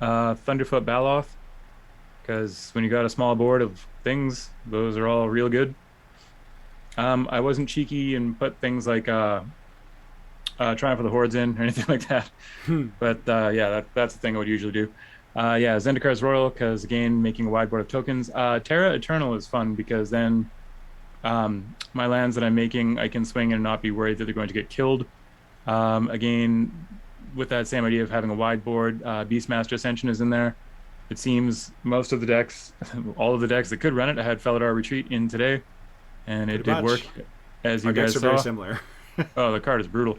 Thunderfoot Baloth, because when you got a small board of things, those are all real good. I wasn't cheeky and put things like Triumph of the Hordes in or anything like that. But that's the thing I would usually do. Zendikar's Royal, because again, making a wide board of tokens. Terra Eternal is fun because then my lands that I'm making, I can swing and not be worried that they're going to get killed. Again, with that same idea of having a wide board, Beastmaster Ascension is in there. It seems most of the decks, all of the decks that could run it, I had Felidar Retreat in today, and it Pretty did much. work, as you Our decks guys are very saw. similar. Oh, the card is brutal.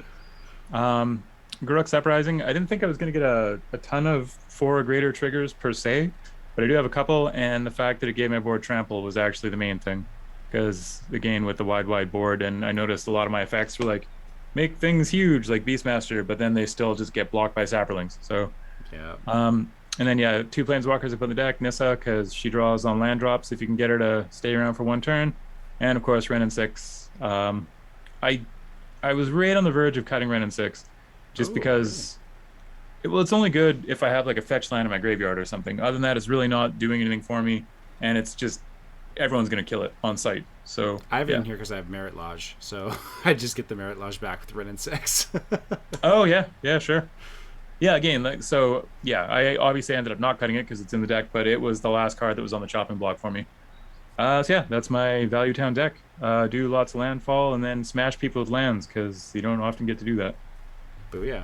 Garruk's Uprising, I didn't think I was going to get a ton of 4 or greater triggers per se, but I do have a couple, and the fact that it gave my board trample was actually the main thing, because again, with the wide board, and I noticed a lot of my effects were like, make things huge like Beastmaster, but then they still just get blocked by Saproings. So, Yeah. and then 2 Planeswalkers I put in the deck, Nissa, because she draws on land drops if you can get her to stay around for 1 turn, and of course Ren and 6. I was right on the verge of cutting Ren and 6, just Oh, because. It's only good if I have like a fetch land in my graveyard or something. Other than that, it's really not doing anything for me, and it's just everyone's gonna kill it on site. So I have it yeah. in here because I have Merit Lodge, so I just get the Merit Lodge back with Ren and 6. Oh yeah, sure. Yeah, again, like so. Yeah, I obviously ended up not cutting it because it's in the deck, but it was the last card that was on the chopping block for me. So yeah, that's my Value Town deck. Do lots of landfall and then smash people with lands because you don't often get to do that. Booyah.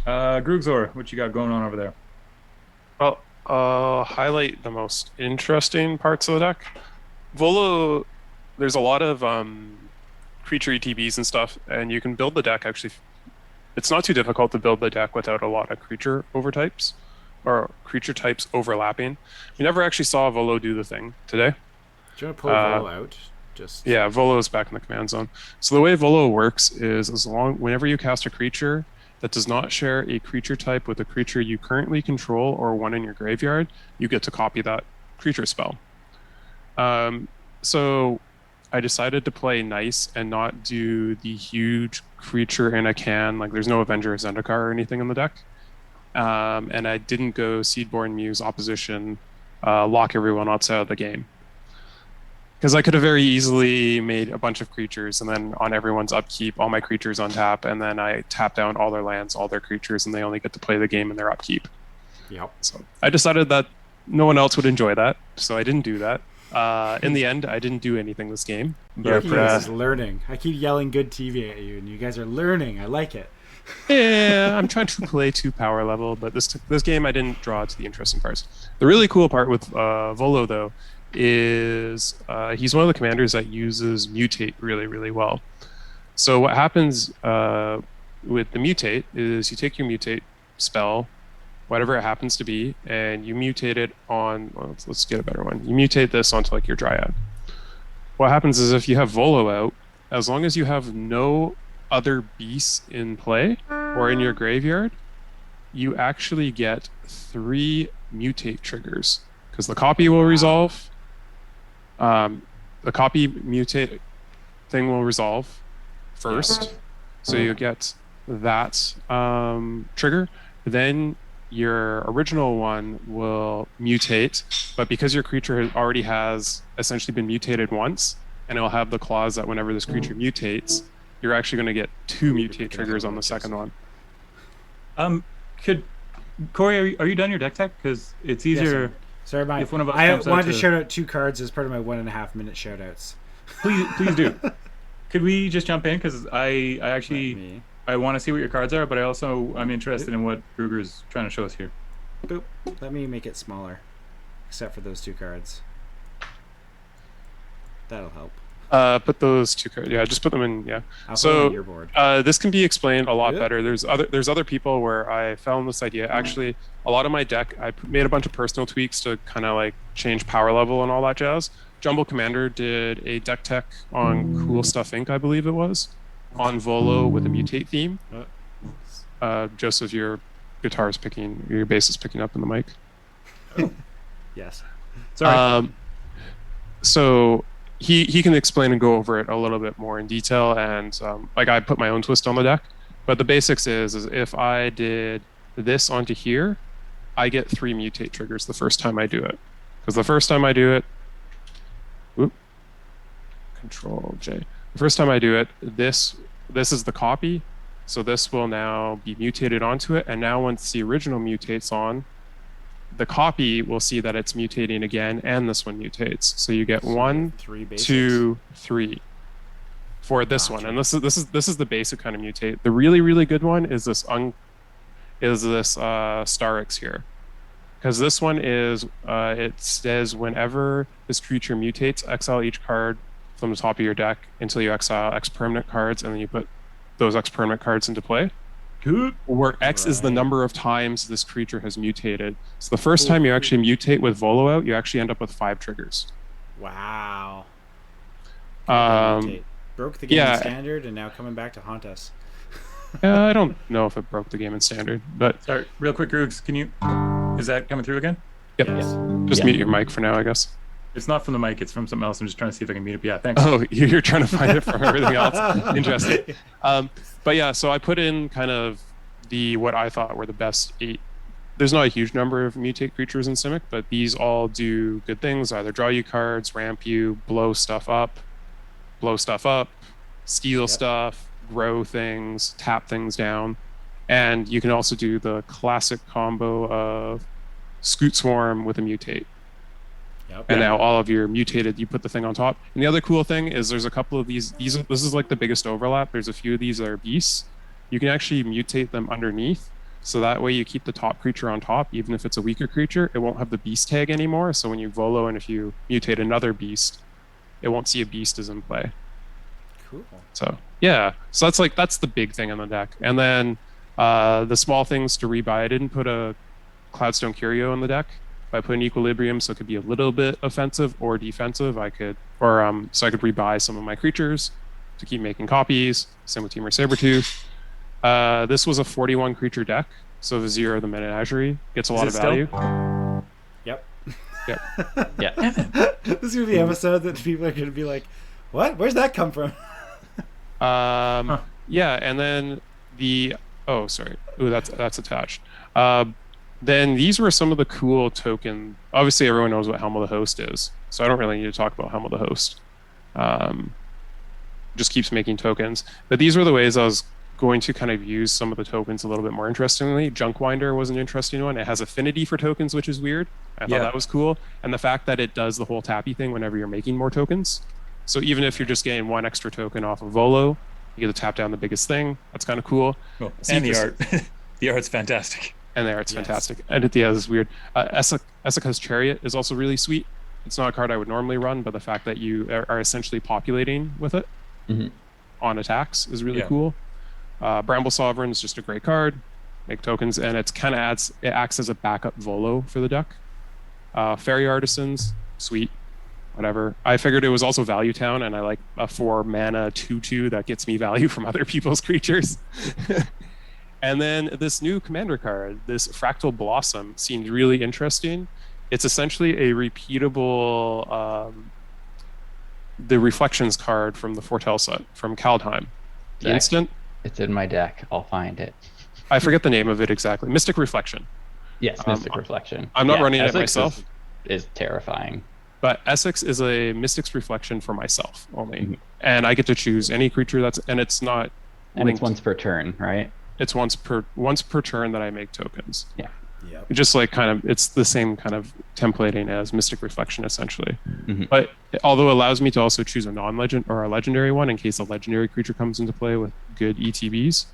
Grugzor, what you got going on over there? Well, highlight the most interesting parts of the deck. Volo, there's a lot of creature ETBs and stuff, and you can build the deck actually. It's not too difficult to build the deck without a lot of creature overtypes or creature types overlapping. We never actually saw Volo do the thing today. Do you want to pull Volo out? Yeah, Volo is back in the command zone. So the way Volo works is whenever you cast a creature that does not share a creature type with a creature you currently control or one in your graveyard, you get to copy that creature spell. So I decided to play nice and not do the huge creature in a can. Like there's no Avenger or Zendikar or anything in the deck. And I didn't go Seedborn Muse opposition, lock everyone outside of the game. Because I could have very easily made a bunch of creatures and then on everyone's upkeep, all my creatures on tap, and then I tap down all their lands, all their creatures, and they only get to play the game in their upkeep. Yep. So I decided that no one else would enjoy that, so I didn't do that. In the end, I didn't do anything this game. But you guys are learning. I keep yelling good TV at you, and you guys are learning. I like it. Yeah, I'm trying to play to power level, but this game I didn't draw to the interesting parts. The really cool part with Volo, though, is he's one of the commanders that uses mutate really, really well. So what happens with the mutate is you take your mutate spell, whatever it happens to be, and you mutate it on, well, let's get a better one. You mutate this onto like your Dryad. What happens is if you have Volo out, as long as you have no other beasts in play or in your graveyard, you actually get 3 mutate triggers because the copy will resolve. The copy mutate thing will resolve first, so you get that trigger. Then your original one will mutate, but because your creature already has essentially been mutated once, and it'll have the clause that whenever this creature mutates, you're actually going to get 2 mutate triggers on the second one. Corey, are you done your deck tech? Because it's easier. Yes, sorry, if one of us I jumps out wanted to to shout out 2 cards as part of my 1.5 minute shout outs. Please do. Could we just jump in? Because I actually I want to see what your cards are, but I'm interested in what Gruger's trying to show us here. Boop. Let me make it smaller, except for those 2 cards. That'll help. Put those 2 cards. Yeah, just put them in. Yeah. I'll put them on your board. This can be explained a lot better. There's other people where I found this idea. Actually, a lot of my deck, I made a bunch of personal tweaks to kind of like change power level and all that jazz. Jumbo Commander did a deck tech on Cool Stuff Inc., I believe it was, on Volo with a mutate theme. Joseph, your bass is picking up in the mic. Yes. Sorry. So he can explain and go over it a little bit more in detail, and like I put my own twist on the deck, but the basics is if I did this onto here, I get 3 mutate triggers the first time I do it, because the first time I do it, Control J. The first time I do it, this is the copy, so this will now be mutated onto it, and now once the original mutates on, the copy will see that it's mutating again, and this one mutates. So you get 1, 2, 3 for this one, and this is the basic kind of mutate. The really, really good one is this Starix here, because this one is it says whenever this creature mutates, exile each card from the top of your deck until you exile X permanent cards, and then you put those X permanent cards into play. Where X is the number of times this creature has mutated. So the first time you actually mutate with Volo out, you actually end up with 5 triggers. Wow. Broke the game in standard and now coming back to haunt us. I don't know if it broke the game in standard, but sorry, real quick, Grugs, is that coming through again? Yep. Yes. Just mute your mic for now, I guess. It's not from the mic, it's from something else. I'm just trying to see if I can mute it. Yeah, thanks. Oh, you're trying to find it from everything else. Interesting. But yeah, so I put in kind of what I thought were the best 8. There's not a huge number of mutate creatures in Simic, but these all do good things. Either draw you cards, ramp you, blow stuff up, steal stuff, grow things, tap things down. And you can also do the classic combo of Scoot Swarm with a mutate. Yep. And now all of your mutated, you put the thing on top. And the other cool thing is there's a couple of these. This is like the biggest overlap. There's a few of these that are beasts. You can actually mutate them underneath. So that way you keep the top creature on top, even if it's a weaker creature, it won't have the beast tag anymore. So when you volo and if you mutate another beast, it won't see a beast as in play. Cool. So yeah, so that's the big thing on the deck. And then the small things to rebuy. I didn't put a Cloudstone Curio in the deck. I put an Equilibrium, so it could be a little bit offensive or defensive. So I could rebuy some of my creatures to keep making copies. Same with Temur Sabertooth. This was a 41 creature deck, so Vizier the Menagerie gets a lot of value. Yep. Yep. Yeah. This is gonna be the episode that people are gonna be like, "What? Where's that come from?" Yeah, and then that's attached. Then these were some of the cool token. Obviously, everyone knows what Helm of the Host is, so I don't really need to talk about Helm of the Host. Just keeps making tokens. But these were the ways I was going to kind of use some of the tokens a little bit more interestingly. Junkwinder was an interesting one. It has affinity for tokens, which is weird. I thought that was cool. And the fact that it does the whole tappy thing whenever you're making more tokens. So even if you're just getting one extra token off of Volo, you get to tap down the biggest thing. That's kind of cool. Oh, and the art. The art's fantastic. And the art's fantastic. And this is weird. Esika's Chariot is also really sweet. It's not a card I would normally run, but the fact that you are essentially populating with it on attacks is really cool. Bramble Sovereign is just a great card. Make tokens, and it acts as a backup Volo for the deck. Fairy Artisans, sweet. Whatever. I figured it was also Value Town, and I like a 4 mana 2/2 that gets me value from other people's creatures. And then this new commander card, this Fractal Blossom, seemed really interesting. It's essentially a repeatable the Reflections card from the Foretell set from Kaldheim. The instant. It's in my deck. I'll find it. I forget the name of it exactly. Mystic Reflection. Yes, Mystic Reflection. I'm not running it Essex myself. Is terrifying. But Essex is a Mystic's Reflection for myself only. And I get to choose any creature and it's not And it's once per turn, right? It's once per turn that I make tokens. Yeah. Yep. Just like it's the same kind of templating as Mystic Reflection essentially. But although it allows me to also choose a non-legend or a legendary one in case a legendary creature comes into play with good ETBs.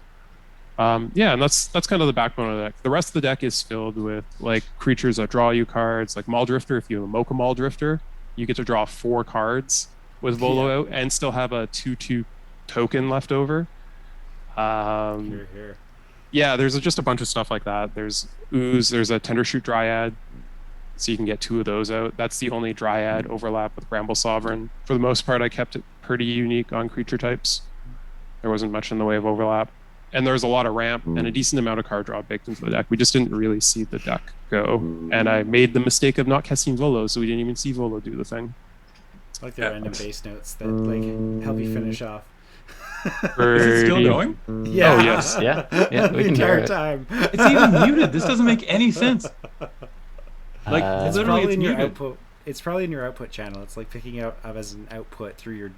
And that's kind of the backbone of the deck. The rest of the deck is filled with like creatures that draw you cards, like Maul Drifter. If you have a Mocha Maul Drifter, you get to draw 4 cards with Volo out and still have a 2/2 token left over. Here. Yeah, there's just a bunch of stuff like that. There's Ooze, there's a Tendershoot Dryad, so you can get 2 of those out. That's the only Dryad overlap with Bramble Sovereign. For the most part, I kept it pretty unique on creature types. There wasn't much in the way of overlap. And there's a lot of ramp and a decent amount of card draw baked into the deck. We just didn't really see the deck go. And I made the mistake of not casting Volo, so we didn't even see Volo do the thing. It's like the random base notes that like help you finish off. Is it still going? Yeah. Oh, yes. Yeah. The We can hear entire it. time. It's even muted. This doesn't make any sense. Like It's literally, probably it's in your muted. output. It's probably in your output channel. It's like picking out as an output through your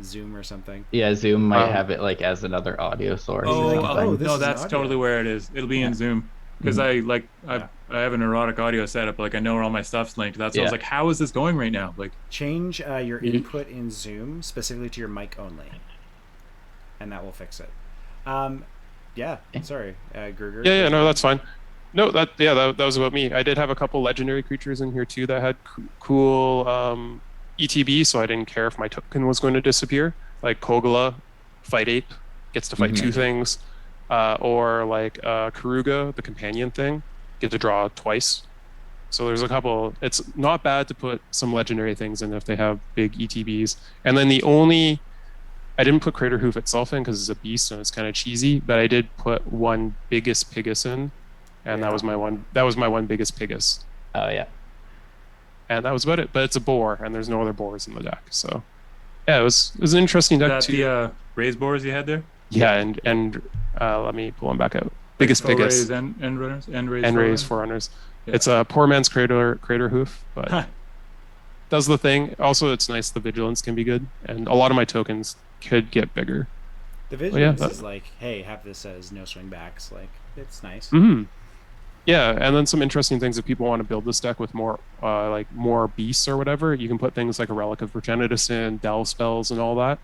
Zoom or something. Yeah, Zoom might have it like as another audio source. or Oh, something. this no, is that's audio. totally where it is. It'll be in Zoom because I have an erotic audio setup. Like I know where all my stuff's linked. That's why I was like, how is this going right now? Like Change your input in Zoom specifically to your mic only, and that will fix it. Sorry, Gruger. Yeah, no, that's fine. No, that was about me. I did have a couple legendary creatures in here too that had cool ETB, so I didn't care if my token was going to disappear. Like Kogala, Fight Ape, gets to fight 2 things. Or like Karuga, the companion thing, get to draw twice. So there's a couple. It's not bad to put some legendary things in if they have big ETBs. And then I didn't put Crater Hoof itself in because it's a beast and it's kind of cheesy, but I did put one Biggest Pigus in. And that was my one Biggest Pigus. Oh yeah. And that was about it. But it's a boar, and there's no other boars in the deck. So yeah, it was an interesting deck that too. the raised boars you had there. Yeah, and let me pull them back out. Biggest Pigus. End runners and raised Forerunners. Yeah. It's a poor man's crater hoof, but does the thing. Also, it's nice. The vigilance can be good, and a lot of my tokens could get bigger. The vigilance is like, hey, have this as no swing backs. Like, it's nice. Mm-hmm. Yeah, and then some interesting things if people want to build this deck with more more beasts or whatever, you can put things like a Relic of Progenitus in, delve spells and all that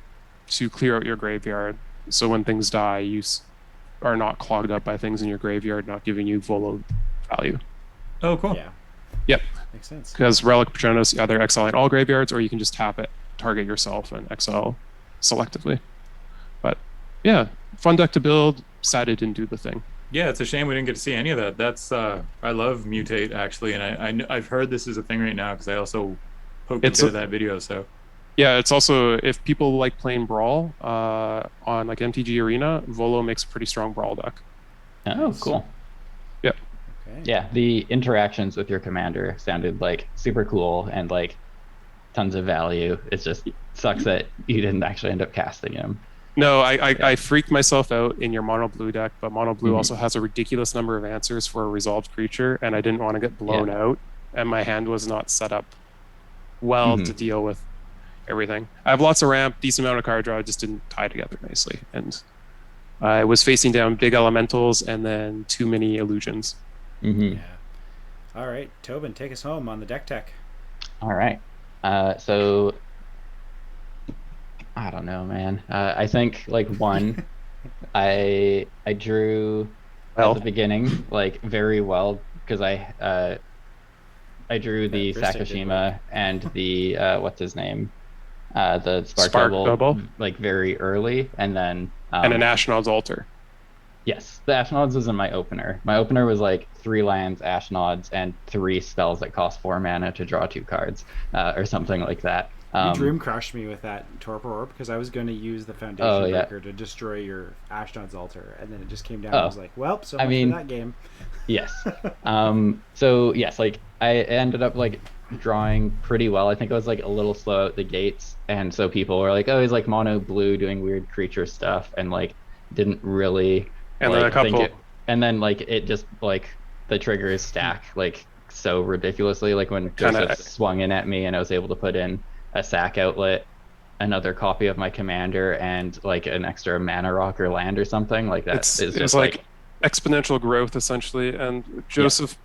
to clear out your graveyard. So when things die, you are not clogged up by things in your graveyard, not giving you volo value. Oh, cool. Yeah. Yep. Makes sense. Because Relic of Progenitus, you either exile in all graveyards, or you can just tap it, target yourself, and exile selectively. But yeah, fun deck to build. Sad it didn't do the thing. Yeah, it's a shame we didn't get to see any of that. That's I love Mutate actually, and I've heard this is a thing right now because I also poked into that video. So yeah, it's also if people like playing Brawl on like MTG Arena, Volo makes a pretty strong Brawl deck. Oh, cool. Yep. Okay. Yeah, the interactions with your commander sounded like super cool and like tons of value. It just sucks that you didn't actually end up casting him. No, I freaked myself out in your mono blue deck, but mono blue also has a ridiculous number of answers for a resolved creature, and I didn't want to get blown out, and my hand was not set up well to deal with everything. I have lots of ramp, decent amount of card draw, just didn't tie together nicely, and I was facing down big elementals and then too many illusions. Yeah. All right, Tobin, take us home on the deck tech. All right. So I don't know, man. I think like one, I drew at the beginning like very well because I drew the Sakashima and the what's his name, the Spark Double like very early, and then and an Ashnod's Altar. Yes, the Ashnod's was in my opener. My opener was like 3 lands, Ashnod's, and 3 spells that cost 4 mana to draw 2 cards, or something like that. You dream crushed me with that Torpor Orb because I was going to use the Foundation Breaker to destroy your Ashnod's Altar, and then it just came down and I was like, well, so much for that game. Yes. So, yes, like, I ended up, like, drawing pretty well. I think I was, like, a little slow out the gates, and so people were like, oh, he's, like, mono blue doing weird creature stuff, and, like, didn't really... And then a couple... and then, like, it just, like, the triggers stack, like, so ridiculously, like, when Joseph swung in at me and I was able to put in a sack outlet, another copy of my commander, and like an extra mana rock or land or something like that. It's just like exponential growth essentially. And Joseph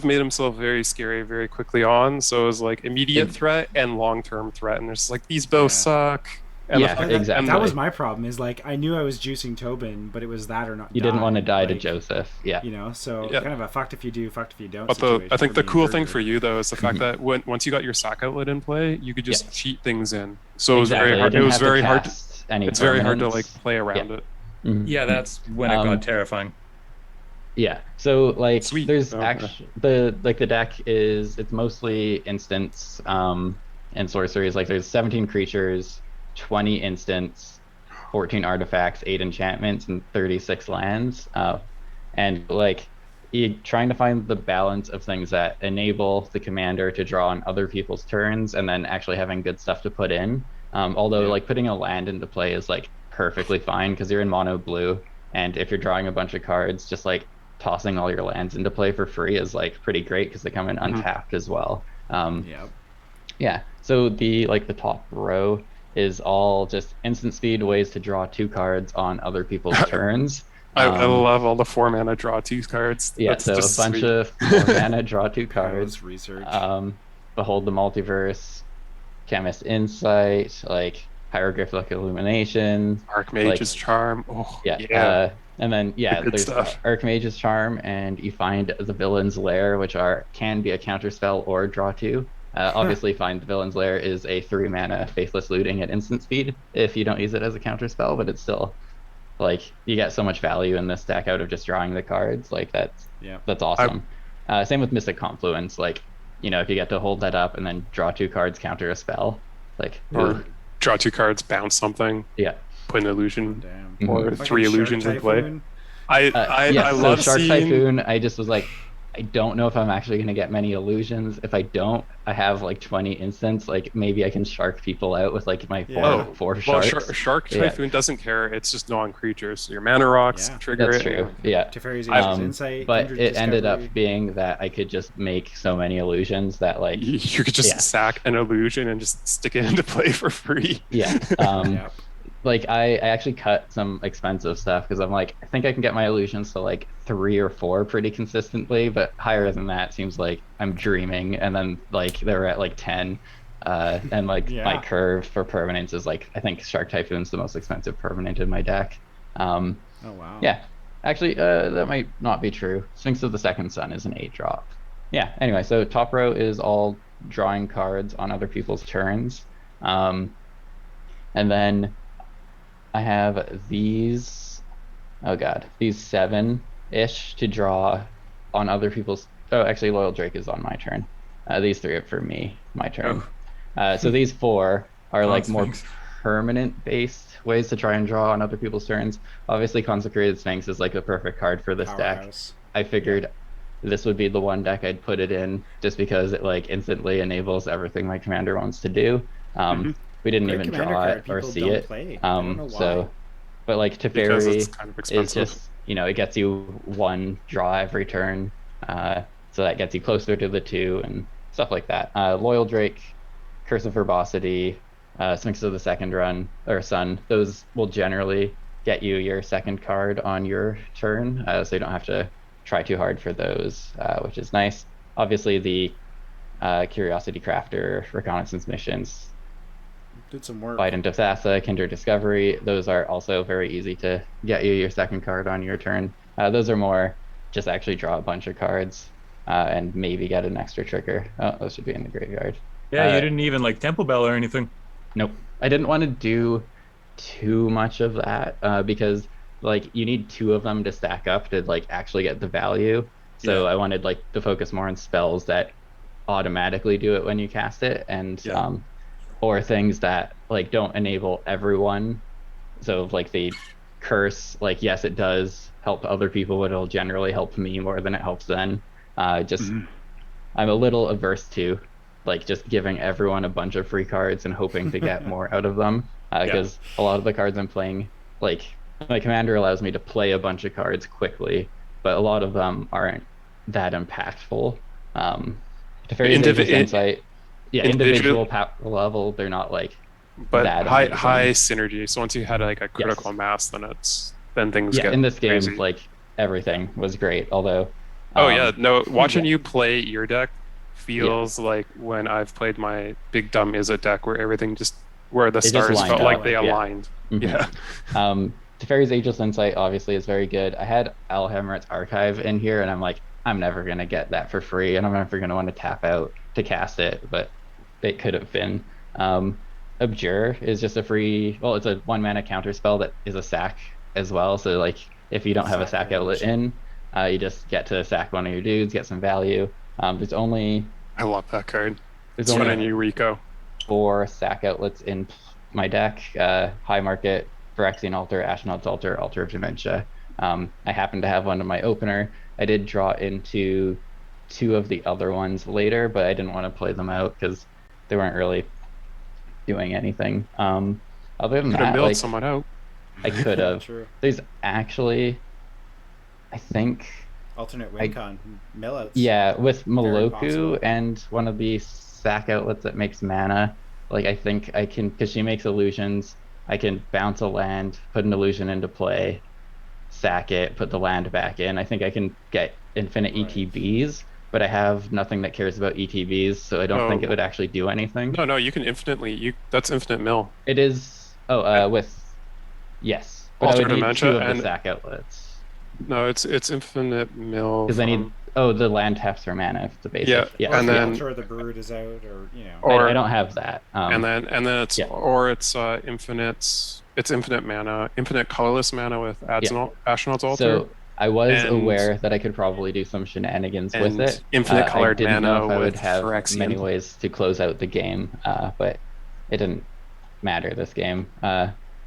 made himself very scary very quickly on. So it was like immediate threat and long-term threat. And there's like these both suck. And exactly. That was my problem. Is like I knew I was juicing Tobin, but it was that or not. You didn't want to die to Joseph. Yeah. You know, so kind of a fucked if you do, fucked if you don't. But I think the cool thing for you though is the fact that once you got your sack outlet in play, you could just cheat things in. So it was very hard. It was very hard. It's very hard to like play around it. Yeah, that's when it got terrifying. Yeah. So like, there's actually the deck it's mostly instants and sorceries. Like there's 17 creatures, 20 instants, 14 artifacts, 8 enchantments, and 36 lands. And like you're trying to find the balance of things that enable the commander to draw on other people's turns and then actually having good stuff to put in. Although like putting a land into play is like perfectly fine because you're in mono blue, and if you're drawing a bunch of cards, just like tossing all your lands into play for free is like pretty great because they come in untapped as well. Yeah. So the top row is all just instant speed ways to draw 2 cards on other people's turns. I love all the 4 mana draw 2 cards. Yeah, That's so just a bunch sweet. of 4 mana draw 2 cards. Research. Behold the Multiverse, Chemist Insight, like Hieroglyphic Illumination, Archmage's Charm. Oh, and then there's stuff. Archmage's Charm, and you find the Villain's Lair, which can be a counterspell or draw 2. Obviously, Find the Villain's Lair is a 3 mana Faithless Looting at instant speed if you don't use it as a counterspell, but it's still like you get so much value in this deck out of just drawing the cards. Like that's awesome. Same with Mystic Confluence. Like, you know, if you get to hold that up and then draw 2 cards, counter a spell, like or draw 2 cards, bounce something. Yeah. Put an illusion or Like 3 illusions in play. Typhoon. I love Shark seeing... Typhoon. I just was like, I don't know if I'm actually going to get many illusions. If I don't, I have like 20 instants. Like maybe I can shark people out with like my four sharks. Well, Shark Typhoon doesn't care. It's just non-creatures. So your mana rocks trigger That's it. True. Yeah. Teferi's Insight. But it ended up being that I could just make so many illusions that like you could just sack an illusion and just stick it into play for free. Yeah. like I actually cut some expensive stuff because I'm like, I think I can get my illusions to like 3 or 4 pretty consistently, but higher than that seems like I'm dreaming. And then like they're at like 10. And like my Yeah. curve for permanence is like, I think Shark Typhoon's the most expensive permanent in my deck. Um, Oh wow. yeah, actually, that might not be true. Sphinx of the Second Sun is an 8 drop. Yeah, anyway, so top row is all drawing cards on other people's turns. Um, and then I have these, oh God, these 7-ish to draw on other people's. Oh, actually, Loyal Drake is on my turn. These 3 are for me, my turn. Oh, So these 4 are come on, like more Sphinx. permanent based ways to try and draw on other people's turns. Obviously, Consecrated Sphinx is like the perfect card for this deck. Powerhouse. I Yeah. figured this would be the one deck I'd put it in just because it like instantly enables everything my commander wants to do. Hmm. We didn't Great even commander draw card it or people see don't it. play. I don't know why. So, but like Because it's Teferi kind of is expensive. just, it gets you 1 draw every turn. So that gets you closer to the 2 and stuff like that. Loyal Drake, Curse of Verbosity, Sphinx of the Second Run or Sun, those will generally get you your second card on your turn. So you don't have to try too hard for those, which is nice. Obviously, the Curiosity Crafter, Reconnaissance Missions, Did some work. Fight into Thassa, Kindred Discovery, those are also very easy to get you your second card on your turn. Those are more just actually draw a bunch of cards and maybe get an extra trigger. Oh, those should be in the graveyard. Yeah, you Uh, didn't even like Temple Bell or anything. Nope. I didn't want to do too much of that because like you need 2 of them to stack up to like actually get the value. So Yeah. I wanted like to focus more on spells that automatically do it when you cast it and Yeah. or things that like don't enable everyone. So like the curse, like yes, it does help other people, but it'll generally help me more than it helps them. Just Mhm. I'm a little averse to like just giving everyone a bunch of free cards and hoping to get more out of them. Yeah. Because a lot of the cards I'm playing, like my commander allows me to play a bunch of cards quickly, but a lot of them aren't that impactful. Teferi's Ageless Indivi- Insight, yeah, individual, individual power level, they're not like but that high amazing. synergy. So once you had like a critical Yes. mass, then things Yeah, get in this game, crazy. like everything was great. Although, Oh yeah, no, watching yeah, you play your deck yeah, feels like when I've played my big dumb is a deck where everything just where the it just stars lined felt like up. they Yeah. aligned. hmm Yeah. Teferi's Ageless Insight obviously is very good. I had Alhammer's Archive in here, and I'm like, I'm never gonna get that for free, and I'm never gonna want to tap out to cast it, but it could have been. Um, Abjure is just a free, well, it's a 1 mana counter spell that is a sack as well. So like, if you don't have a Sack sack outlet animation. in, you just get to sack one of your dudes, get some value. There's only I love that card. there's It's fun in only Yeah. Eureka. 4 sack outlets in my deck. High Market, Phyrexian Altar, Ashnod's Altar, Altar of Dementia. I happen to have one in my opener. I did draw into 2 of the other ones later, but I didn't want to play them out because they weren't really doing anything. Other than Could have that, milled like someone out. I could have. True. There's actually, I think, Alternate win I con millouts. yeah, with Very possible. Maloku and one of the sack outlets that makes mana, like I think I can, because she makes illusions, I can bounce a land, put an illusion into play, sack it, put the land back in. I think I can get infinite Right. ETBs, but I have nothing that cares about ETBs, so I don't think it Oh would actually do anything. no, you can infinitely you that's infinite mill. It is, oh, Uh, with, yes, but I Alter would need 2 Dementia of the and sack outlets. no, it's infinite mill Because I need, from oh, the land taps for mana if it's a basic. yeah, Yes, Or if and the yeah. then altar of the brood is out, or or I don't have that. and then it's Yeah. or it's infinite mana, infinite colorless mana with Yeah. Ashnod's Altar So I was and aware that I could probably do some shenanigans with it. infinite I colored didn't know mana if I would with have many Phyrexian. ways to close out the game, but it didn't matter this game.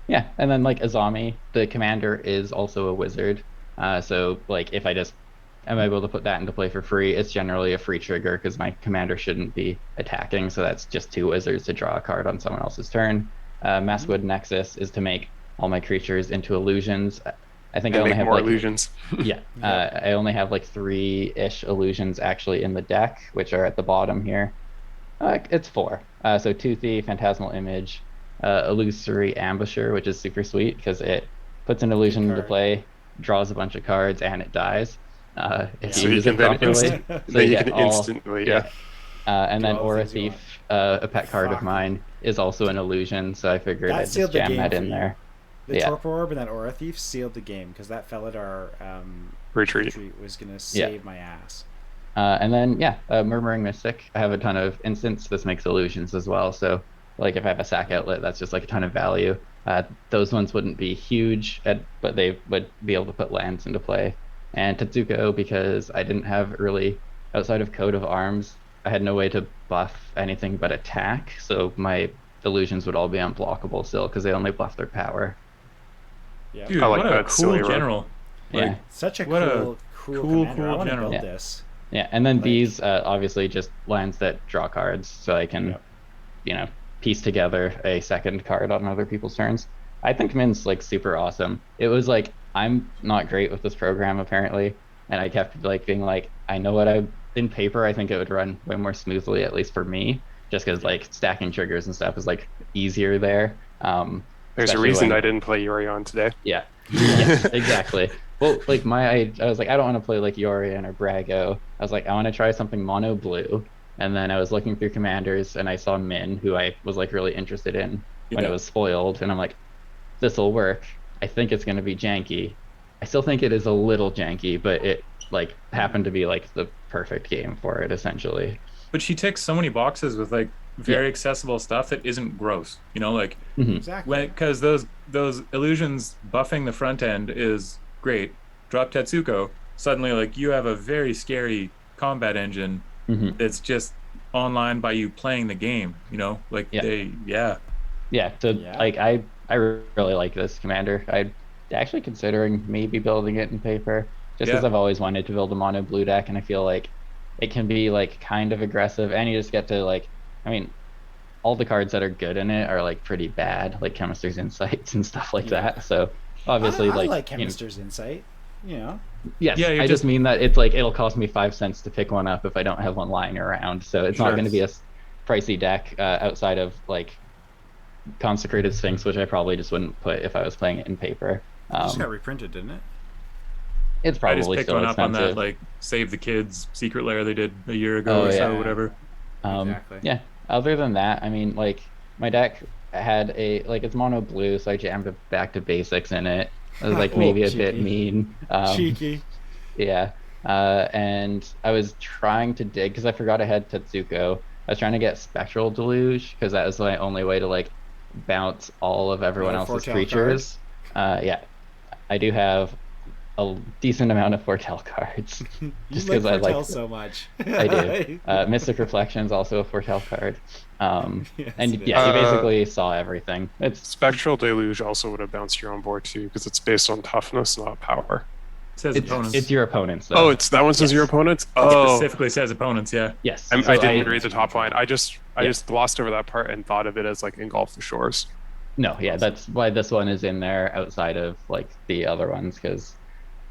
Yeah, and then like Azami, the commander is also a wizard. So like if I just am able to put that into play for free, it's generally a free trigger because my commander shouldn't be attacking. So that's just 2 wizards to draw a card on someone else's turn. Maskwood Nexus is to make all my creatures into illusions. I think I And only make have more like illusions. yeah, Yep. I only have like 3-ish illusions actually in the deck, which are at the bottom here. It's 4. So Toothy, Phantasmal Image, Illusory Ambusher, which is super sweet because it puts an illusion into card. play, draws a bunch of cards, and it dies if So you you use can it then properly. So you get all, instantly, yeah. And Do then all the Aura things you want. Thief, a pet card of Fuck. mine, is also an illusion, so I figured That I'd sealed just the jam game that for in you. there. The Yeah. Torpor Orb and that Aura Thief sealed the game because that fell at our retreat. was gonna save my ass. And then Murmuring Mystic. I have a ton of instants. This makes illusions as well. So like if I have a sack outlet, that's just like a ton of value. Those ones wouldn't be huge, but they would be able to put lands into play. And Tetsuko, because I didn't have really outside of Coat of Arms, I had no way to buff anything but attack. So my illusions would all be unblockable still because they only buff their power. Yeah, Dude, I like what a that cool silly run. general. Yeah. such a what a cool cool commander. I want to general. build Yeah. this. Yeah, and then Like- these obviously just lands that draw cards, so I can, piece together a second card on other people's turns. I think Min's like super awesome. It was like I'm not great with this program apparently, and I kept like being like, I know what in paper I think it would run way more smoothly, at least for me, just because like stacking triggers and stuff is like easier there. There's a Especially reason when- I didn't play Yorion today. Yeah. Yes, exactly. Well, like I was like, I don't want to play like Yorion or Brago. I was like, I want to try something mono blue. And then I was looking through commanders and I saw Min, who I was like really interested in when it was spoiled. And I'm like, this will work. I think it's going to be janky. I still think it is a little janky, but it like happened to be like the perfect game for it essentially. But she ticks so many boxes with like very accessible stuff that isn't gross. Like Exactly. because those illusions buffing the front end is great. Drop Tetsuko, suddenly like you have a very scary combat engine that's just online by you playing the game. Like Like I really like this commander. I'm actually considering maybe building it in paper just because I've always wanted to build a mono blue deck, and I feel like it can be like kind of aggressive, and you just get to like, I mean, all the cards that are good in it are like pretty bad, like Chemister's Insights and stuff like that. So obviously, I like you know, Chemister's Insight. yes, Yeah, you're I just- just mean that it's like it'll cost me 5 cents to pick one up if I don't have one lying around. So it's not Sure. going to be a pricey deck outside of like Consecrated Sphinx, which I probably just wouldn't put if I was playing it in paper. It just got reprinted, didn't it? It's I just probably picked still one up on expensive. that like Save the Kids secret lair they did a year ago Oh, or yeah. so, whatever. Exactly. Yeah. Other than that, I mean, like my deck had it's mono blue, so I jammed it back to basics in it. It was like maybe a bit cheeky. mean. Cheeky. Yeah. And I was trying to dig because I forgot I had Tetsuko. I was trying to get Spectral Deluge because that was my only way to like bounce all of everyone Another else's foretell creatures. Yeah. I do have a decent amount of foretell cards. You Just like 'cause I like- Foretell so much. I do. Mystic Reflection is also a foretell card. Yes, And it is. yeah, you basically saw everything. It's Spectral Deluge also would have bounced your own board too, because it's based on toughness, not power. It says opponents. it's your opponents though. Oh, it's that one says Yes. your opponents. It Oh, specifically says opponents, yeah. yes. I So didn't read the top line. I just Yeah. glossed over that part and thought of it as like Engulf the Shores. No, yeah, that's why this one is in there outside of like the other ones because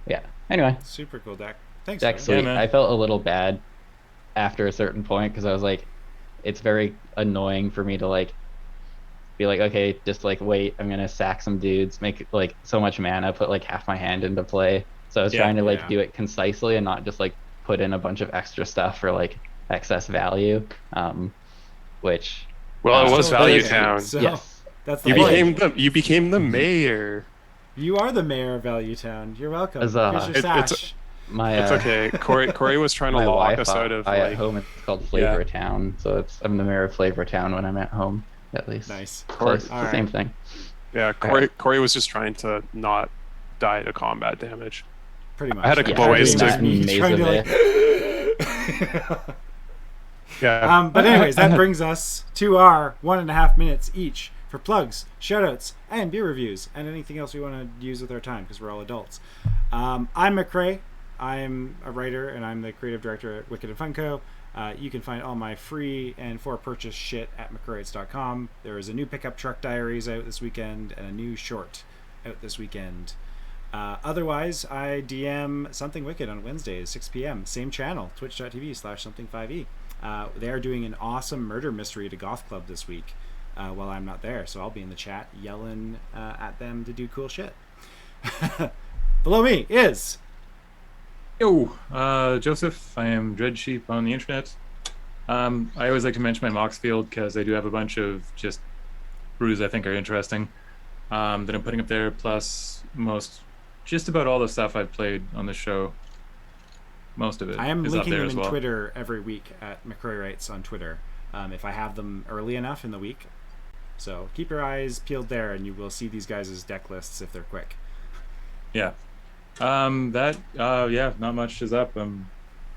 yeah. Anyway, Super cool deck. Thanks. deck man. sweet. man. I felt a little bad after a certain point because I was like, it's very annoying for me to like be like, okay, just like wait, I'm gonna sack some dudes, make like so much mana, put like half my hand into play. So I was Yeah, trying to like yeah. do it concisely and not just like put in a bunch of extra stuff for like excess value, which Well, it was Still Value there, Town. So yes. that's the You point. became the mayor. You are the mayor of Value Town. You're welcome. Huzzah. Here's your It's- sash. My It's okay. Corey was trying to my lock Wi-Fi us out of at like. home. It's called Flavor Town, so I'm the mayor of Flavor Town when I'm at home, at least. Nice. So it's All the same right. thing. Yeah, Corey was just trying to not die to combat damage. Pretty much. I had a couple Yeah, ways doing to- that in Me trying to, Maze Yeah. But anyways, that brings us to our 1.5 minutes each for plugs, shoutouts, and beer reviews, and anything else we want to use with our time because we're all adults. I'm McRae. I'm a writer and I'm the creative director at Wicked and Funko. You can find all my free and for purchase shit at mcraeits.com. There is a new Pickup Truck Diaries out this weekend and a new short out this weekend. Otherwise, I DM Something Wicked on Wednesdays, 6 p.m. Same channel, twitch.tv/something5e. They are doing an awesome murder mystery to Goth Club this week. while I'm not there. So I'll be in the chat yelling at them to do cool shit. Below me is... Yo, Joseph. I am Dread Sheep on the internet. I always like to mention my Mox field because I do have a bunch of just brews I think are interesting that I'm putting up there, plus just about all the stuff I've played on the show. Most of it I am is up linking there them as in well. Twitter every week at McRae Writes on Twitter, if I have them early enough in the week. So keep your eyes peeled there, and you will see these guys' deck lists if they're quick. Yeah. Not much is up. I'm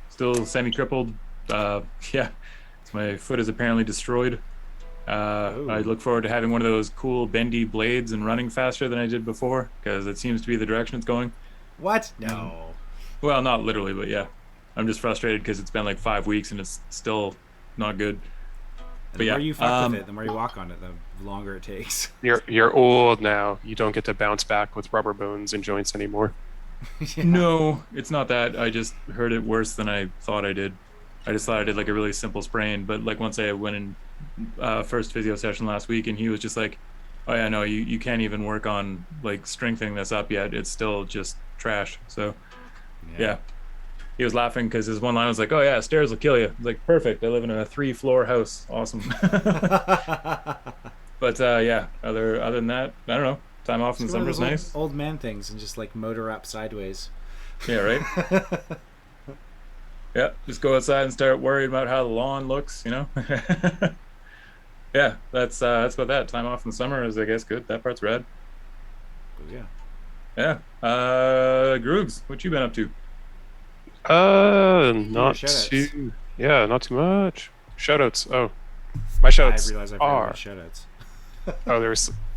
still semi-crippled. My foot is apparently destroyed. I look forward to having one of those cool bendy blades and running faster than I did before, because it seems to be the direction it's going. What? No. Well, not literally, but yeah. I'm just frustrated because it's been like 5 weeks and it's still not good. And the more you fuck with it, the more you walk on it, the longer it takes. You're old now. You don't get to bounce back with rubber bones and joints anymore. Yeah. No, it's not that. I just heard it worse than I thought I did. I just thought I did like a really simple sprain, but like once I went in first physio session last week, and he was just like, "Oh yeah, no, you can't even work on like strengthening this up yet. It's still just trash." So yeah. He was laughing because his one line was like, "Oh yeah, stairs will kill you." I was like, perfect. I live in a 3-floor house. Awesome. But other than that, I don't know. Time off in the summer is nice. Old man things and just like motor up sideways. Yeah, right. Yeah, just go outside and start worrying about how the lawn looks, you know. Yeah, that's about that. Time off in the summer is, I guess, good. That part's rad. Oh, yeah. Yeah. Grugs, what you been up to? Not too much. Shoutouts. Oh, my shoutouts I realize I've are. Shoutouts.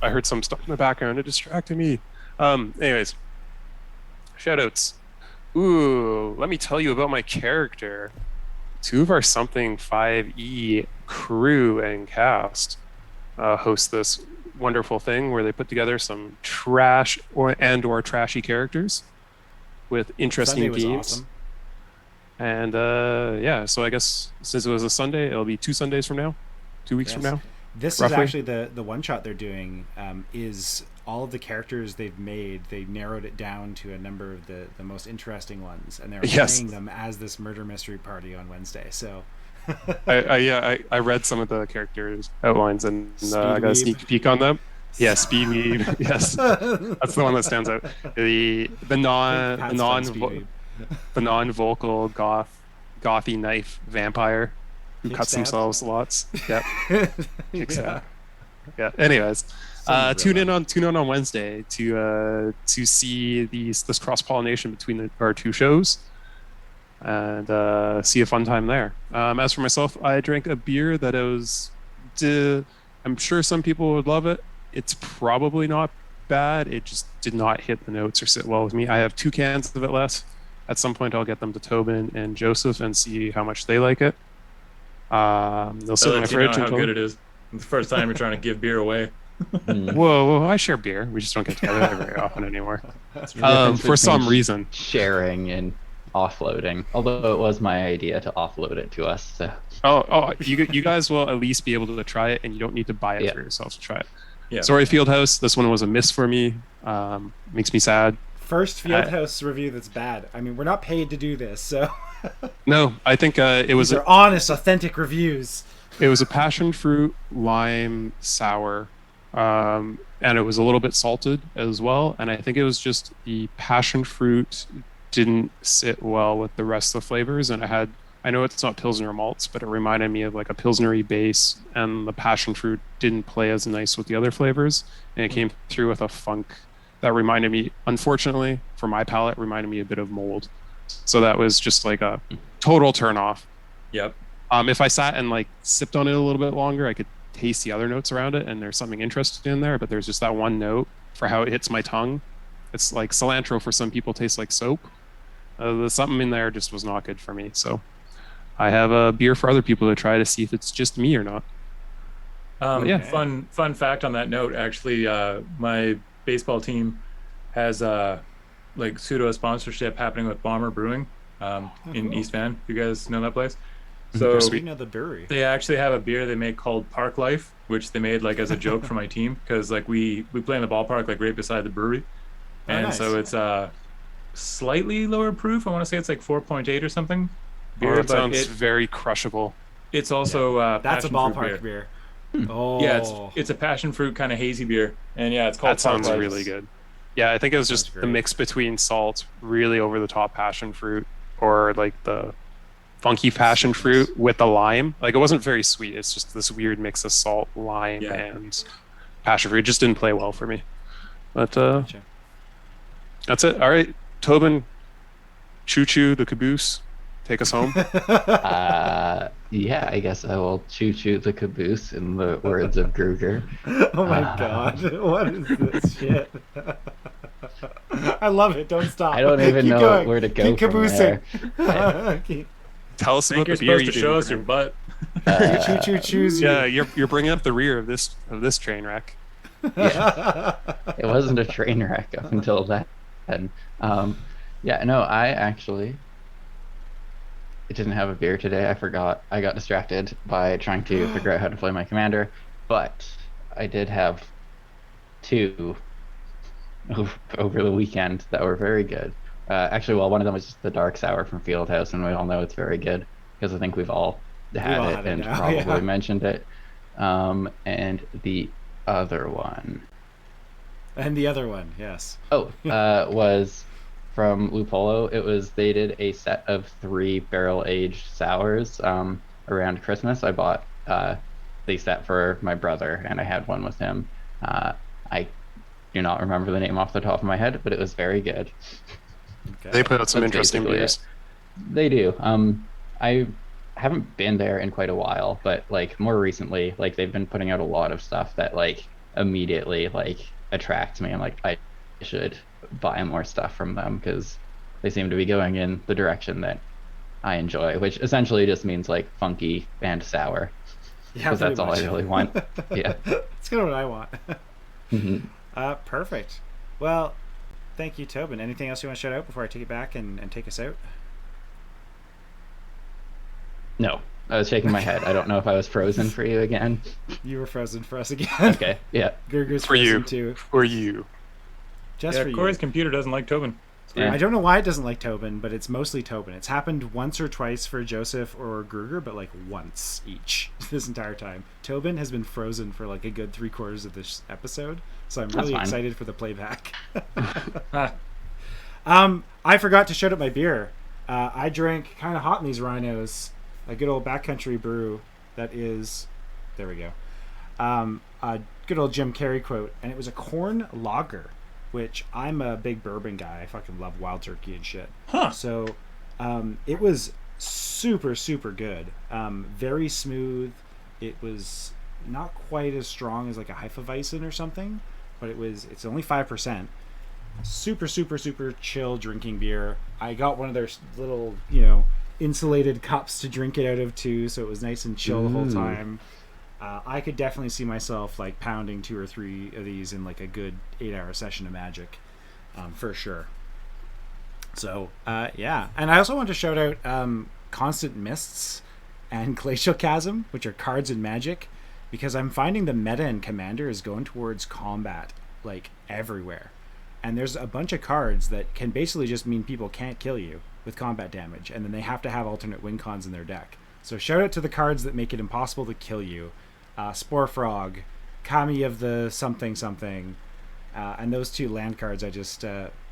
I heard some stuff in the background. It distracted me. Anyways, shoutouts. Ooh, let me tell you about my character. 2 of our Something 5e crew and cast host this wonderful thing where they put together some trash or trashy characters with interesting Sunday was themes. awesome. And so I guess since it was a Sunday, it'll be 2 Sundays from now, 2 weeks from now. This roughly. is actually the one shot they're doing. Is all of the characters they've made. They narrowed it down to a number of the most interesting ones, and they're playing them as this murder mystery party on Wednesday. So I read some of the characters outlines and I got a sneak peek on them. Yeah, Speed Weeb. Yes, that's the one that stands out. The non-vocal gothy knife vampire who cuts themselves lots. Yep. Yeah. Anyways, tune in on Wednesday to see this cross pollination between our 2 shows and see a fun time there. As for myself, I drank a beer that I'm sure some people would love it. It's probably not bad. It just did not hit the notes or sit well with me. I have 2 cans of it left. At some point, I'll get them to Tobin and Joseph and see how much they like it. They'll sit in my fridge. How good it is. It's the first time you're trying to give beer away. Whoa, I share beer. We just don't get together very often anymore. For some reason. Sharing and offloading. Although it was my idea to offload it to us. So. You guys will at least be able to try it, and you don't need to buy it for yourself to try it. Yeah. Sorry, Fieldhouse. This one was a miss for me. Makes me sad. First Fieldhouse review that's bad. I mean, we're not paid to do this, so. No, I think it was. These are honest, authentic reviews. It was a passion fruit lime sour, and it was a little bit salted as well. And I think it was just the passion fruit didn't sit well with the rest of the flavors, and I know it's not Pilsner malts, but it reminded me of like a Pilsnery base, and the passion fruit didn't play as nice with the other flavors, and it came through with a funk that reminded me, unfortunately, for my palate, reminded me a bit of mold. So that was just like a total turn off. Yep. If I sat and like sipped on it a little bit longer, I could taste the other notes around it, and there's something interesting in there, but there's just that one note for how it hits my tongue. It's like cilantro for some people tastes like soap. There's something in there just was not good for me. So I have a beer for other people to try to see if it's just me or not. Fun fact on that note, actually, my baseball team has like pseudo sponsorship happening with Bomber Brewing in East Van. You guys know that place? So You know the brewery. they actually have a beer they make called Park Life, which they made like as a joke for my team because like we play in the ballpark like right beside the brewery, Oh, and nice. so it's slightly lower proof. I want to say it's like 4.8 or something Oh, beer, that but sounds very crushable. it's also That's a passion fruit ballpark beer. beer. Oh, Yeah, it's a passion fruit kind of hazy beer, and yeah, it's called That Park sounds Life. really good. Yeah, I think it was Sounds just the great. mix between salt, really over the top passion fruit, or like the funky passion Sweetness. fruit with the lime. Like it wasn't very sweet. It's just this weird mix of salt, lime, Yeah. and passion fruit. It just didn't play well for me. But Gotcha. that's it. All right, Tobin, choo choo the caboose. Take us home. Yeah, I guess I will choo-choo the caboose in the words of Gruger. Oh my god, what is this shit? I love it. Don't stop. I don't even Keep know going. where to go Keep from caboosing. there. Tell us I think about the you're beer supposed you to show didn't us your drink. butt. Choo choo choose you. Yeah, you're bringing up the rear of this train wreck. It wasn't a train wreck up until that. And yeah, no, I actually didn't have a beer today. I forgot. I got distracted by trying to figure out how to play my commander, but I did have two over the weekend that were very good. Actually, well, one of them was just the dark sour from Fieldhouse, and we all know it's very good because I think we've all had all it had it and now, probably yeah. mentioned it. And the other one, And the other one, yes. was from Lupolo. They did a set of 3 barrel-aged sours around Christmas. I bought the set for my brother, and I had one with him. I do not remember the name off the top of my head, but it was very good. Okay. They put out some That's interesting basically beers. They do. I haven't been there in quite a while, but like more recently, like they've been putting out a lot of stuff that like immediately like attracts me. I'm like, I should buy more stuff from them because they seem to be going in the direction that I enjoy, which essentially just means like funky and sour. Yeah, Because that's all I pretty really want. Yeah. That's kind of what I want. Mhm. Perfect. Well, thank you, Tobin. Anything else you want to shout out before I take it back and take us out? No, I was shaking my head. I don't know if I was frozen for you again. You were frozen for us again. Okay, yeah. Gerger's For frozen you. too. For you. Just Yeah, for Corey's you. computer doesn't like Tobin. Yeah. I don't know why it doesn't like Tobin, but it's mostly Tobin. It's happened once or twice for Joseph or Gruger, but like once each this entire time. Tobin has been frozen for like a good 3/4 of this episode, so I'm really fine. excited for the playback. Ah, I forgot to shout out my beer. I drank kind of hot in these rhinos, a good old backcountry brew that is, there we go, a good old Jim Carrey quote, and it was a corn lager, which I'm a big bourbon guy. I fucking love Wild Turkey and shit. Huh. So it was super, super good. Very smooth. It was not quite as strong as like a Hefeweizen or something, but it's only 5%. Super, super, super chill drinking beer. I got one of their little, insulated cups to drink it out of too, so it was nice and chill the whole Ooh. time. I could definitely see myself like pounding 2 or 3 of these in like a good 8-hour session of Magic, for sure. So yeah, and I also want to shout out Constant Mists and Glacial Chasm, which are cards in Magic, because I'm finding the meta in Commander is going towards combat like everywhere, and there's a bunch of cards that can basically just mean people can't kill you with combat damage, and then they have to have alternate win cons in their deck. So shout out to the cards that make it impossible to kill you. Spore Frog, Kami of the something something, and those 2 land cards I just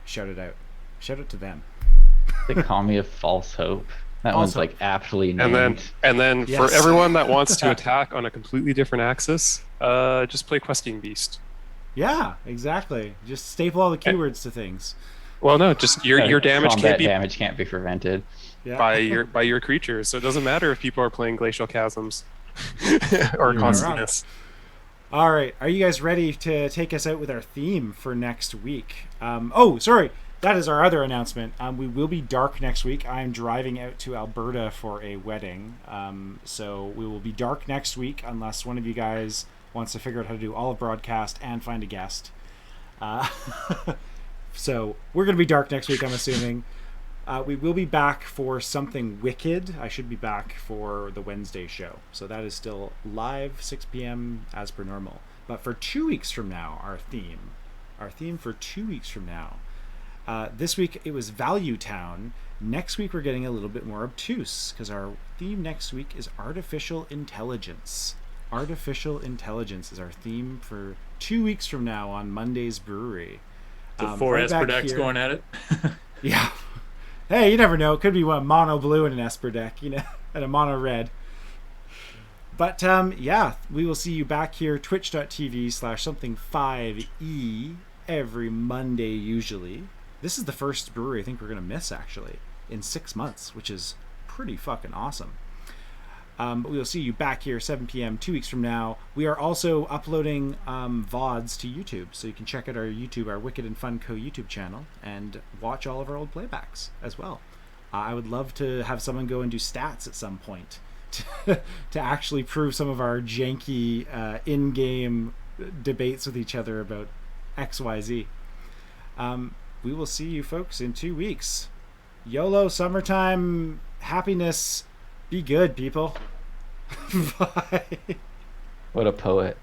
shouted out. Shout out to them. The Kami of False Hope. That False one's Hope. like aptly named. And then Yes. for everyone that wants to attack on a completely different axis, just play Questing Beast. Yeah, exactly. Just staple all the keywords to things. Well, no, just your damage Combat can't be damage can't be prevented. Yeah. by your creatures, so it doesn't matter if people are playing Glacial Chasms or You're Constant wrong. Mist. All right, are you guys ready to take us out with our theme for next week? Oh, sorry, that is our other announcement. We will be dark next week. I'm driving out to Alberta for a wedding, so we will be dark next week unless one of you guys wants to figure out how to do all of broadcast and find a guest. So we're going to be dark next week, I'm assuming. We will be back for something wicked. I should be back for the Wednesday show. So that is still live, 6 p.m. as per normal. But for 2 weeks from now, our theme for 2 weeks from now, this week it was Value Town. Next week we're getting a little bit more obtuse because our theme next week is artificial intelligence. Artificial intelligence is our theme for 2 weeks from now on Monday's Brewery. The four Esper decks going at it. Yeah. Hey, you never know. It could be one mono blue and an Esper deck, and a mono red. But yeah, we will see you back here, twitch.tv/something5e every Monday usually. This is the first brewery I think we're going to miss actually in 6 months, which is pretty fucking awesome. But we will see you back here 7 p.m. 2 weeks from now. We are also uploading VODs to YouTube, so you can check out our Wicked and Fun Co. YouTube channel, and watch all of our old playbacks as well. I would love to have someone go and do stats at some point to actually prove some of our janky in-game debates with each other about XYZ. We will see you folks in 2 weeks. YOLO, summertime, happiness. Be good, people. Bye. What a poet.